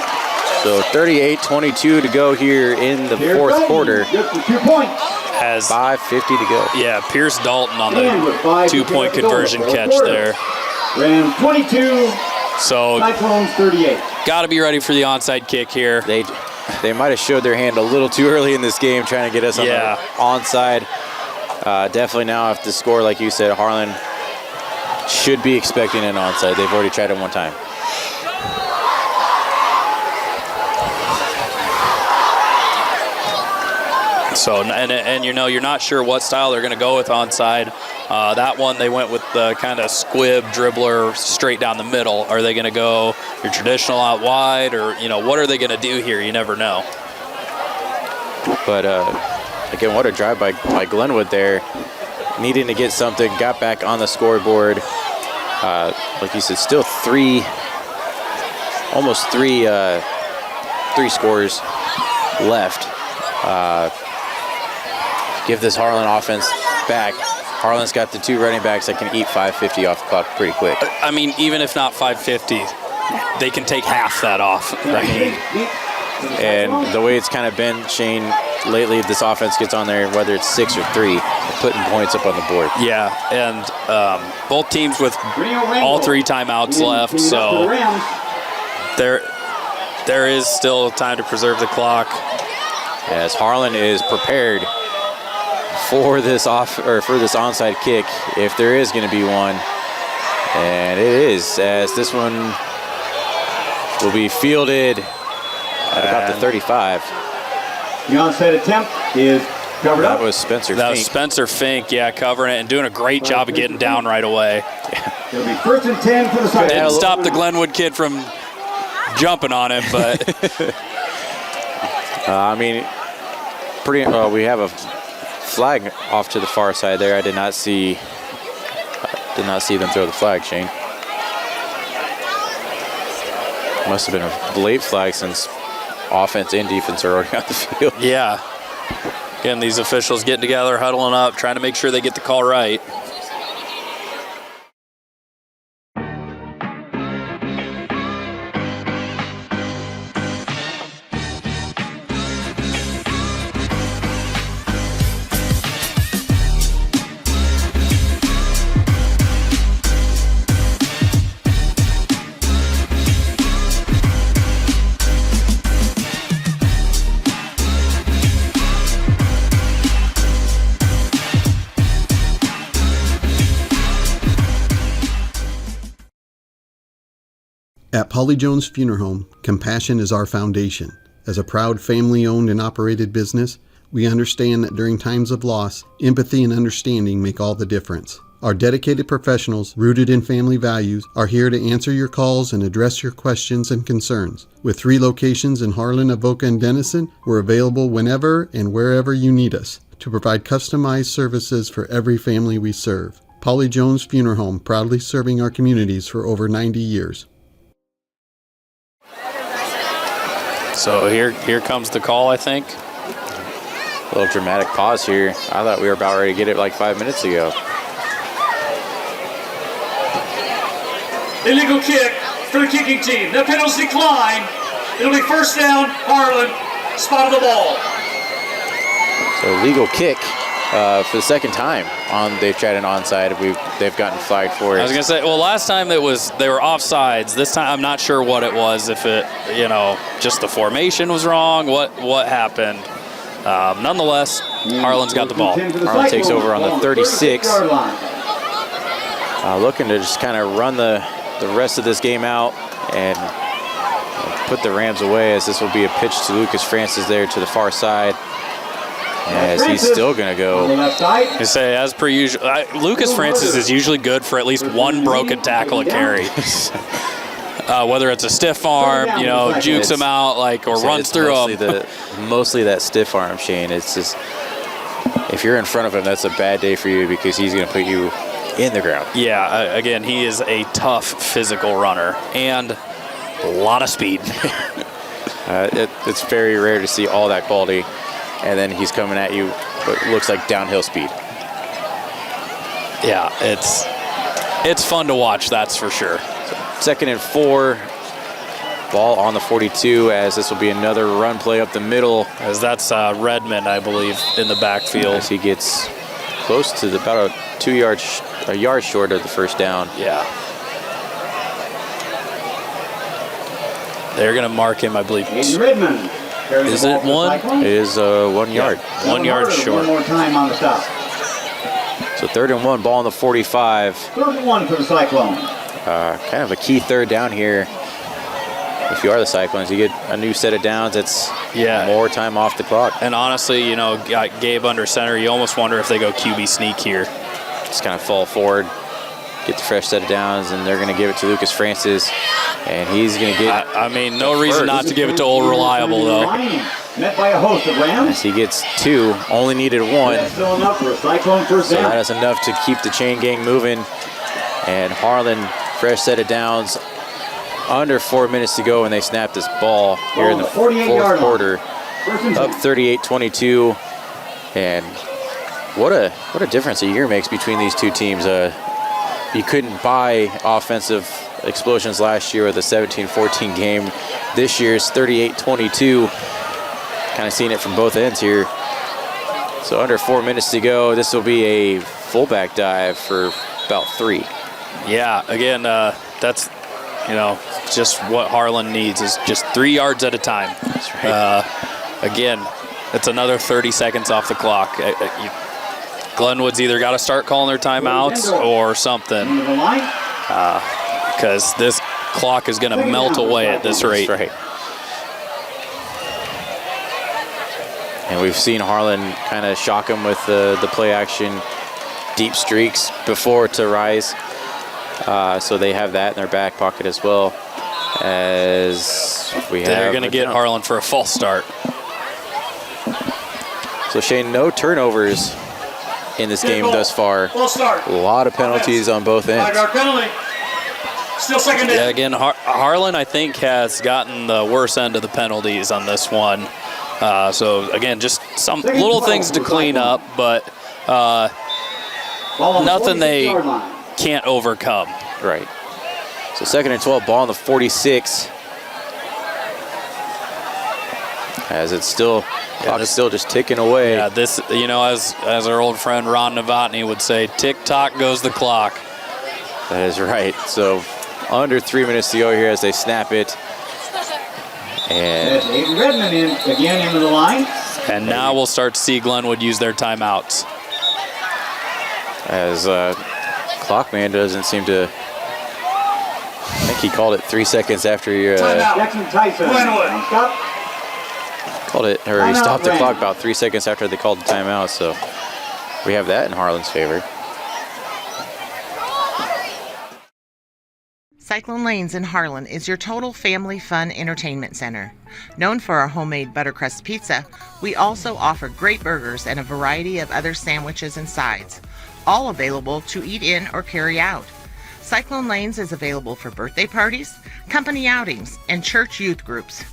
So 38-22 to go here in the fourth quarter. Just the 2 points. Has 5:50 to go. Yeah, Pierce Dalton on the 2-point conversion catch there. Rams 22. So Cyclones 38. Got to be ready for the onside kick here. They might have showed their hand a little too early in this game, trying to get us on the onside. Definitely now, if the score, like you said, Harlan should be expecting an onside. They've already tried it one time. So, and you know, you're not sure what style they're going to go with onside. That one, they went with the kind of squib dribbler straight down the middle. Are they going to go your traditional out wide, or, you know, what are they going to do here? You never know. But, again, what a drive by Glenwood there. Needing to get something, got back on the scoreboard. Like you said, still almost three scores left. Give this Harlan offense back. Harlan's got the 2 running backs that can eat 5:50 off the clock pretty quick. I mean, even if not 5:50, they can take half that off. Right? And the way it's kind of been, Shane, lately, this offense gets on there, whether it's 6 or 3, putting points up on the board. Yeah, and both teams with all 3 timeouts left, so there is still time to preserve the clock. As Harlan is prepared for this onside kick, if there is going to be one, and it is, as this one will be fielded at about the 35. The onside attempt is covered up. That was Spencer Fink. That was Spencer Fink, yeah, covering it and doing a great job of getting down right away. It'll be 1st and 10 for the side. Didn't stop the Glenwood kid from jumping on him, but I mean, we have a flag off to the far side there. I did not see them throw the flag, Shane. Must have been a late flag since offense and defense are already on the field. Yeah. Again, these officials getting together, huddling up, trying to make sure they get the call right. At Polly Jones Funeral Home, compassion is our foundation. As a proud family-owned and operated business, we understand that during times of loss, empathy and understanding make all the difference. Our dedicated professionals, rooted in family values, are here to answer your calls and address your questions and concerns. With 3 locations in Harlan, Avoca, and Denison, we're available whenever and wherever you need us to provide customized services for every family we serve. Polly Jones Funeral Home, proudly serving our communities for over 90 years. So here comes the call, I think. A little dramatic pause here. I thought we were about ready to get it like 5 minutes ago. Illegal kick for the kicking team. The penalty's declined. It'll be 1st down, Harlan. Spot of the ball. So legal kick for the second time they've tried an onside. They've gotten flagged for it. I was gonna say, well, last time they were offsides. This time I'm not sure what it was. If it, just the formation was wrong. What happened? Nonetheless, Harlan's got the ball. Harlan takes over on the 36. Looking to just kind of run the rest of this game out and put the Rams away, as this will be a pitch to Lucas Francis there to the far side. As he's still going to go. I say, as per usual, Lucas Francis is usually good for at least 1 broken tackle a carry. Whether it's a stiff arm, jukes him out, or runs through him. Mostly that stiff arm, Shane. It's just, if you're in front of him, that's a bad day for you, because he's going to put you in the ground. Yeah, again, he is a tough physical runner and a lot of speed. It's very rare to see all that quality, and then he's coming at you what looks like downhill speed. Yeah, it's fun to watch, that's for sure. Second and 4. Ball on the 42 as this will be another run play up the middle. As that's Redmond, I believe, in the backfield. As he gets close to about a yard short of the first down. Yeah. They're going to mark him, I believe. Redmond. Is it one? It is 1 yard. 1 yard short. One more time on the stop. So 3rd and 1, ball on the 45. 3rd and 1 for the Cyclone. Kind of a key third down here. If you are the Cyclones, you get a new set of downs. It's more time off the clock. And honestly, you know, got Gabe under center. You almost wonder if they go QB sneak here. Just kind of fall forward, get the fresh set of downs, and they're going to give it to Lucas Francis. And he's going to get... I mean, no reason not to give it to Old Reliable, though. Met by a host of Rams. As he gets 2, only needed 1. That's still enough for a Cyclone first down. So that is enough to keep the chain gang moving. And Harlan, fresh set of downs. Under 4 minutes to go, and they snap this ball here in the fourth quarter. Up 38-22. And what a difference a year makes between these two teams. You couldn't buy offensive explosions last year with a 17-14 game. This year's 38-22. Kind of seeing it from both ends here. So under 4 minutes to go, this will be a fullback dive for about 3. Yeah, again, that's, you know, just what Harlan needs is just 3 yards at a time. That's right. Again, it's another 30 seconds off the clock. Glenwood's either got to start calling their timeouts or something, because this clock is going to melt away at this rate. That's right. And we've seen Harlan kind of shock him with the play action deep streaks before to Rise. So they have that in their back pocket as well. As they're going to get Harlan for a false start. So Shane, no turnovers in this game thus far. False start. A lot of penalties on both ends. 5-yard penalty. Still second down. Yeah, again, Harlan, I think, has gotten the worst end of the penalties on this one. So, again, just some little things to clean up, but nothing they can't overcome. Right. So 2nd and 12, ball on the 46. As it's still, clock is still just ticking away. Yeah, this, you know, as our old friend Ron Novotny would say, tick-tock goes the clock. That is right. So under 3 minutes to go here as they snap it. And Aiden Redmond again into the line. And now we'll start to see Glenwood use their timeouts. As Clockman doesn't seem to, I think he called it 3 seconds after he called it, or he stopped the clock about 3 seconds after they called the timeout. So we have that in Harlan's favor. Cyclone Lanes in Harlan is your total family fun entertainment center. Known for our homemade buttercrust pizza, we also offer great burgers and a variety of other sandwiches and sides, all available to eat in or carry out. Cyclone Lanes is available for birthday parties, company outings, and church youth groups.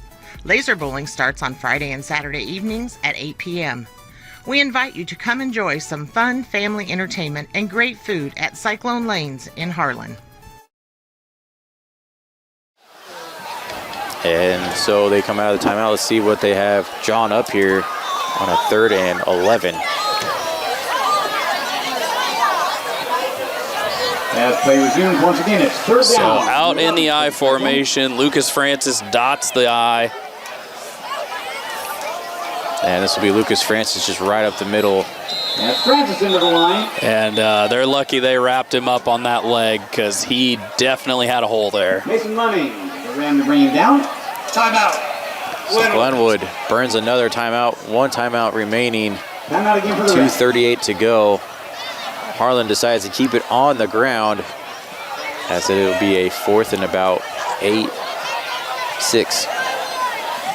Laser bowling starts on Friday and Saturday evenings at 8 p.m. We invite you to come enjoy some fun family entertainment and great food at Cyclone Lanes in Harlan. And so they come out of the timeout. Let's see what they have drawn up here on a 3rd and 11. As play resumes once again, it's 3rd down. So out in the I formation, Lucas Francis dots the I. And this will be Lucas Francis just right up the middle. That's Francis into the line. And they're lucky they wrapped him up on that leg because he definitely had a hole there. Mason Money, ran to bring him down. Timeout. So Glenwood burns another timeout. 1 timeout remaining. Timeout again for the 2:38 to go. Harlan decides to keep it on the ground as it will be a 4th and about 8, 6.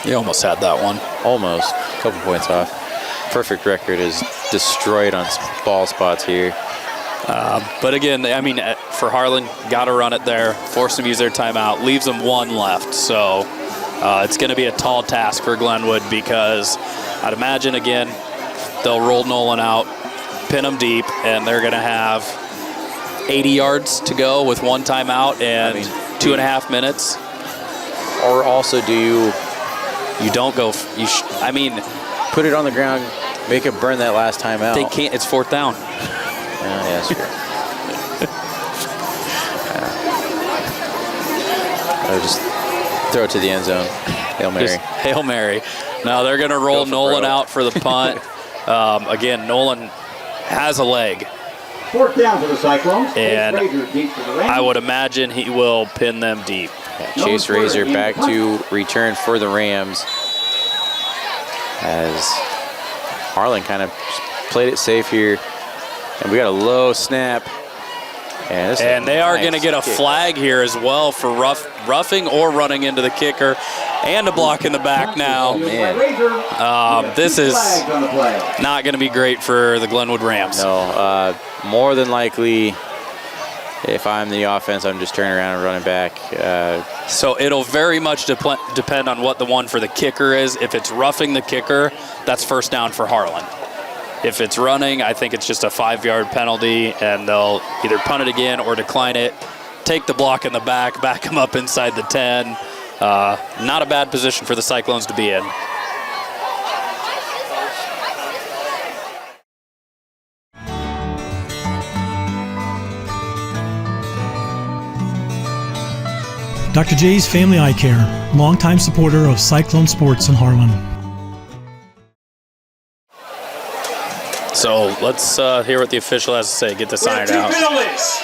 You almost had that one. Almost. A couple points off. Perfect record is destroyed on ball spots here. But again, I mean, for Harlan, got to run it there, force them to use their timeout, leaves them 1 left. So it's going to be a tall task for Glenwood because I'd imagine, again, they'll roll Nolan out, pin him deep, and they're going to have 80 yards to go with 1 timeout and 2.5 minutes. Or also do you don't go, put it on the ground, make it burn that last timeout. They can't, it's 4th down. Yeah, that's true. Or just throw it to the end zone. Hail Mary. Just Hail Mary. No, they're going to roll Nolan out for the punt. Again, Nolan has a leg. 4th down for the Cyclones. And Deep for the Rams. I would imagine he will pin them deep. Yeah, Chase Razor back to return for the Rams as Harlan kind of played it safe here. And we got a low snap. And they are going to get a flag here as well for roughing or running into the kicker and a block in the back now. This is not going to be great for the Glenwood Rams. No, more than likely, if I'm the offense, I'm just turning around and running back. So it'll very much depend on what the one for the kicker is. If it's roughing the kicker, that's 1st down for Harlan. If it's running, I think it's just a 5-yard penalty, and they'll either punt it again or decline it, take the block in the back him up inside the 10. Not a bad position for the Cyclones to be in. Dr. J's Family Eye Care, longtime supporter of Cyclone sports in Harlan. So let's hear what the official has to say. Get this ironed out. 2 penalties.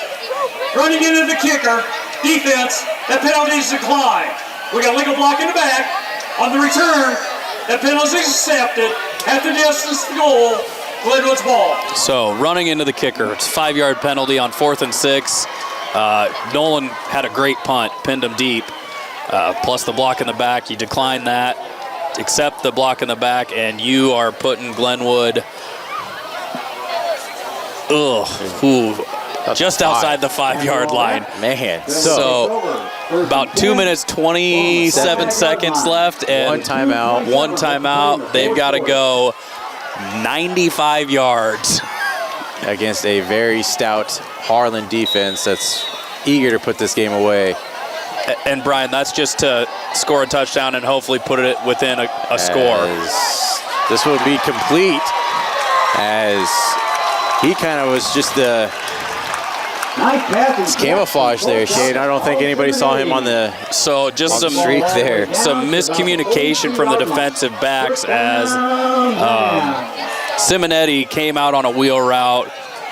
Running into the kicker, defense, that penalty is declined. We got a legal block in the back. On the return, that penalty is accepted. At the distance, the goal, Glenwood's ball. So running into the kicker, it's a 5-yard penalty on 4th and 6. Nolan had a great punt, pinned him deep. Plus the block in the back, you decline that, accept the block in the back, and you are putting Glenwood just outside the 5-yard line. Man, so about 2 minutes, 27 seconds left, and 1 timeout. 1 timeout. They've got to go 95 yards against a very stout Harlan defense that's eager to put this game away. And Brian, that's just to score a touchdown and hopefully put it within a score. This will be complete as he kind of was just the camouflage there, Shane. I don't think anybody saw him on the streak there. Some miscommunication from the defensive backs as Simonetti came out on a wheel route,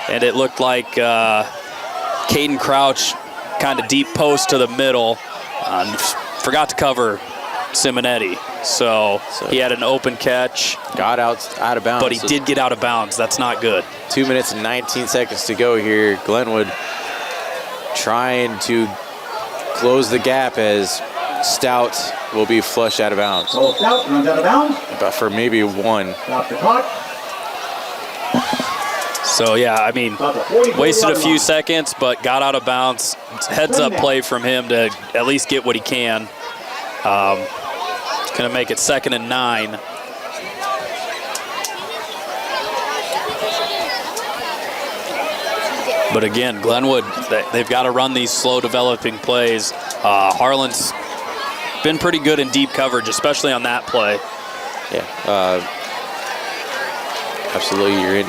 and it looked like Caden Crouch kind of deep post to the middle. Forgot to cover Simonetti. So he had an open catch. Got out of bounds. But he did get out of bounds. That's not good. 2 minutes and 19 seconds to go here. Glenwood trying to close the gap as Stout will be flushed out of bounds. So Stout runs out of bounds. But for maybe 1. Stop the clock. So, yeah, I mean, wasted a few seconds, but got out of bounds. Heads-up play from him to at least get what he can. It's going to make it 2nd and 9. But again, Glenwood, they've got to run these slow-developing plays. Harlan's been pretty good in deep coverage, especially on that play. Yeah, absolutely. You're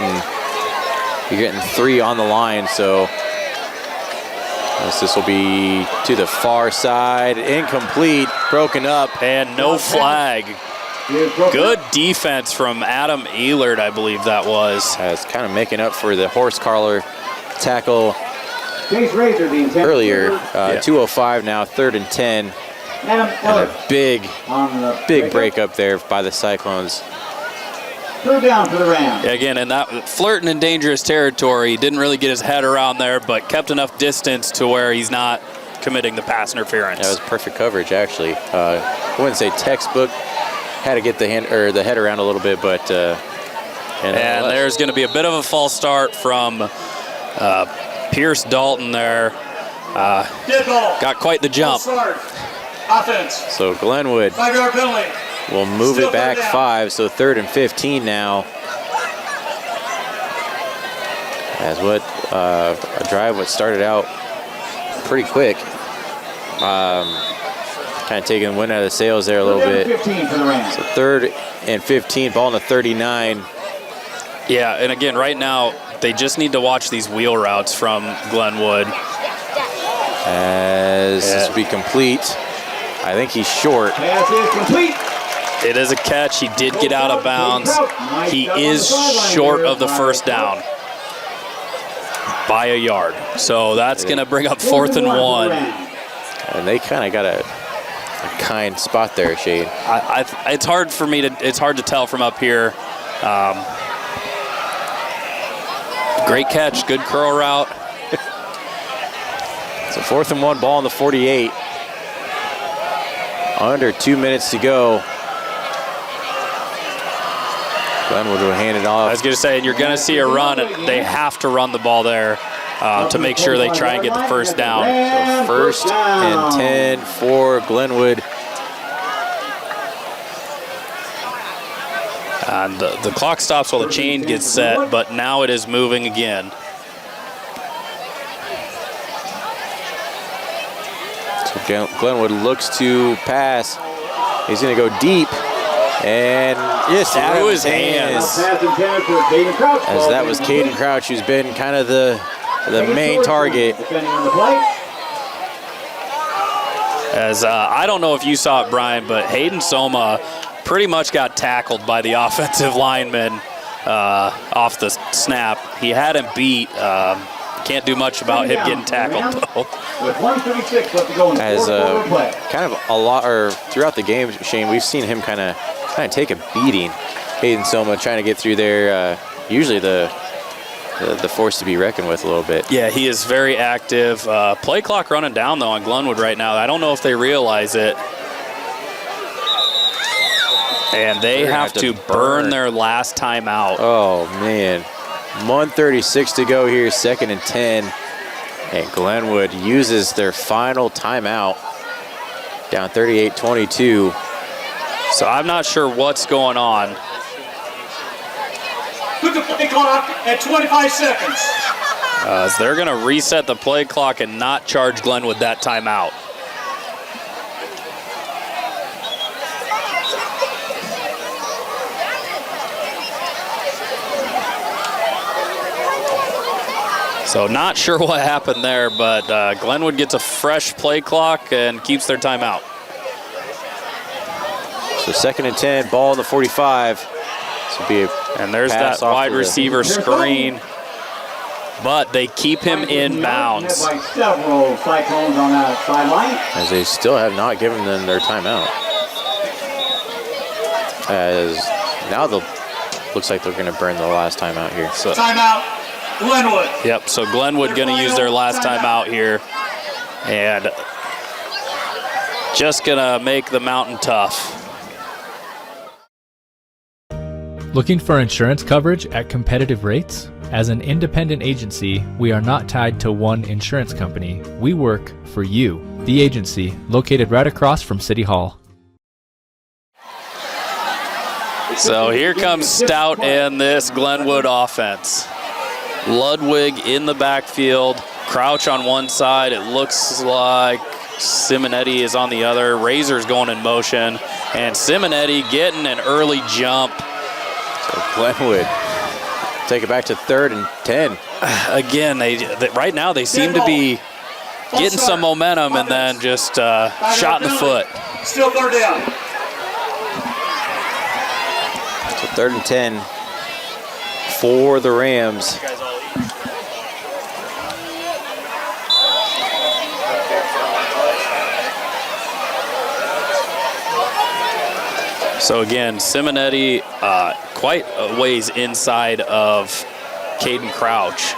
getting 3 on the line, so this will be to the far side, incomplete, broken up, and no flag. Good defense from Adam Ehlert, I believe that was. It's kind of making up for the horse collar tackle earlier. 2:05 now, 3rd and 10. And a big breakup there by the Cyclones. 3rd down for the Rams. Yeah, again, and that flirting in dangerous territory. Didn't really get his head around there, but kept enough distance to where he's not committing the pass interference. That was perfect coverage, actually. I wouldn't say textbook. Had to get the head around a little bit, but and there's going to be a bit of a false start from Pierce Dalton there. Got quite the jump. Offense. So Glenwood 5-yard penalty. We'll move it back 5, so 3rd and 15 now. As what a drive what started out pretty quick. Kind of taking the wind out of the sails there a little bit. 15 for the Rams. So 3rd and 15, ball in the 39. Yeah, and again, right now, they just need to watch these wheel routes from Glenwood. As this will be complete. I think he's short. Pass is complete. It is a catch. He did get out of bounds. He is short of the first down by a yard. So that's going to bring up 4th and 1. And they kind of got a kind spot there, Shane. It's hard for me to. It's hard to tell from up here. Great catch, good curl route. So 4th and 1, ball on the 48. Under 2 minutes to go. Glenwood will hand it off. I was going to say, you're going to see a run. They have to run the ball there to make sure they try and get the first down. So 1st and 10 for Glenwood. And the clock stops while the chain gets set, but now it is moving again. So Glenwood looks to pass. He's going to go deep. And just out of his hands. As that was Caden Crouch, who's been kind of the main target. As I don't know if you saw it, Brian, but Hayden Soma pretty much got tackled by the offensive lineman off the snap. He had him beat. Can't do much about him getting tackled, though. With 1:36 left to go in the As fourth quarter play. kind of a lot, or throughout the game, Shane, we've seen him kind of take a beating. Hayden Soma trying to get through there. Usually the force to be reckoned with a little bit. Yeah, he is very active. Play clock running down, though, on Glenwood right now. I don't know if they realize it. And they have to burn their last timeout. Oh, man. 1:36 to go here, 2nd and 10. And Glenwood uses their final timeout. Down 38-22. So I'm not sure what's going on. Put the play clock at 25 seconds. They're going to reset the play clock and not charge Glenwood that timeout. So not sure what happened there, but Glenwood gets a fresh play clock and keeps their timeout. So 2nd and 10, ball in the 45. And there's that wide receiver screen, but they keep him in bounds. By several Cyclones on that sideline. As they still have not given them their timeout. As now looks like they're going to burn the last timeout here. So timeout, Glenwood. Yep, so Glenwood going to use their last timeout here. And just going to make the mountain tough. Looking for insurance coverage at competitive rates? As an independent agency, we are not tied to one insurance company. We work for you, the agency, located right across from City Hall. So here comes Stout and this Glenwood offense. Ludwig in the backfield, Crouch on one side. It looks like Simonetti is on the other. Razor's going in motion, and Simonetti getting an early jump. So Glenwood take it back to 3rd and 10. Again, right now they seem to be getting some momentum and then just shot in the foot. Still 3rd down. So 3rd and 10 for the Rams. So again, Simonetti quite a ways inside of Caden Crouch.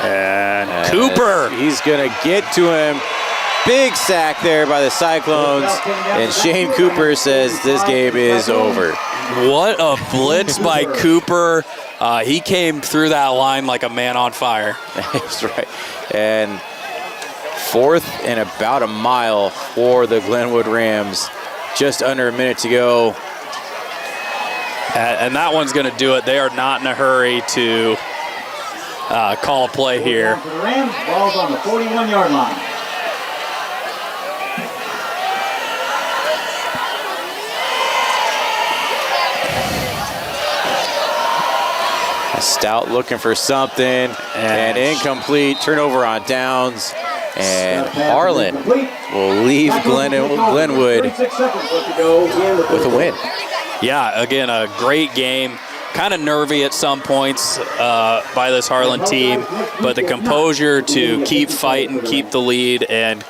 And Cooper. He's going to get to him. Big sack there by the Cyclones. And Shane Cooper says this game is over. What a blitz by Cooper. He came through that line like a man on fire. That's right. And 4th and about a mile for the Glenwood Rams. Just under a minute to go. And that one's going to do it. They are not in a hurry to call a play here. For the Rams, ball's on the 41-yard line. Stout looking for something, and incomplete. Turnover on downs, and Harlan will leave Glenwood with a win. Yeah, again, a great game. Kind of nervy at some points by this Harlan team, but the composure to keep fighting, keep the lead, and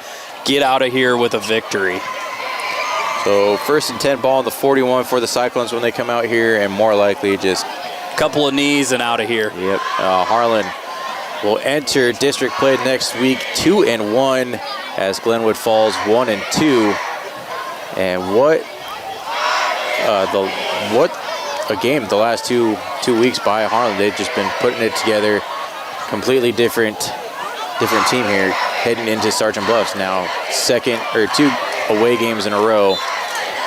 get out of here with a victory. So 1st and 10 ball on the 41 for the Cyclones when they come out here, and more likely just couple of knees and out of here. Yep. Harlan will enter district play next week 2-1 as Glenwood falls 1-2. And what a game the last two weeks by Harlan. They've just been putting it together. Completely different team here heading into Sergeant Bluffs now. 2 away games in a row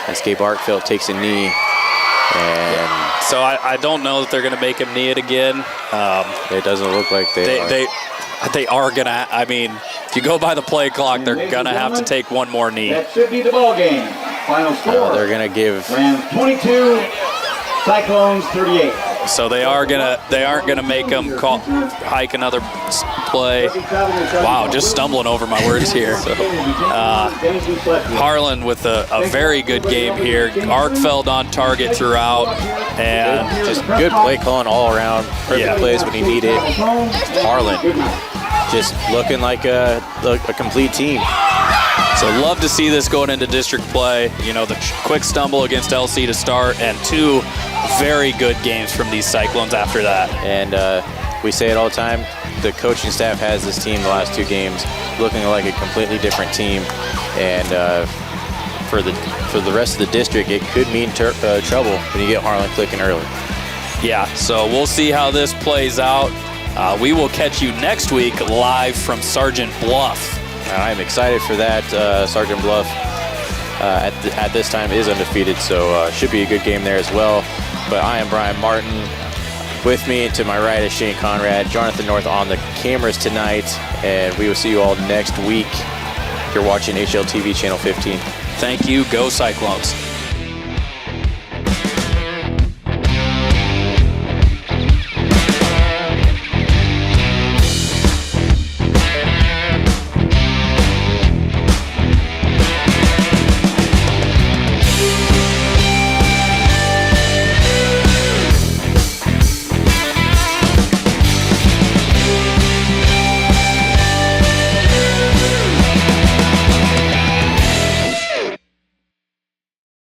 as Gabe Arkfeld takes a knee. And so I don't know that they're going to make him knee it again. It doesn't look like they are going to. I mean, if you go by the play clock, they're going to have to take one more knee. That should be the ball game. Final score. They're going to give Rams 22, Cyclones 38. So they aren't gonna make them hike another play. Wow, just stumbling over my words here. Harlan with a very good game here. Arkfeld on target throughout, and just good play calling all around. Perfect plays when he needed. Harlan just looking like a complete team. So love to see this going into district play. You know, the quick stumble against LC to start, and 2 very good games from these Cyclones after that. And we say it all the time, the coaching staff has this team the last 2 games looking like a completely different team. And for the rest of the district, it could mean trouble when you get Harlan clicking early. Yeah, so we'll see how this plays out. We will catch you next week live from Sergeant Bluff. I'm excited for that. Sergeant Bluff at this time is undefeated, so should be a good game there as well. But I am Brian Martin. With me to my right is Shane Conrad, Jonathan North on the cameras tonight, and we will see you all next week. You're watching HLTV Channel 15. Thank you. Go Cyclones.